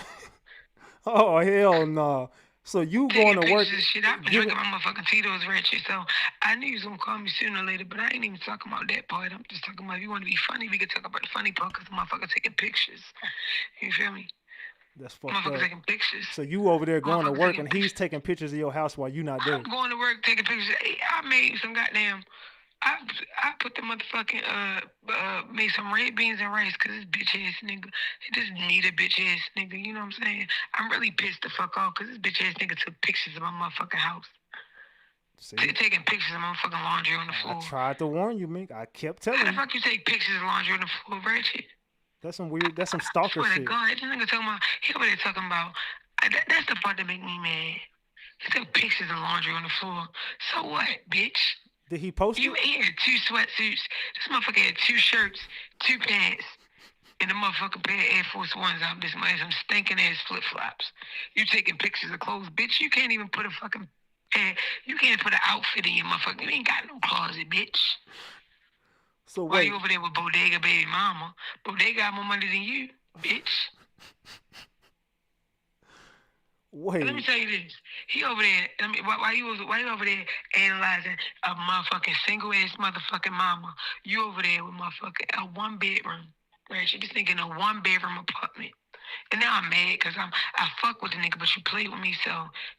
Oh, hell no. So you going to work? And shit. I've been drinking my motherfucking Tito's, Ratchet. So I knew you was gonna call me sooner or later, but I ain't even talking about that part. I'm just talking about if you want to be funny, we can talk about the funny part because the motherfucker taking pictures. You feel me? That's fucked up. Motherfucker taking pictures. So you over there going to work and he's taking pictures of your house while you not there. I'm going to work taking pictures. I made some goddamn. I put the motherfucking made some red beans and rice because this bitch ass nigga, he just need a bitch ass nigga. You know what I'm saying? I'm really pissed the fuck off because this bitch ass nigga took pictures of my motherfucking house. See? Taking pictures of my motherfucking laundry on the floor. I tried to warn you, Mink. I kept telling you. How the fuck you take pictures of laundry on the floor, Ratchet? That's some weird. That's some stalker shit. I swear to God, this nigga talking about. He over there talking about. That's the part that make me mad. He took pictures of laundry on the floor. So what, bitch? Did he post You it? had 2 sweatsuits. This motherfucker had 2 shirts, 2 pants, and a motherfucking pair of Air Force Ones out. This man some stinking ass flip flops. You taking pictures of clothes, bitch? You can't even put a fucking. You can't put an outfit in your motherfucking. You ain't got no closet, bitch. So why wait. you over there with Bodega baby mama? Bodega got more money than you, bitch. Wait. Let me tell you this. He over there. Why you over there analyzing a motherfucking single ass motherfucking mama? You over there with motherfucking a 1-bedroom, right? You just thinking a 1-bedroom apartment. And now I'm mad because I fuck with the nigga, but you played with me, so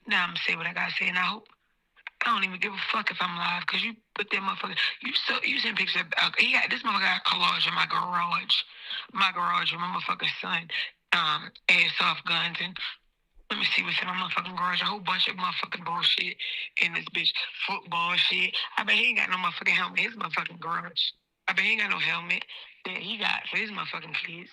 now I'm gonna say what I gotta say, and I don't even give a fuck if I'm live, because you put that motherfucker, you sent pictures of, this motherfucker got a collage in my garage with my motherfucking son, airsoft guns, and let me see what's in my motherfucking garage, a whole bunch of motherfucking bullshit in this bitch, football shit. I bet he ain't got no motherfucking helmet in his motherfucking garage. I bet he ain't got no helmet that he got for his motherfucking kids.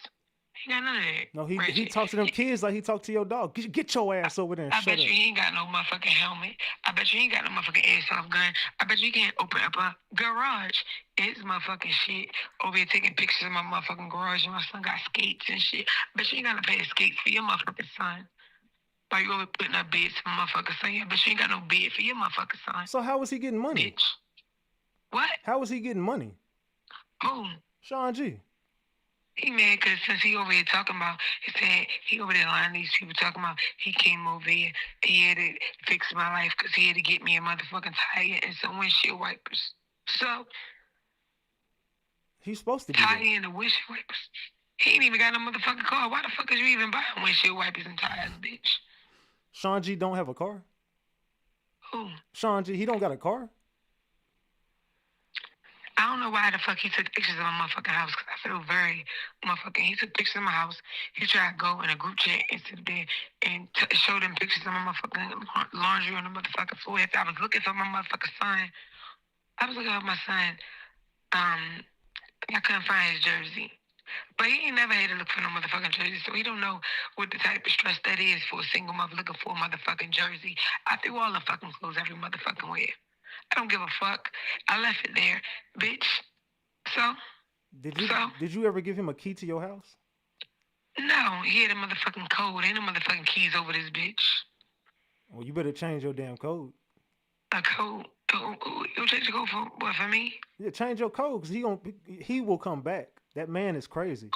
He got none of that. No, he talks to them kids like he talked to your dog. Get your ass over there and shut up. I bet you he ain't got no motherfucking helmet. I bet you he ain't got no motherfucking airsoft gun. I bet you he can't open up a garage. It's motherfucking shit. Over here taking pictures of my motherfucking garage and my son got skates and shit. I bet you ain't got no pair of skates for your motherfucking son. Why you over putting up beds for my motherfucking son? I bet you ain't got no bed for your motherfucking son. So how was he getting money? Bitch. What? How was he getting money? Who? Shawn G. He mad because since he over here talking about, he said he over there lying to these people talking about he came over here and he had to fix my life because he had to get me a motherfucking tire and some windshield wipers. So he's supposed to be tire and the windshield wipers. He ain't even got no motherfucking car. Why the fuck is you even buying windshield wipers and tires, bitch? Shawn G don't have a car? Who? Shawn G, he don't got a car? I don't know why the fuck he took pictures of my motherfucking house, because I feel very motherfucking. He took pictures of my house. He tried to go in a group chat and sit there and show them pictures of my motherfucking laundry on the motherfucking floor. After I was looking for my motherfucking son, I was looking for my son. I couldn't find his jersey. But he ain't never had to look for no motherfucking jersey, so he don't know what the type of stress that is for a single mother looking for a motherfucking jersey. I threw all the fucking clothes every motherfucking wear. I don't give a fuck. I left it there, bitch. So? Did you ever give him a key to your house? No, he had a motherfucking code. Ain't no motherfucking keys over this bitch. Well, you better change your damn code. A code? You'll change the code for what, for me? Yeah, change your code, because he will come back. That man is crazy.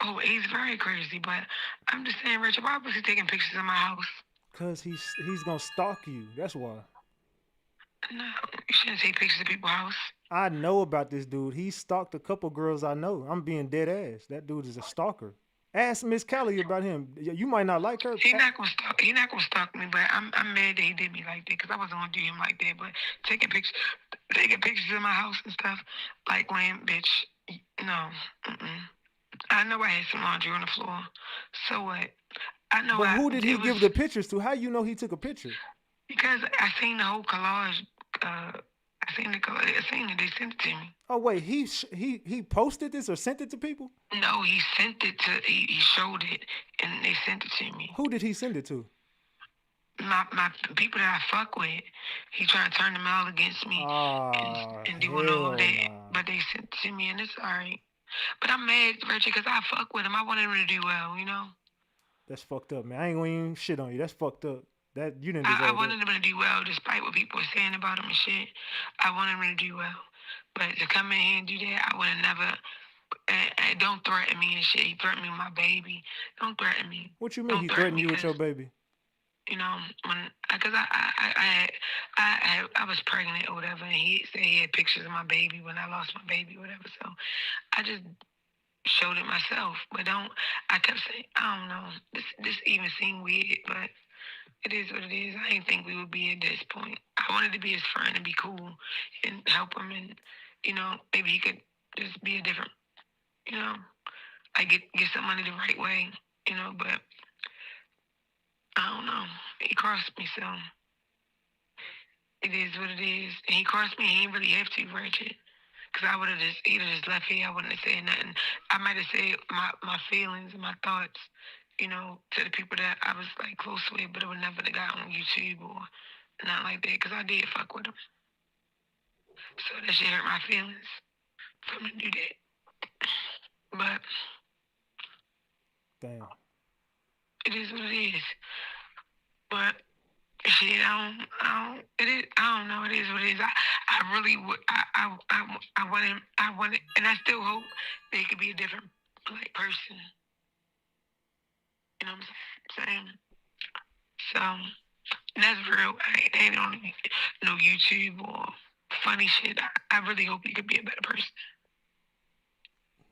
Oh, he's very crazy, but I'm just saying, Richard, why was he taking pictures of my house? Because he's going to stalk you. That's why. No, you shouldn't take pictures of people's house. I know about this dude. He stalked a couple girls I know. I'm being dead ass. That dude is a stalker. Ask Miss Callie about him. You might not like her. He's not gonna stalk me, but I'm mad that he did me like that, because I wasn't gonna do him like that. But taking pictures of my house and stuff, like when, bitch, no. I know I had some laundry on the floor. So what? I know. But who did he give the pictures to? How you know he took a picture? Because I seen the whole collage. I seen it. They sent it to me. Oh wait, he posted this or sent it to people? No, he sent it to. He showed it, and they sent it to me. Who did he send it to? My people that I fuck with. He trying to turn them all against me and doing all that. Nah. But they sent it to me, and it's alright. But I'm mad, Reggie, because I fuck with him. I want him to do well, you know. That's fucked up, man. I ain't gonna even shit on you. That's fucked up. That you didn't deserve I wanted that. him to do well, despite what people were saying about him and shit. I wanted him to do well. But to come in here and do that, I would have never. Don't threaten me and shit. He threatened me with my baby. Don't threaten me. What you mean Don't he threaten threatened me you with 'cause, your baby? You know, because I was pregnant or whatever, and he said he had pictures of my baby when I lost my baby or whatever. So I just showed it myself. But I kept saying, I don't know. This even seemed weird, but it is what it is. I didn't think we would be at this point. I wanted to be his friend and be cool and help him, and you know, maybe he could just be a different, you know, I get some money the right way, you know. But I don't know. He crossed me, so it is what it is. And he crossed me. He didn't really have to, Ratchet. Because I would have just left here. I wouldn't have said nothing. I might have said my feelings and my thoughts, you know, to the people that I was like close with, but it would never have got on YouTube or not like that. Because I did fuck with him. So that shit hurt my feelings for him to do that. But Damn. it is what it is. But shit, I don't know. It is what it is. I really would. I wanted, and I still hope they could be a different like person. You know what I'm saying? So that's real. They ain't on no YouTube or funny shit. I really hope he could be a better person.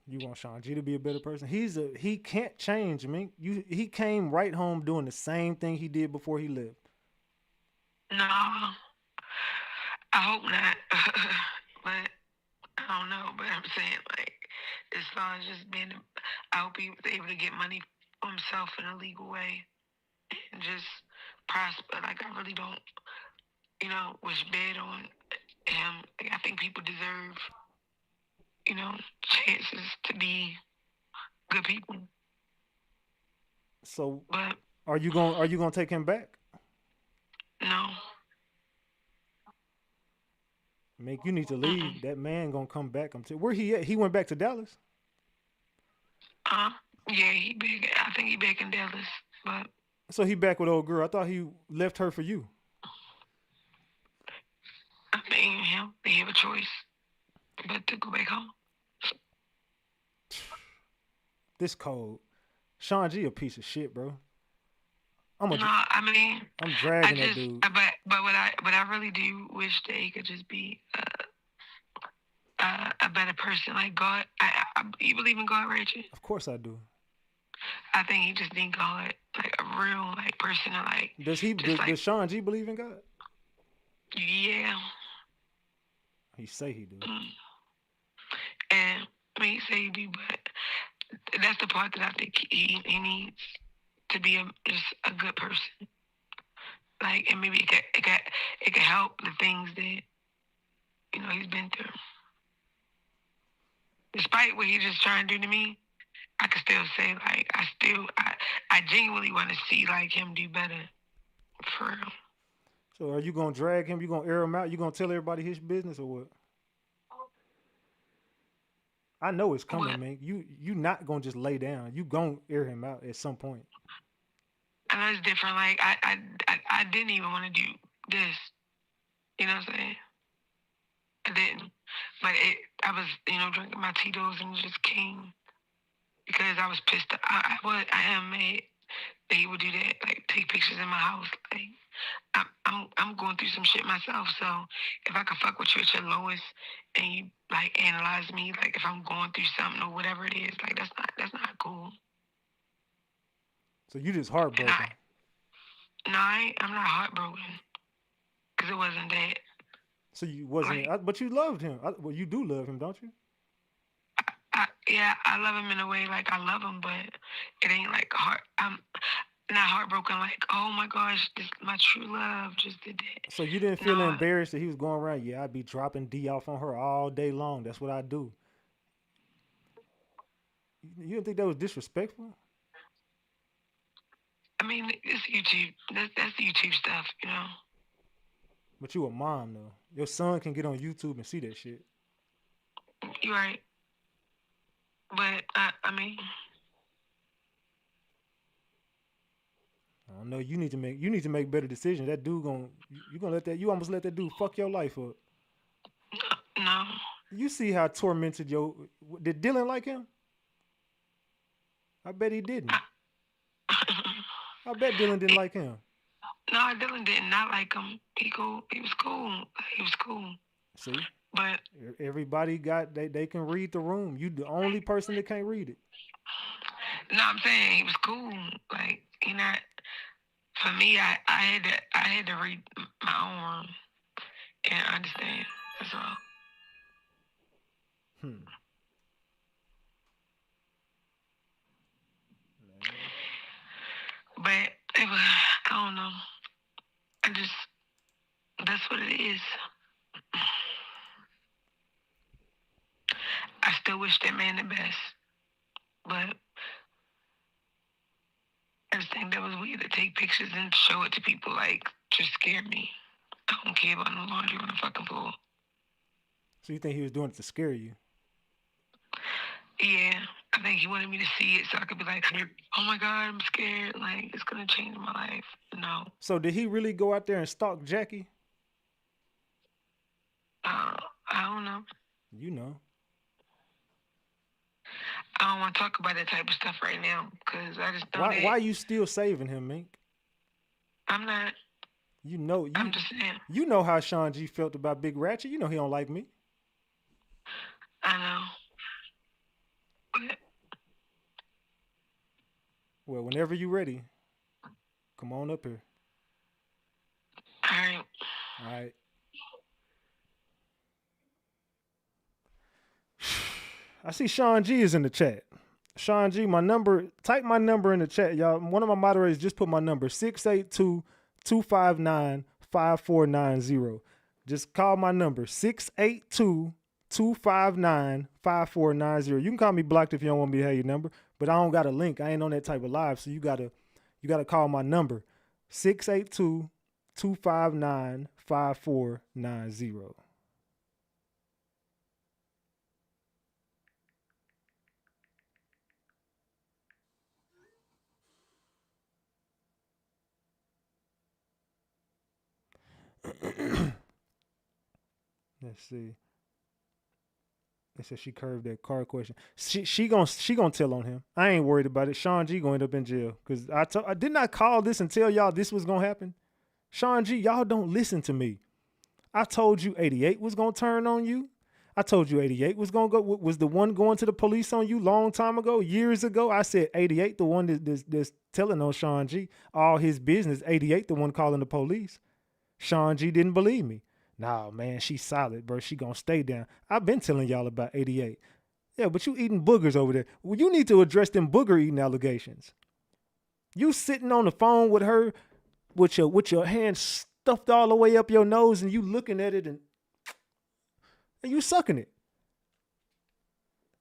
You want Shawn G to be a better person? He can't change, I mean. He came right home doing the same thing he did before he left. No, I hope not. But I don't know. But I'm saying, like, as far as just being, I hope he was able to get money for himself in a legal way and just prosper. Like, I really don't, you know, wish bad on him. Like, I think people deserve, you know, chances to be good people. So, but are you gonna take him back? No. Make you need to leave. Mm-mm. That man gonna come back. Where he at? He went back to Dallas. Yeah, he back. I think he back in Dallas, but. So he back with old girl. I thought he left her for you. I mean, him. They have a choice, but to go back home. This cold. Shawn G a piece of shit, bro. I mean, I'm dragging that dude. But what I really do wish that he could just be a better person, like God. You believe in God, Rachel? Of course I do. I think he just need God, like a real like person, like. Does Shawn G believe in God? Yeah. He say he do. And I mean, he say he do, but that's the part that I think he needs to be just a good person. Like, and maybe it could help the things that, you know, he's been through. Despite what he's just trying to do to me, I could still say, like, I genuinely want to see, like, him do better. For real. So are you going to drag him? You going to air him out? You going to tell everybody his business or what? I know it's coming, man. You not going to just lay down. You going to air him out at some point. I know it's different. Like, I didn't even want to do this. You know what I'm saying? I didn't. But I was, you know, drinking my Tito's and it just came because I was pissed. I am mad that he would do that. Like, take pictures in my house. Like, I'm going through some shit myself. So if I can fuck with you at your lowest and you like analyze me, like if I'm going through something or whatever it is, like that's not cool. So you just heartbroken? I'm not heartbroken because it wasn't that. So you wasn't, like, but you loved him. Well, you do love him, don't you? Yeah, I love him in a way, like I love him, but it ain't like heart. not heartbroken, like, oh my gosh, this my true love just did that. So you didn't feel No, embarrassed that he was going around? Yeah, I'd be dropping D off on her all day long. That's what I do. You didn't think that was disrespectful? I mean, it's YouTube. That's YouTube stuff, you know. But you a mom though. Your son can get on YouTube and see that shit. You're right. But I mean, I don't know. You need to make better decisions. That dude you gonna let that you almost let that dude fuck your life up. no. You see how tormented did Dylan like him? I bet he didn't. I bet Dylan didn't like him. No, Dylan did not like him. He cool. He was cool. He was cool. See? But Everybody they can read the room. You the only person that can't read it. no, I'm saying he was cool. Like he not. For me, I had to read my own room and understand. That's all. But it was, I don't know. That's what it is. I still wish that man the best. But I just think that was weird to take pictures and show it to people, like, just scared me. I don't care about no laundry on the fucking floor. So you think he was doing it to scare you? Yeah, I think he wanted me to see it so I could be like, oh my God, I'm scared. Like, it's going to change my life. No. So did he really go out there and stalk Jackie? I don't know. You know. I don't want to talk about that type of stuff right now because I just don't. Why you still saving him, Mink? I'm not. You know, I'm just saying. You know how Shawn G felt about Big Ratchet. You know he don't like me. I know. But well, whenever you ready, come on up here. all right. All right. I see Shawn G is in the chat. Shawn G, type my number in the chat, y'all. One of my moderators just put my number, 682-259-5490. Just call my number, 682-259-5490. You can call me blocked if you don't want me to have your number, but I don't got a link. I ain't on that type of live, so you gotta call my number, 682-259-5490. Let's see. They said she curved that car question. She gonna tell on him. I ain't worried about it. Shawn G gonna end up in jail because I did not call this and tell y'all this was gonna happen. Shawn G, y'all don't listen to me. I told you 88 was gonna turn on you. I told you 88 was the one going to the police on you long time ago, years ago. I said 88 the one that's telling on Shawn G all his business. 88 the one calling the police. Shawn G didn't believe me. Nah, man, she's solid, bro. She gonna stay down. I've been telling y'all about 88. Yeah, but you eating boogers over there. Well, you need to address them booger eating allegations. You sitting on the phone with her with your hands stuffed all the way up your nose and you looking at it and you sucking it.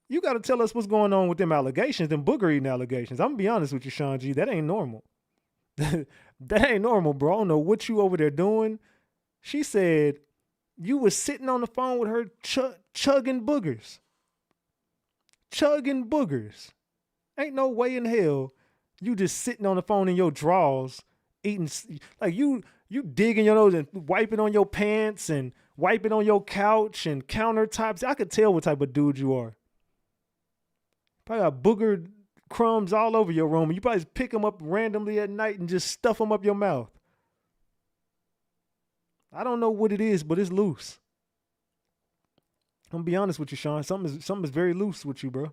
You got to tell us what's going on with them allegations, them booger eating allegations. I'm gonna be honest with you, Shawn G. That ain't normal. That ain't normal, bro. I don't know what you over there doing. She said you was sitting on the phone with her chugging boogers. Chugging boogers. Ain't no way in hell you just sitting on the phone in your drawers eating, like you digging your nose and wiping on your pants and wiping on your couch and countertops. I could tell what type of dude you are. Probably got booger crumbs all over your room. And you probably just pick them up randomly at night and just stuff them up your mouth. I don't know what it is, but it's loose. I'm gonna be honest with you, Shawn. Something is very loose with you, bro.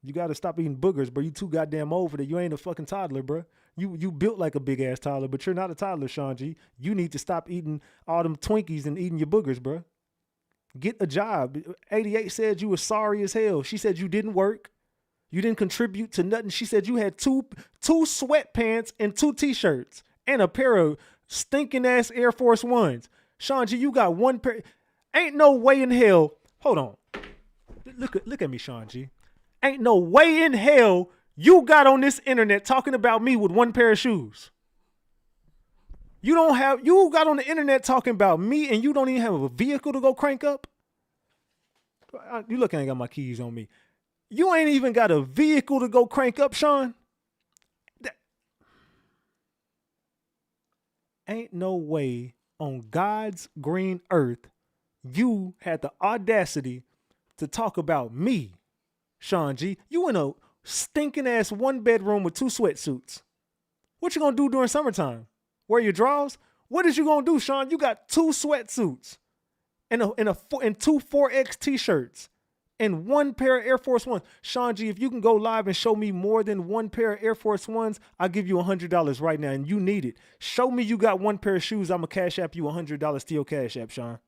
You gotta stop eating boogers, bro. You too goddamn old for that. You ain't a fucking toddler, bro. You built like a big ass toddler, but you're not a toddler, Shawn G. You need to stop eating all them Twinkies and eating your boogers, bro. Get a job. 88 said you was sorry as hell. She said you didn't work. You didn't contribute to nothing. She said you had two sweatpants and 2 t-shirts and a pair of stinking ass Air Force Ones. Shawn G, you got 1 pair. Ain't no way in hell. Hold on. Look at me, Shawn G. Ain't no way in hell you got on this internet talking about me with 1 pair of shoes. You got on the internet talking about me and you don't even have a vehicle to go crank up? You look, I ain't got my keys on me. You ain't even got a vehicle to go crank up, Shawn? Ain't no way on God's green earth you had the audacity to talk about me, Shawn G. You in a stinking ass 1-bedroom with 2 sweatsuits. What you gonna do during summertime? Wear your drawers? What is you gonna do, Shawn? You got 2 sweatsuits and 2 4X t-shirts and 1 pair of Air Force Ones. Shawn G, if you can go live and show me more than 1 pair of Air Force Ones, I'll give you $100 right now, and you need it. Show me you got 1 pair of shoes, I'm gonna cash app you $100 to your cash app, Shawn.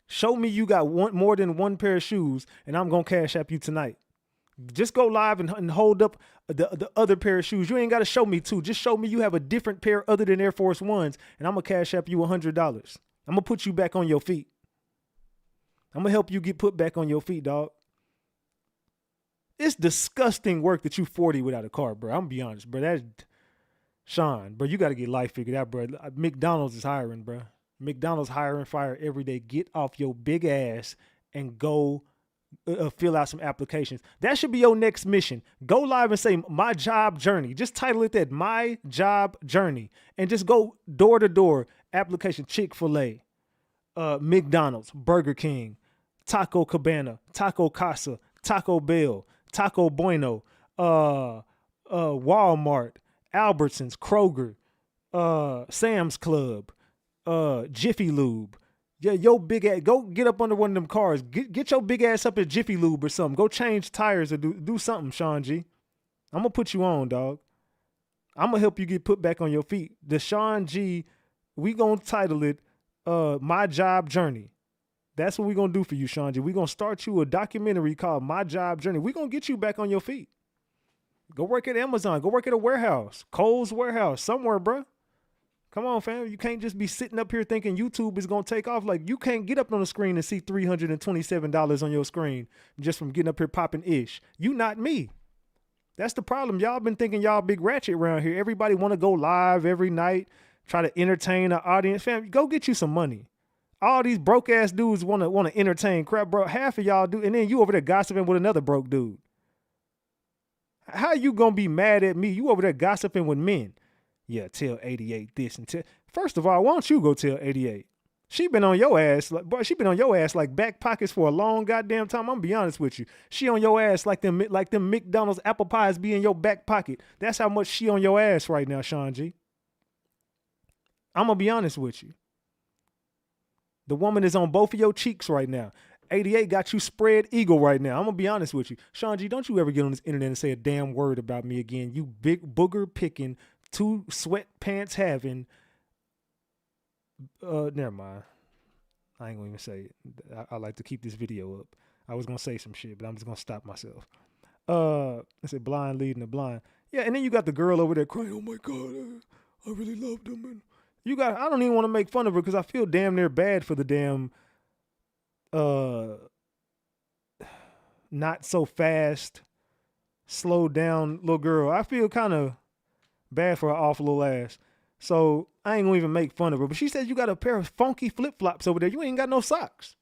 Show me you got more than 1 pair of shoes, and I'm gonna cash app you tonight. Just go live and hold up the other pair of shoes. You ain't got to show me 2. Just show me you have a different pair other than Air Force Ones, and I'm going to cash app you $100. I'm going to put you back on your feet. I'm going to help you get put back on your feet, dog. It's disgusting work that you 40 without a car, bro. I'm going to be honest, bro. That's Shawn, bro. You got to get life figured out, bro. McDonald's is hiring, bro. McDonald's hiring fire every day. Get off your big ass and go fill out some applications. That should be your next mission. Go live and say my job journey. Just title it that, my job journey, and just go door to door application. Chick-fil-A, McDonald's, Burger King, Taco Cabana, Taco Casa, Taco Bell, Taco Bueno, Walmart, Albertsons, Kroger, Sam's Club, Jiffy Lube. Yeah, your big ass, go get up under one of them cars. Get your big ass up at Jiffy Lube or something. Go change tires or do something, Shawn G. I'm going to put you on, dog. I'm going to help you get put back on your feet. The Shawn G, we going to title it My Job Journey. That's what we going to do for you, Shawn G. We going to start you a documentary called My Job Journey. We going to get you back on your feet. Go work at Amazon. Go work at a warehouse. Kohl's warehouse. Somewhere, bro. Come on, fam. You can't just be sitting up here thinking YouTube is going to take off. Like, you can't get up on the screen and see $327 on your screen just from getting up here popping ish. You not me. That's the problem. Y'all been thinking y'all big ratchet around here. Everybody want to go live every night, try to entertain the audience. Fam, go get you some money. All these broke ass dudes want to entertain crap, bro. Half of y'all do. And then you over there gossiping with another broke dude. How you going to be mad at me? You over there gossiping with men. Yeah, tell 88 this and tell. First of all, why don't you go tell 88? She been on your ass, she been on your ass like back pockets for a long goddamn time. I'm gonna be honest with you. She on your ass like them McDonald's apple pies be in your back pocket. That's how much she on your ass right now, Shawn G. I'm gonna be honest with you. The woman is on both of your cheeks right now. 88 got you spread eagle right now. I'm gonna be honest with you. Shawn G, don't you ever get on this internet and say a damn word about me again. You big booger picking, 2 sweatpants having. Never mind. I ain't gonna even say it. I like to keep this video up. I was gonna say some shit, but I'm just gonna stop myself. I said blind leading the blind. Yeah, and then you got the girl over there crying, oh my God, I really loved him. And I don't even want to make fun of her because I feel damn near bad for the damn not so fast, slow down little girl. I feel kind of bad for her awful little ass. So I ain't gonna even make fun of her. But she said you got a pair of funky flip-flops over there. You ain't got no socks.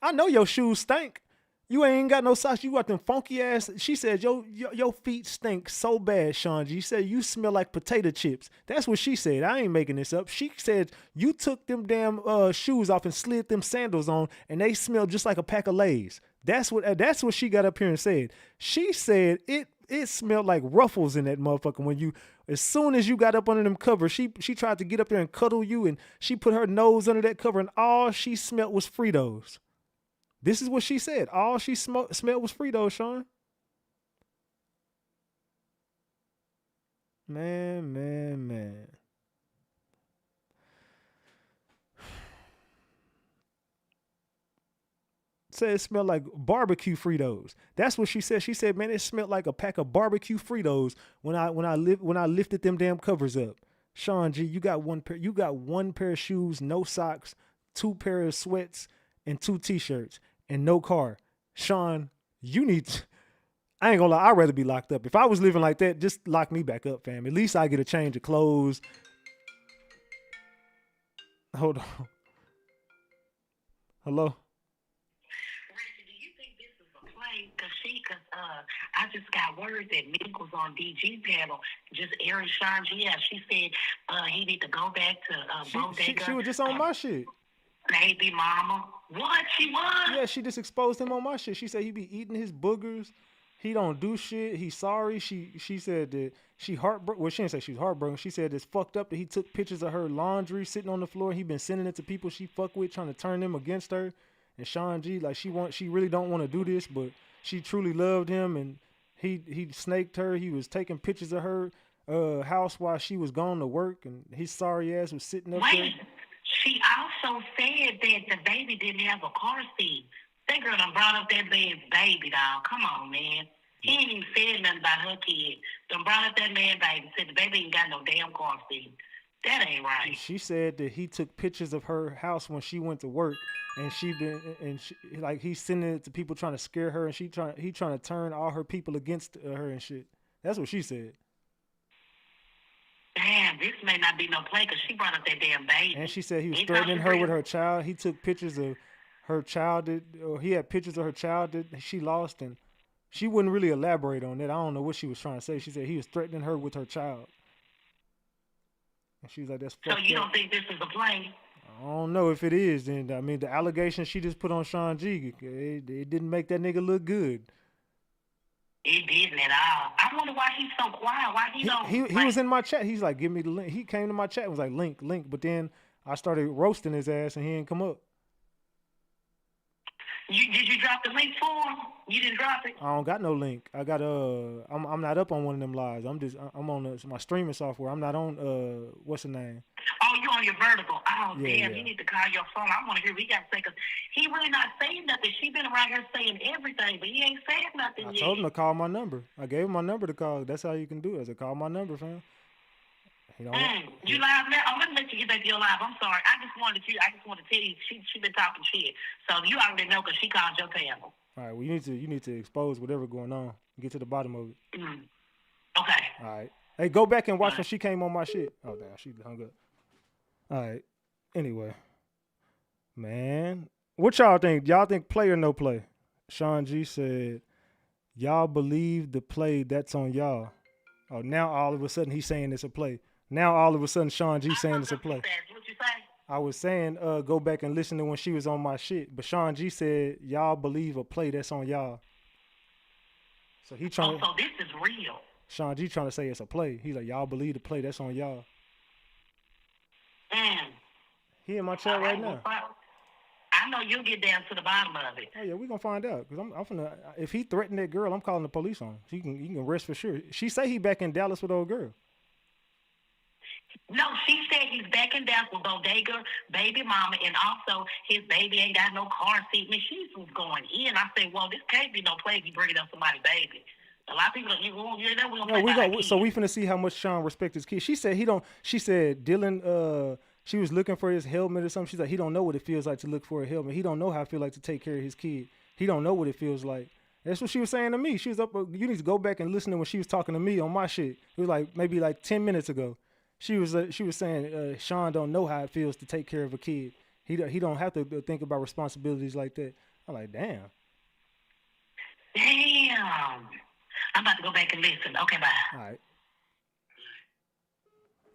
I know your shoes stink. You ain't got no socks. You got them funky ass. She said your feet stink so bad, Shawn G. She said you smell like potato chips. That's what she said. I ain't making this up. She said you took them damn shoes off and slid them sandals on, and they smell just like a pack of Lay's. That's what she got up here and said. She said it smelled like Ruffles in that motherfucker as soon as you got up under them covers. She tried to get up there and cuddle you, and she put her nose under that cover, and all she smelled was Fritos. This is what she said. All she smelled was Fritos, Shawn. Man. said it smelled like barbecue Fritos. That's what she said. She said, man, it smelled like a pack of barbecue Fritos when I lifted them damn covers up. Shawn G, you got one pair of shoes, no socks, 2 pair of sweats, and 2 t-shirts, and no car. Shawn, you need to, I ain't gonna lie, I'd rather be locked up. If I was living like that, just lock me back up, fam. At least I get a change of clothes. Hold on. Hello? Reggie, do you think this is a play? Cause I just got word that Mick was on DG panel, just airing Shawn G. Yeah, she said he need to go back to Bodega. She was just on my shit. Baby mama. What? She was? Yeah, she just exposed him on my shit. She said he be eating his boogers. He don't do shit. He's sorry. She said that she heartbroken. Well, she didn't say she was heartbroken. She said it's fucked up that he took pictures of her laundry sitting on the floor. He been sending it to people she fuck with, trying to turn them against her. And Shawn G, like she really don't want to do this, but she truly loved him, and he snaked her. He was taking pictures of her house while she was gone to work, and his sorry ass was sitting up there. She also said that the baby didn't have a car seat. That girl done brought up that man's baby, dog. Come on, man. He ain't even said nothing about her kid. Done brought up that man baby. Said the baby ain't got no damn car seat. That ain't right. She said that he took pictures of her house when she went to work, and he's sending it to people trying to scare her, and he trying to turn all her people against her and shit. That's what she said. Damn, this may not be no play because she brought up that damn baby. And she said he was threatening her with her child. He took pictures of her child he had pictures of her child that she lost, and she wouldn't really elaborate on that. I don't know what she was trying to say. She said he was threatening her with her child. And she was like, that's fucked up. So you don't think this is a play? I don't know if it is. And I mean, the allegation she just put on Shawn G, it didn't make that nigga look good. It didn't at all. I wonder why he's so quiet. Why he don't? He was in my chat. He's like, give me the link. He came to my chat and was like, link. But then I started roasting his ass and he didn't come up. Did you drop the link for him? You didn't drop it? I don't got no link. I got I'm not up on one of them lives. I'm on my streaming software. I'm not on what's the name? Oh, you on your vertical. Oh, yeah, damn, yeah. You need to call your phone. I want to hear what he got to say, because he really not saying nothing. She been around here saying everything, but he ain't saying nothing yet. I told him to call my number. I gave him my number to call. That's how you can do it. I said, call my number, fam. You live now? I'm gonna let you get back to your live. I'm sorry. I just wanted to tell you she been talking shit. So you already know because she called your panel. All right. Well, you need to expose whatever going on. Get to the bottom of it. Okay. All right. Hey, go back and watch when she came on my shit. Oh damn, she hung up. All right. Anyway, man, what y'all think? Y'all think play or no play? Shawn G said, y'all believe the play that's on y'all. Oh, now all of a sudden he's saying it's a play. Now all of a sudden Shawn G saying it's a play. What you say? I was saying go back and listen to when she was on my shit, but Shawn G said y'all believe a play that's on y'all. So he trying. So this is real. Shawn G trying to say it's a play. He's like, y'all believe the play that's on y'all. He in my chat right now. I know you'll get down to the bottom of it. Oh yeah, we gonna find out. Cause I'm finna. If he threatened that girl, I'm calling the police on him. You can rest for sure. She say he back in Dallas with old girl. No, she said he's back in Dallas with Bodega, baby mama, and also his baby ain't got no car seat. Man, she was going in. I said, well, this can't be no play if you bringing up somebody's baby. A lot of people, so we finna see how much Shawn respect his kid. She said he don't. She said Dylan. She was looking for his helmet or something. She's like, he don't know what it feels like to look for a helmet. He don't know how it feels like to take care of his kid. He don't know what it feels like. That's what she was saying to me. She was up. You need to go back and listen to when she was talking to me on my shit. It was like maybe like 10 minutes ago. She was saying Shawn don't know how it feels to take care of a kid. He don't have to think about responsibilities like that. I'm like, damn. Damn. I'm about to go back and listen. Okay, bye. All right.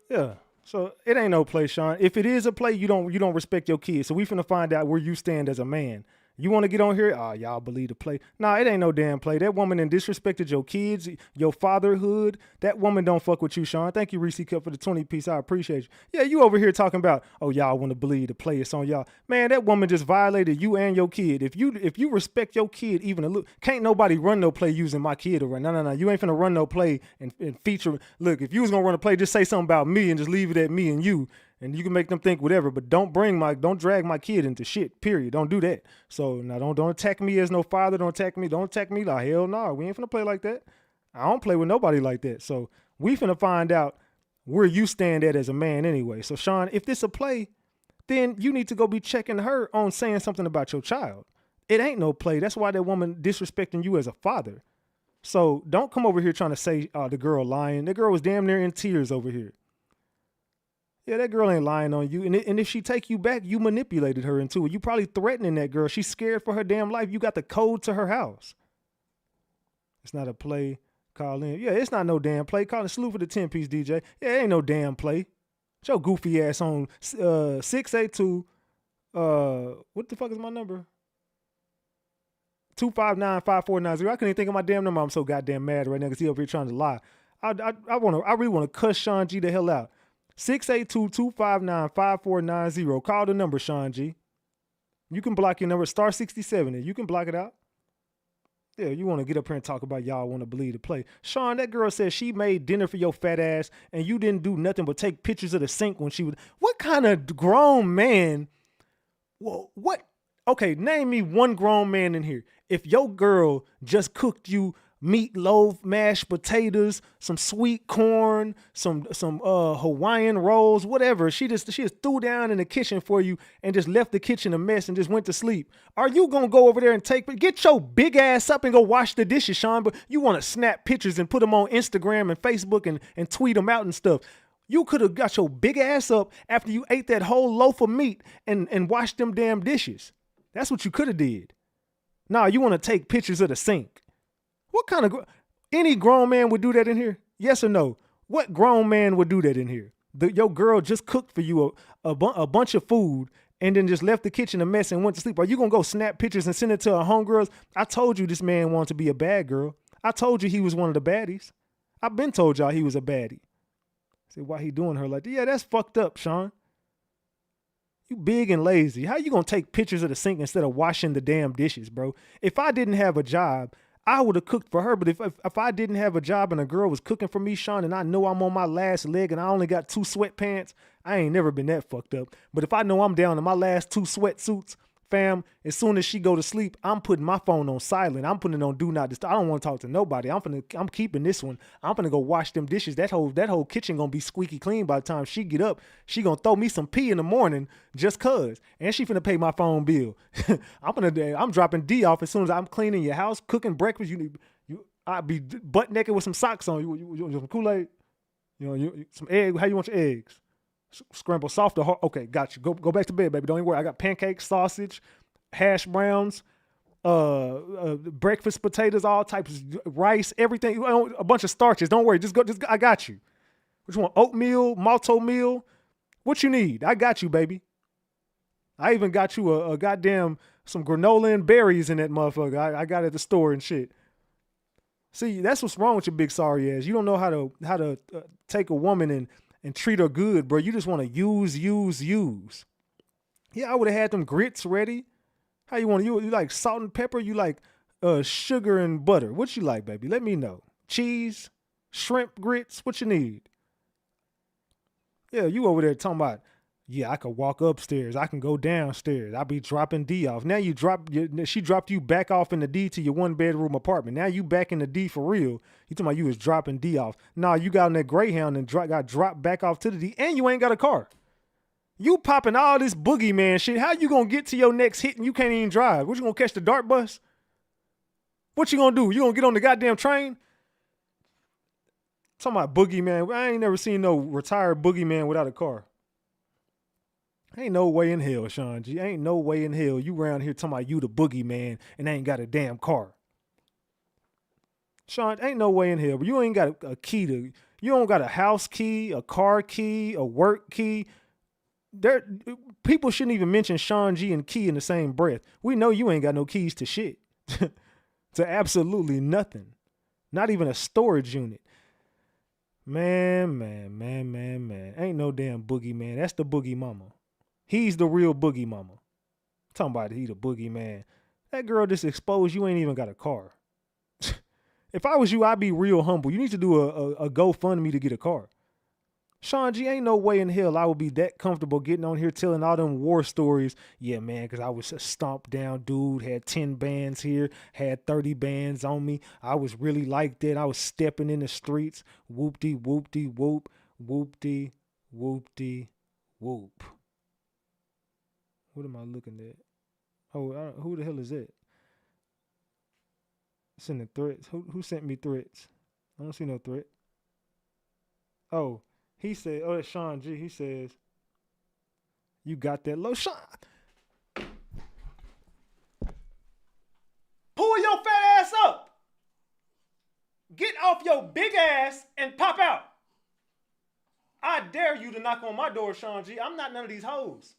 Yeah. So it ain't no play, Shawn. If it is a play, you don't respect your kids. So we finna find out where you stand as a man. You want to get on here? Oh, y'all believe the play. Nah, it ain't no damn play. That woman done disrespected your kids, your fatherhood. That woman don't fuck with you, Shawn. Thank you, Reese Cup, for the 20 piece. I appreciate you. Yeah, you over here talking about, oh, y'all want to believe the play. It's on y'all. Man, that woman just violated you and your kid. If you respect your kid even a little, can't nobody run no play using my kid around. No. You ain't finna run no play and feature. Look, if you was gonna run a play, just say something about me and just leave it at me and you. And you can make them think whatever, but don't drag my kid into shit, period. Don't do that. So now don't attack me as no father. Don't attack me like, hell no, we ain't finna play like that. I don't play with nobody like that. So we finna find out where you stand at as a man anyway. So Shawn, if this a play, then you need to go be checking her on saying something about your child. It ain't no play. That's why that woman disrespecting you as a father. So don't come over here trying to say the girl lying. The girl was damn near in tears over here. Yeah, that girl ain't lying on you. And if she take you back, you manipulated her into it. You probably threatening that girl. She's scared for her damn life. You got the code to her house. It's not a play. Call in. Yeah, it's not no damn play. Call it salute for the 10-piece DJ. Yeah, it ain't no damn play. Get your goofy ass on 682. What the fuck is my number? 259-5490. I couldn't even think of my damn number. I'm so goddamn mad right now because he over here trying to lie. I really want to cuss Shawn G the hell out. 682-259-5490. Call the number, Shawn G. You can block your number, star 67, and you can block it out. Yeah, you want to get up here and talk about y'all want to believe the play. Shawn, that girl said she made dinner for your fat ass, and you didn't do nothing but take pictures of the sink when she was... What kind of grown man... Well, what... Okay, name me one grown man in here. If your girl just cooked you meatloaf, mashed potatoes, some sweet corn, some Hawaiian rolls, whatever. She just threw down in the kitchen for you and just left the kitchen a mess and just went to sleep. Are you gonna go over there and get your big ass up and go wash the dishes, Shawn? But you want to snap pictures and put them on Instagram and Facebook and tweet them out and stuff. You could have got your big ass up after you ate that whole loaf of meat and washed them damn dishes. That's what you could have did. Nah, you want to take pictures of the sink. What kind of... Any grown man would do that in here? Yes or no? What grown man would do that in here? Your girl just cooked for you a bunch of food and then just left the kitchen a mess and went to sleep. Are you going to go snap pictures and send it to her homegirls? I told you this man wanted to be a bad girl. I told you he was one of the baddies. I've been told y'all he was a baddie. Say, why he doing her like that? Yeah, that's fucked up, Shawn. You big and lazy. How you going to take pictures of the sink instead of washing the damn dishes, bro? If I didn't have a job, I would have cooked for her. But if I didn't have a job and a girl was cooking for me, Shawn, and I know I'm on my last leg and I only got 2 sweatpants, I ain't never been that fucked up. But if I know I'm down to my last 2 sweatsuits, fam, as soon as she go to sleep, I'm putting my phone on silent. I'm putting it on do not disturb. I don't want to talk to nobody. I'm keeping this one. I'm gonna go wash them dishes. That whole kitchen gonna be squeaky clean by the time she get up. She gonna throw me some pee in the morning just cause. And she finna pay my phone bill. I'm dropping D off as soon as I'm cleaning your house, cooking breakfast. I'd be butt naked with some socks on. You want some Kool-Aid? Some egg. How you want your eggs? Scramble soft or hard? Okay, got you. Go back to bed, baby. Don't even worry. I got pancakes, sausage, hash browns, breakfast potatoes, all types of rice, everything. A bunch of starches. Don't worry. Just I got you. What you want? Oatmeal, malto meal. What you need? I got you, baby. I even got you a goddamn some granola and berries in that motherfucker. I got it at the store and shit. See, that's what's wrong with your big sorry ass. You don't know how to take a woman and treat her good, bro. You just want to use. Yeah, I would have had them grits ready. How you want you like salt and pepper? You like sugar and butter? What you like, baby? Let me know. Cheese, shrimp grits. What you need? Yeah, you over there talking about, yeah, I could walk upstairs. I can go downstairs. I be dropping D off. Now she dropped you back off in the D to your 1-bedroom apartment. Now you back in the D for real. You talking about you was dropping D off. Nah, you got on that Greyhound and got dropped back off to the D, and you ain't got a car. You popping all this boogeyman shit. How you gonna get to your next hit and you can't even drive? What, you gonna catch the dart bus? What you gonna do? You gonna get on the goddamn train? Talking about boogeyman. I ain't never seen no retired boogeyman without a car. Ain't no way in hell, Shawn G. Ain't no way in hell you around here talking about you the boogeyman and ain't got a damn car. Shawn, ain't no way in hell. But you ain't got a key to... You don't got a house key, a car key, a work key. People shouldn't even mention Shawn G and key in the same breath. We know you ain't got no keys to shit. To absolutely nothing. Not even a storage unit. Man. Ain't no damn boogeyman. That's the boogie mama. He's the real boogie mama. Talking about he the boogie man. That girl just exposed you ain't even got a car. If I was you, I'd be real humble. You need to do a GoFundMe to get a car. Shawn G, ain't no way in hell I would be that comfortable getting on here telling all them war stories. Yeah, man, because I was a stomped down dude, had 10 bands here, had 30 bands on me. I was really like that. I was stepping in the streets. Whoop-de, whoop-de, whoop, whoop-de, whoop-de, whoop. What am I looking at? Oh, who the hell is that? Sending threats. Who sent me threats? I don't see no threat. Oh, he said, oh, that's Shawn G. He says, you got that low Shawn. Pull your fat ass up. Get off your big ass and pop out. I dare you to knock on my door, Shawn G. I'm not none of these hoes.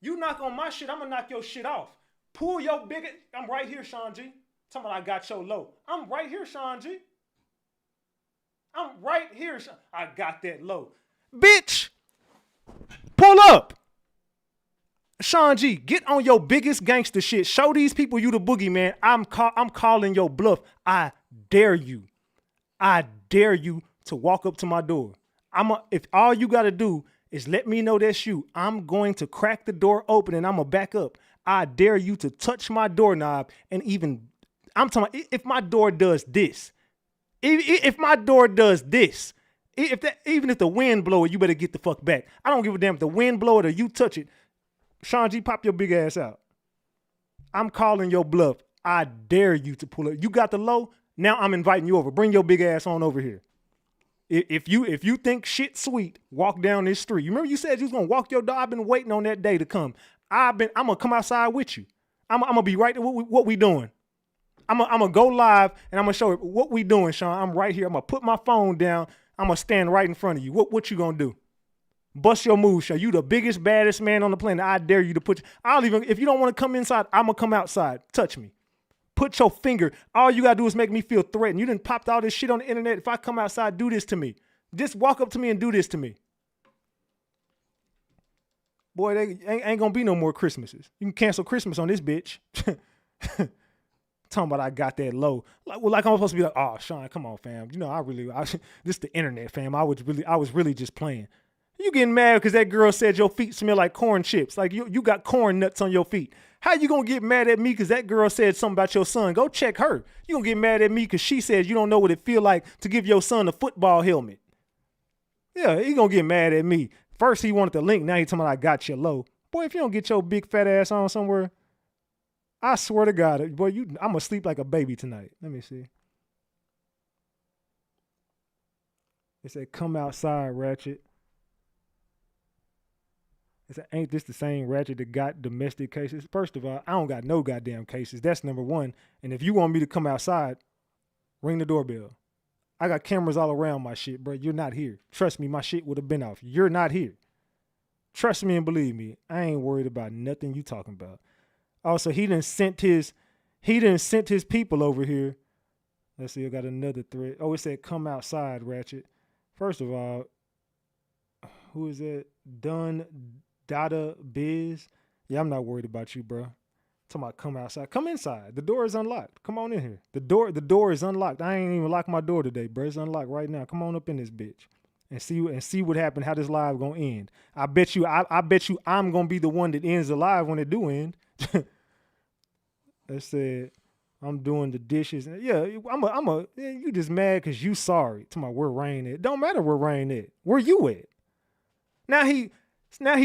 You knock on my shit, I'm gonna knock your shit off. Pull your big ass. I'm right here, Shawn G. Tell me I got your low. I'm right here, Shawn G. I'm right here. I got that low. Bitch, pull up. Shawn G, get on your biggest gangster shit. Show these people you the boogeyman. I'm calling your bluff. I dare you. I dare you to walk up to my door. If all you got to do is let me know that's you, I'm going to crack the door open and I'm going to back up. I dare you to touch my doorknob and even, I'm talking about, if my door does this, if my door does this, even if the wind blow it, you better get the fuck back. I don't give a damn if the wind blow it or you touch it. Shawn G, pop your big ass out. I'm calling your bluff. I dare you to pull it. You got the low. Now I'm inviting you over. Bring your big ass on over here. If you think shit's sweet, walk down this street. You remember you said you was gonna walk your dog. I've been waiting on that day to come. I'm gonna come outside with you. I'm gonna be right there. What we doing? I'm gonna go live and I'm gonna show you what we doing, Shawn. I'm right here. I'm gonna put my phone down. I'm gonna stand right in front of you. What you gonna do? Bust your move, Shawn. You the biggest, baddest man on the planet. I dare you to put. If you don't want to come inside, I'm gonna come outside. Touch me. Put your finger. All you gotta do is make me feel threatened. You done popped all this shit on the internet. If I come outside, do this to me. Just walk up to me and do this to me. Boy, they ain't gonna be no more Christmases. You can cancel Christmas on this bitch. Talking about I got that low. Like I'm supposed to be like, oh, Shawn, come on, fam. You know, this the internet, fam. I was really just playing. You getting mad because that girl said your feet smell like corn chips. Like you got corn nuts on your feet. How you gonna get mad at me because that girl said something about your son? Go check her. You gonna get mad at me because she says you don't know what it feel like to give your son a football helmet. Yeah, he gonna get mad at me. First he wanted the link, now he talking about I got you low. Boy, if you don't get your big fat ass on somewhere, I swear to God, boy, I'm gonna sleep like a baby tonight. Let me see. They said, come outside, Ratchet. They said, ain't this the same Ratchet that got domestic cases? First of all, I don't got no goddamn cases. That's number one. And if you want me to come outside, ring the doorbell. I got cameras all around my shit, bro. You're not here. Trust me, my shit would have been off. You're not here. Trust me and believe me. I ain't worried about nothing you talking about. Also, he done sent his people over here. Let's see, I got another thread. Oh, it said come outside, Ratchet. First of all, who is that? Dun Dada Biz. Yeah, I'm not worried about you, bro. Talking about come outside. Come inside. The door is unlocked. Come on in here. The door is unlocked. I ain't even locked my door today, bro. It's unlocked right now. Come on up in this bitch. And see what happened, how this live gonna end. I bet you I'm gonna be the one that ends the live when it do end. They said, I'm doing the dishes. Yeah, you just mad because you sorry. Talking about where Rain at. Don't matter where Rain at. Where you at? Now he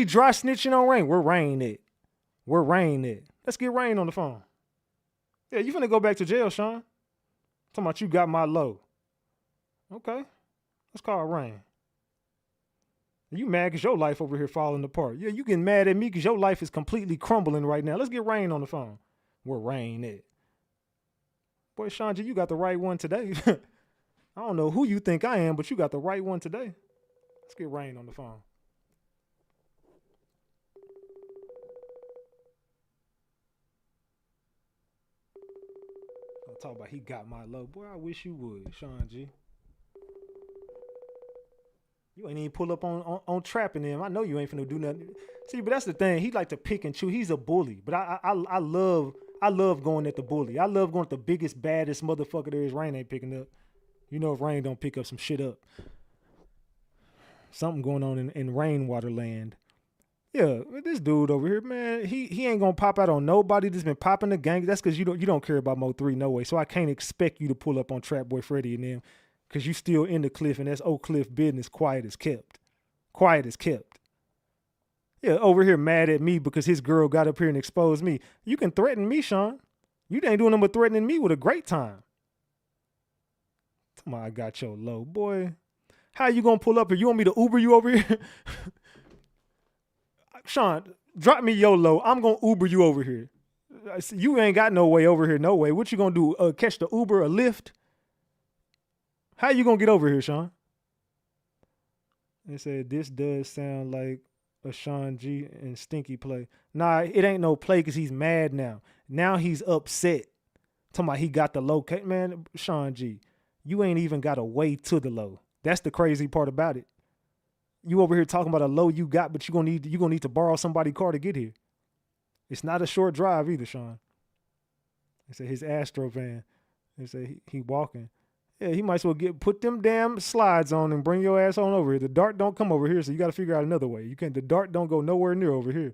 dry snitching on Rain. Where Rain at? Where Rain at? Let's get Rain on the phone. Yeah, you finna go back to jail, Shawn. Talking about you got my low. Okay. Let's call Rain. You mad because your life over here falling apart. Yeah, you getting mad at me because your life is completely crumbling right now. Let's get Rain on the phone. Where Rain at? Boy, Shawn G, you got the right one today. I don't know who you think I am, but you got the right one today. Let's get Rain on the phone. I'll talk about he got my low. Boy, I wish you would, Shawn G. You ain't even pull up on trapping him. I know you ain't finna do nothing. See, but that's the thing. He like to pick and chew. He's a bully. But I love going at the bully. I love going at the biggest, baddest motherfucker there is. Rain ain't picking up. You know if Rain don't pick up some shit up. Something going on in Rainwater Land. Yeah, this dude over here, man, he ain't gonna pop out on nobody that's been popping the gang. That's because you don't care about Mo3 no way. So I can't expect you to pull up on Trap Boy Freddy and them because you still in the Cliff and that's Oak Cliff business. Quiet as kept. Quiet as kept. Yeah, over here mad at me because his girl got up here and exposed me. You can threaten me, Shawn. You ain't doing nothing but threatening me with a great time. Come on, I got your low, boy. How you gonna pull up here? You want me to Uber you over here? Shawn, drop me your low. I'm gonna Uber you over here. You ain't got no way over here, no way. What you gonna do? Catch the Uber, a Lyft? How you gonna get over here, Shawn? They said this does sound like a Shawn G and Stinky play. Nah, it ain't no play because he's mad now. Now he's upset. Talking about he got the low. Man, Shawn G, you ain't even got a way to the low. That's the crazy part about it. You over here talking about a low you got, but you're gonna need to borrow somebody's car to get here. It's not a short drive either, Shawn. They said his Astro van. They say he walking. Yeah, he might as well put them damn slides on and bring your ass on over here. The dart don't come over here, so you got to figure out another way. The dart don't go nowhere near over here.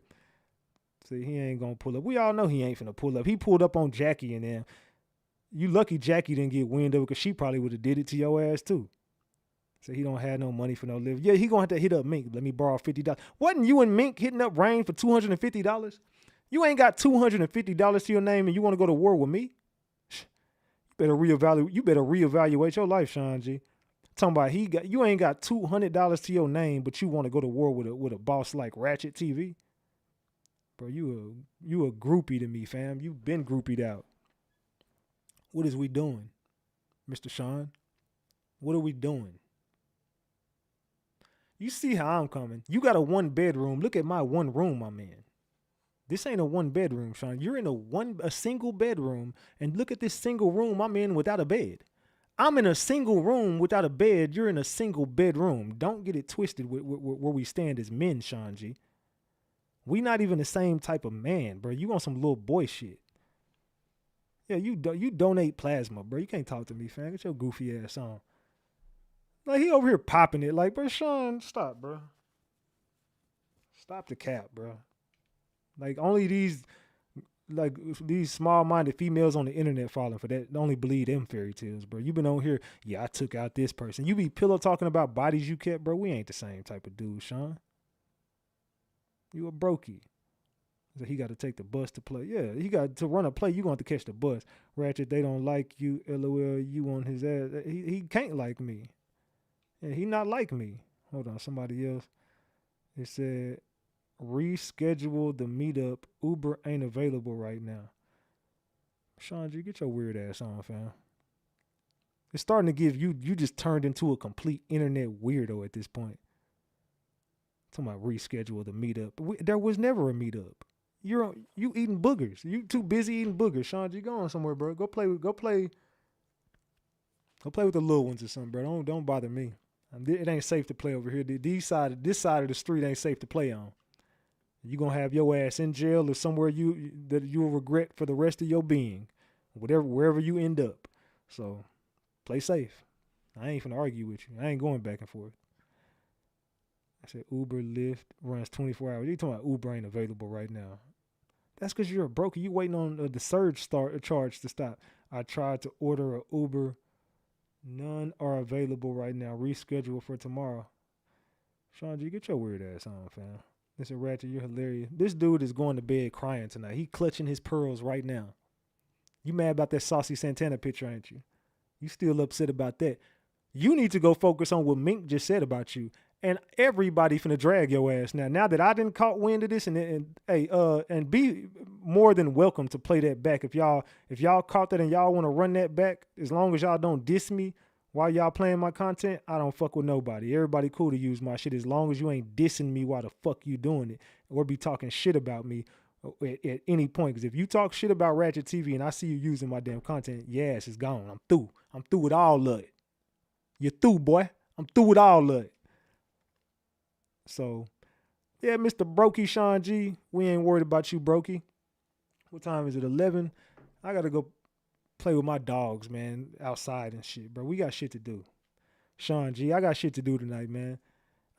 See, he ain't gonna pull up. We all know he ain't finna pull up. He pulled up on Jackie and them. You lucky Jackie didn't get wind of it because she probably would have did it to your ass too. So he don't have no money for no living. Yeah, he gonna have to hit up Mink. Let me borrow $50. Wasn't you and Mink hitting up Rain for $250? You ain't got $250 to your name and you want to go to war with me? You better reevaluate your life, Shawn G. Talking about you ain't got $200 to your name, but you want to go to war with a boss like RatchetTV? Bro, you a groupie to me, fam. You been groupied out. What is we doing, Mr. Shawn? What are we doing? You see how I'm coming. You got a 1-bedroom. Look at my 1 room I'm in. This ain't a 1-bedroom, Shawn. You're in a single bedroom, and look at this single room I'm in without a bed. I'm in a single room without a bed. You're in a single bedroom. Don't get it twisted where we stand as men, Shawn G. We not even the same type of man, bro. You on some little boy shit. Yeah, you donate plasma, bro. You can't talk to me, fam. Get your goofy ass on. Like, he over here popping it. Like, bro, Shawn, stop, bro. Stop the cap, bro. Like, only these small-minded females on the internet falling for that. Only believe them fairy tales, bro. You been on here, yeah, I took out this person. You be pillow talking about bodies you kept, bro. We ain't the same type of dude, Shawn. You a brokey. So he got to take the bus to play. Yeah, he got to run a play. You going to catch the bus. Ratchet, they don't like you. LOL, you on his ass. He can't like me. Yeah, he not like me. Hold on, somebody else. It said, reschedule the meetup. Uber ain't available right now. Shawn G, get your weird ass on, fam. It's starting to give you just turned into a complete internet weirdo at this point. Talking about reschedule the meetup. There was never a meetup. You eating boogers. You too busy eating boogers. Shawn G, go on somewhere, bro. Go play with the little ones or something, bro. Don't bother me. It ain't safe to play over here. This side of the street ain't safe to play on. You gonna have your ass in jail or somewhere that you will regret for the rest of your being, wherever you end up. So play safe. I ain't finna argue with you. I ain't going back and forth. I said Uber, Lyft runs 24 hours. You talking about Uber ain't available right now? That's because you're a broker. You waiting on the surge charge to stop. I tried to order an Uber. None are available right now. Reschedule for tomorrow. Shawn G, get your weird ass on, fam. Listen, Ratchet, you're hilarious. This dude is going to bed crying tonight. He clutching his pearls right now. You mad about that Saucy Santana picture, ain't you? You still upset about that. You need to go focus on what Mink just said about you. And everybody finna drag your ass now. Now that I didn't caught wind of this, and be more than welcome to play that back. If y'all caught that and y'all want to run that back, as long as y'all don't diss me while y'all playing my content, I don't fuck with nobody. Everybody cool to use my shit as long as you ain't dissing me while the fuck you doing it, or be talking shit about me at any point. Because if you talk shit about RatchetTV and I see you using my damn content, your ass is gone. I'm through. I'm through with all of it. You're through, boy. I'm through with all of it. So, yeah, Mr. Brokey Shawn G, we ain't worried about you, Brokey. What time is it? 11? I got to go play with my dogs, man, outside and shit, bro. We got shit to do. Shawn G, I got shit to do tonight, man.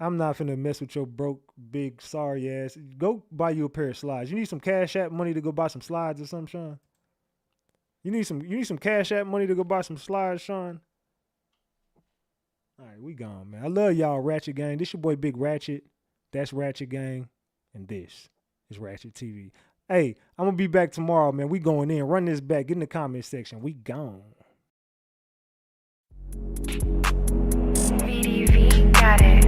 I'm not finna mess with your broke, big, sorry ass. Go buy you a pair of slides. You need some Cash App money to go buy some slides or something, Shawn? You need some Cash App money to go buy some slides, Shawn? All right, we gone, man. I love y'all, Ratchet Gang. This your boy Big Ratchet. That's Ratchet Gang. And this is RatchetTV. Hey, I'm gonna be back tomorrow, man. We going in. Run this back. Get in the comment section. We gone. VDV got it.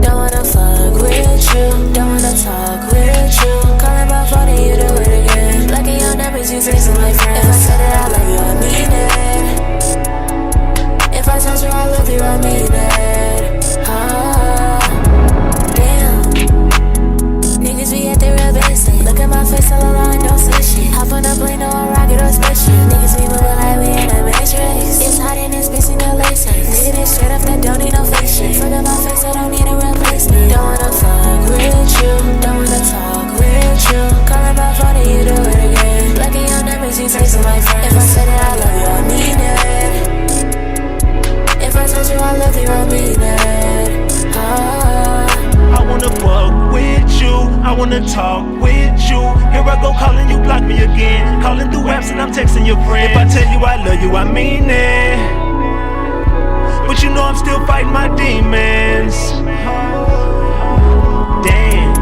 Don't wanna fuck with you, don't wanna talk with you. Calling my phone and you do it again. Blocking your numbers, you texting my friends. If I said that I love you, I mean it. If I told you I love you, I mean it. Damn. Niggas be at the real basic. Look at my face, all along, don't say shit. Hop on a plane, no a rocket or spaceship. Niggas be moving like we in a matrix. It's hot in this bitch, no laces. Nigga, this straight up, that don't need no fake shit. Fuck up my face, I don't need a replacement. Don't wanna fuck with you, don't wanna talk with you. Calling my phone and you do it again. Blocking your numbers, you texting my friends. If I said that I love you, I mean it. If I told you I love you, I mean it. I wanna fuck with you, I wanna talk with you. Here I go calling you, block me again. Calling through apps and I'm texting your friend. If I tell you I love you, I mean it. But you know I'm still fighting my demons. Damn.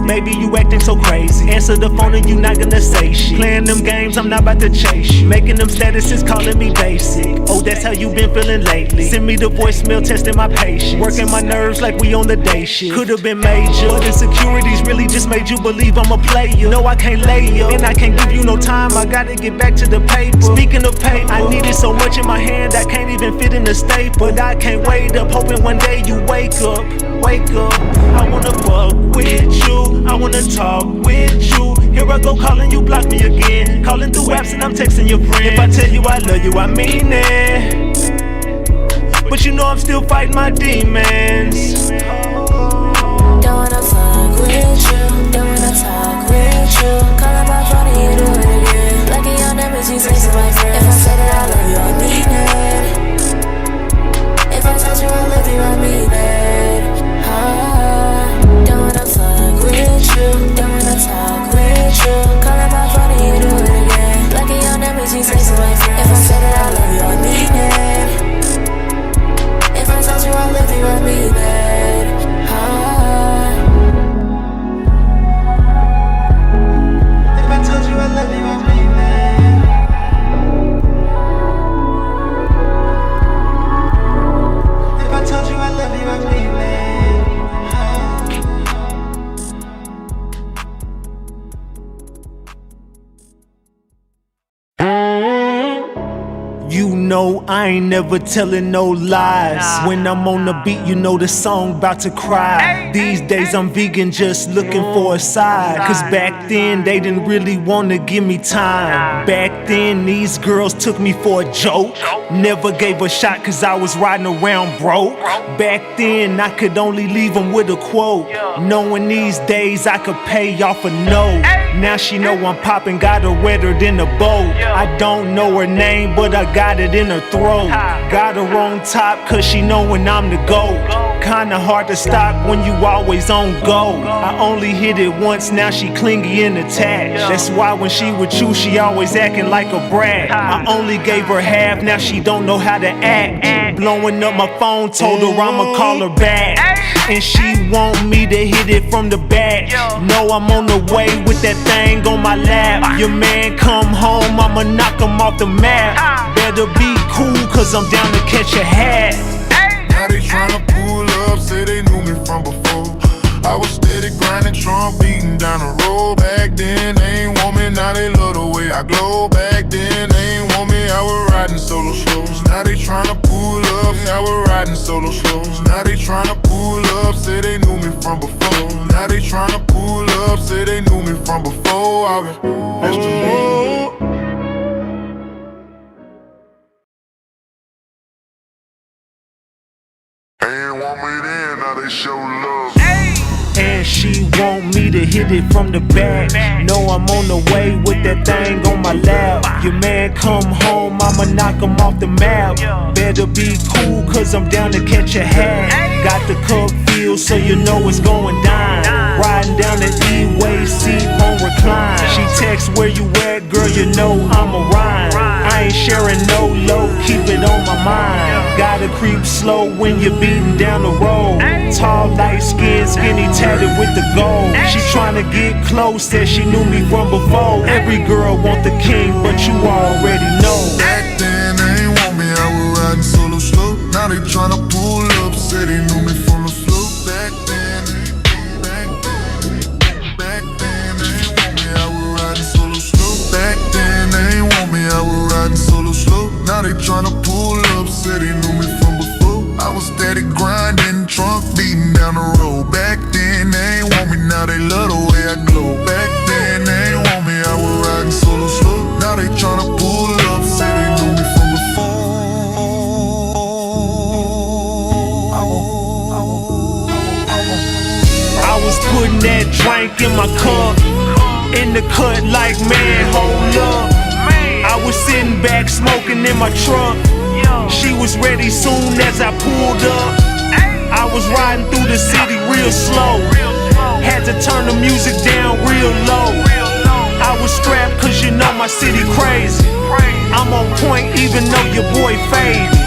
Maybe you acting so crazy. Answer the phone and you not gonna say shit. Playing them games, I'm not about to chase you. Making them statuses, calling me basic. Oh, that's how you been feeling lately. Send me the voicemail, testing my patience. Working my nerves like we on the day shift. Could've been major, but insecurities really just made you believe I'm a player. No, I can't lay up, and I can't give you no time. I gotta get back to the paper. Speaking of paper, I need it so much in my hand I can't even fit in the staple. But I can't wait up, hoping one day you wake up. Wake up. I wanna fuck with you, I wanna talk with you. Here I go calling you, block me again. Calling through apps and I'm texting your friend. If I tell you I love you, I mean it. But you know I'm still fighting my demons. Don't wanna fuck with you, don't wanna talk with you. Calling my phone and you do it again. Blocking your numbers, you texting my friends. If I said that I love you, I mean it. If I told you I love you, I mean it. Don't wanna fuck with you, don't wanna talk with you. Calling my phone and you do it again. Blocking your numbers, you texting my friends. If I said that I love you, I mean it. If I told you I love you, I mean it. If I told you I love you, I mean it. If I told you I love you, I mean it. You know I ain't never telling no lies. When I'm on the beat, you know the song about to cry. These days I'm vegan, just looking for a side. Cause back then they didn't really wanna give me time. Back then these girls took me for a joke. Never gave a shot cause I was riding around broke. Back then I could only leave them with a quote. Knowing these days I could pay off a note. Now she know I'm popping, got her wetter than a boat. I don't know her name, but I got it in her throat. Got her on top, cause she know when I'm the GOAT. Kinda hard to stop when you always on go. I only hit it once, now she clingy and attached. That's why when she with you, she always acting like a brat. I only gave her half, now she don't know how to act. Blowing up my phone, told her I'ma call her back. And she want me to hit it from the back. Know I'm on the way with that thing on my lap. Your man come home, I'ma knock him off the map. Better be cool, cause I'm down to catch a hat. Now they tryna pull up, say they knew me from before. I was steady grinding, Trump beating down the road. Back then, they ain't want me, now they love the way I glow. Back then, they ain't want me, I was riding solo slows. Now they tryna pull up, I was riding solo slows. Now they tryna pull up, say they knew me from before. Now they tryna pull up, say they knew me from before. That's the move. They ain't want me then, now they show love. and she want me to hit it from the back. Know I'm on the way with that thing on my lap. Your man come home, I'ma knock him off the map. Better be cool, cause I'm down to catch a hat. Got the cup feel, so you know it's going down. Riding down the E-way, seat on recline. She texts where you at, girl, you know I'm a rhyme. I ain't sharing no low, keep it on my mind. Gotta creep slow when you're beating down the road. Tall, light skin, skinny, tatted with the gold. She tryna get close, said she knew me from before. Every girl want the king, but you already know. Back then they ain't want me, I was riding solo slow. Now they tryna pull up, say they knew me from the flow. Back then they ain't want me, I was riding solo slow. Back then they ain't want me, I was riding solo slow. Now they tryna pull up, say they knew me from before. I was steady grinding, trunk beating down the road. Back then they ain't want me, now they love the way I glow. Back then they ain't want me, I was riding solo slow. Now they tryna pull up, say they knew me from before. I was putting that drink in my cup, in the cut like, man, hold up. I was sitting back smoking in my truck. She was ready soon as I pulled up. I was riding through the city real slow. Had to turn the music down real low. I was strapped cause you know my city crazy. I'm on point even though your boy faded.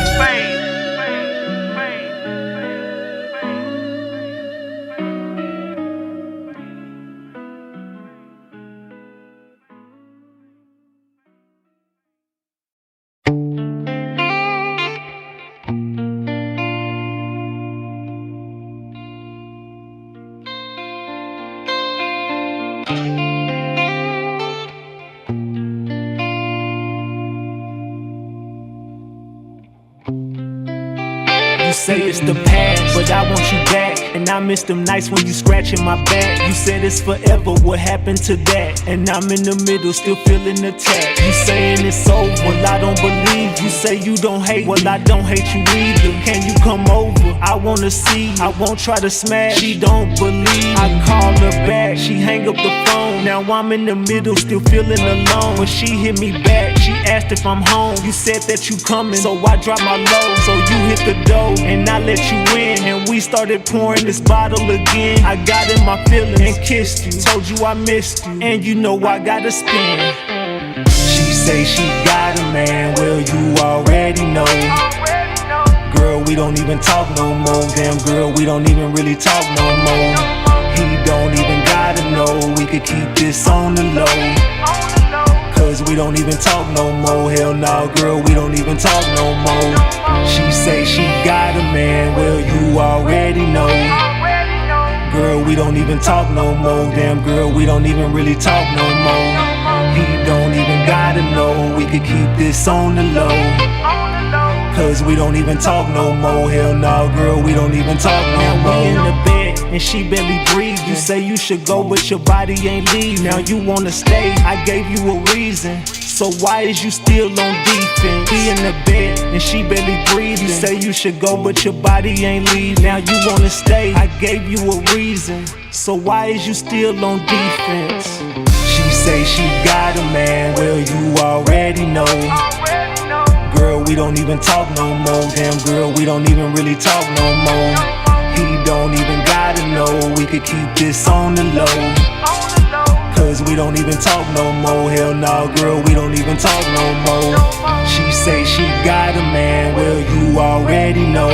You say it's the past, but I want you back. And I miss them nights when you scratching my back. You said it's forever, what happened to that? And I'm in the middle, still feeling attacked. You saying it's over, well I don't believe. You say you don't hate, well I don't hate you either. Can you come over? I wanna see, I won't try to smash. She don't believe, I call her back. She hang up the phone, now I'm in the middle, still feeling alone. But she hit me back, she asked if I'm home. You said that you coming, so I dropped my low. So you hit the door, and I let you in. And we started pouring this bottle again. I got in my feelings and kissed you, told you I missed you, and you know I gotta spin. She say she got a man, well you already know. Girl, we don't even talk no more. Damn girl, we don't even really talk no more. He don't even gotta know, we could keep this on the low. Cause we don't even talk no more. Hell no, girl, we don't even talk no more. She say she got a man, well you already know. Girl, we don't even talk no more. Damn girl, we don't even really talk no more. He don't even gotta know, we could keep this on the low. Cause we don't even talk no more. Hell no, girl, we don't even talk no more. We in the bed and she barely breathe. You say you should go but your body ain't leave. Now you wanna stay, I gave you a reason. So why is you still on defense? We in the bed and she barely breathe. You say you should go but your body ain't leave. Now you wanna stay, I gave you a reason. So why is you still on defense? She say she got a man, well you already know. Girl, we don't even talk no more. Damn girl, we don't even really talk no more. He don't even gotta know, we could keep this on the low. Cause we don't even talk no more. Hell no, girl, we don't even talk no more. She say she got a man, well you already know.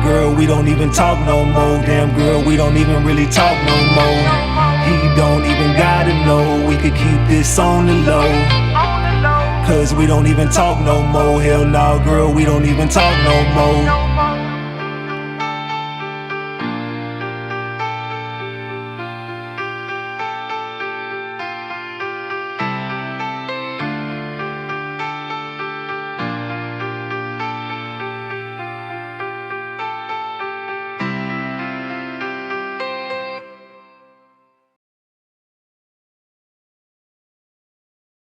Girl, we don't even talk no more. Damn girl, we don't even really talk no more. He don't even gotta know, we could keep this on the low. Cause we don't even talk no more. Hell no, girl, we don't even talk no more.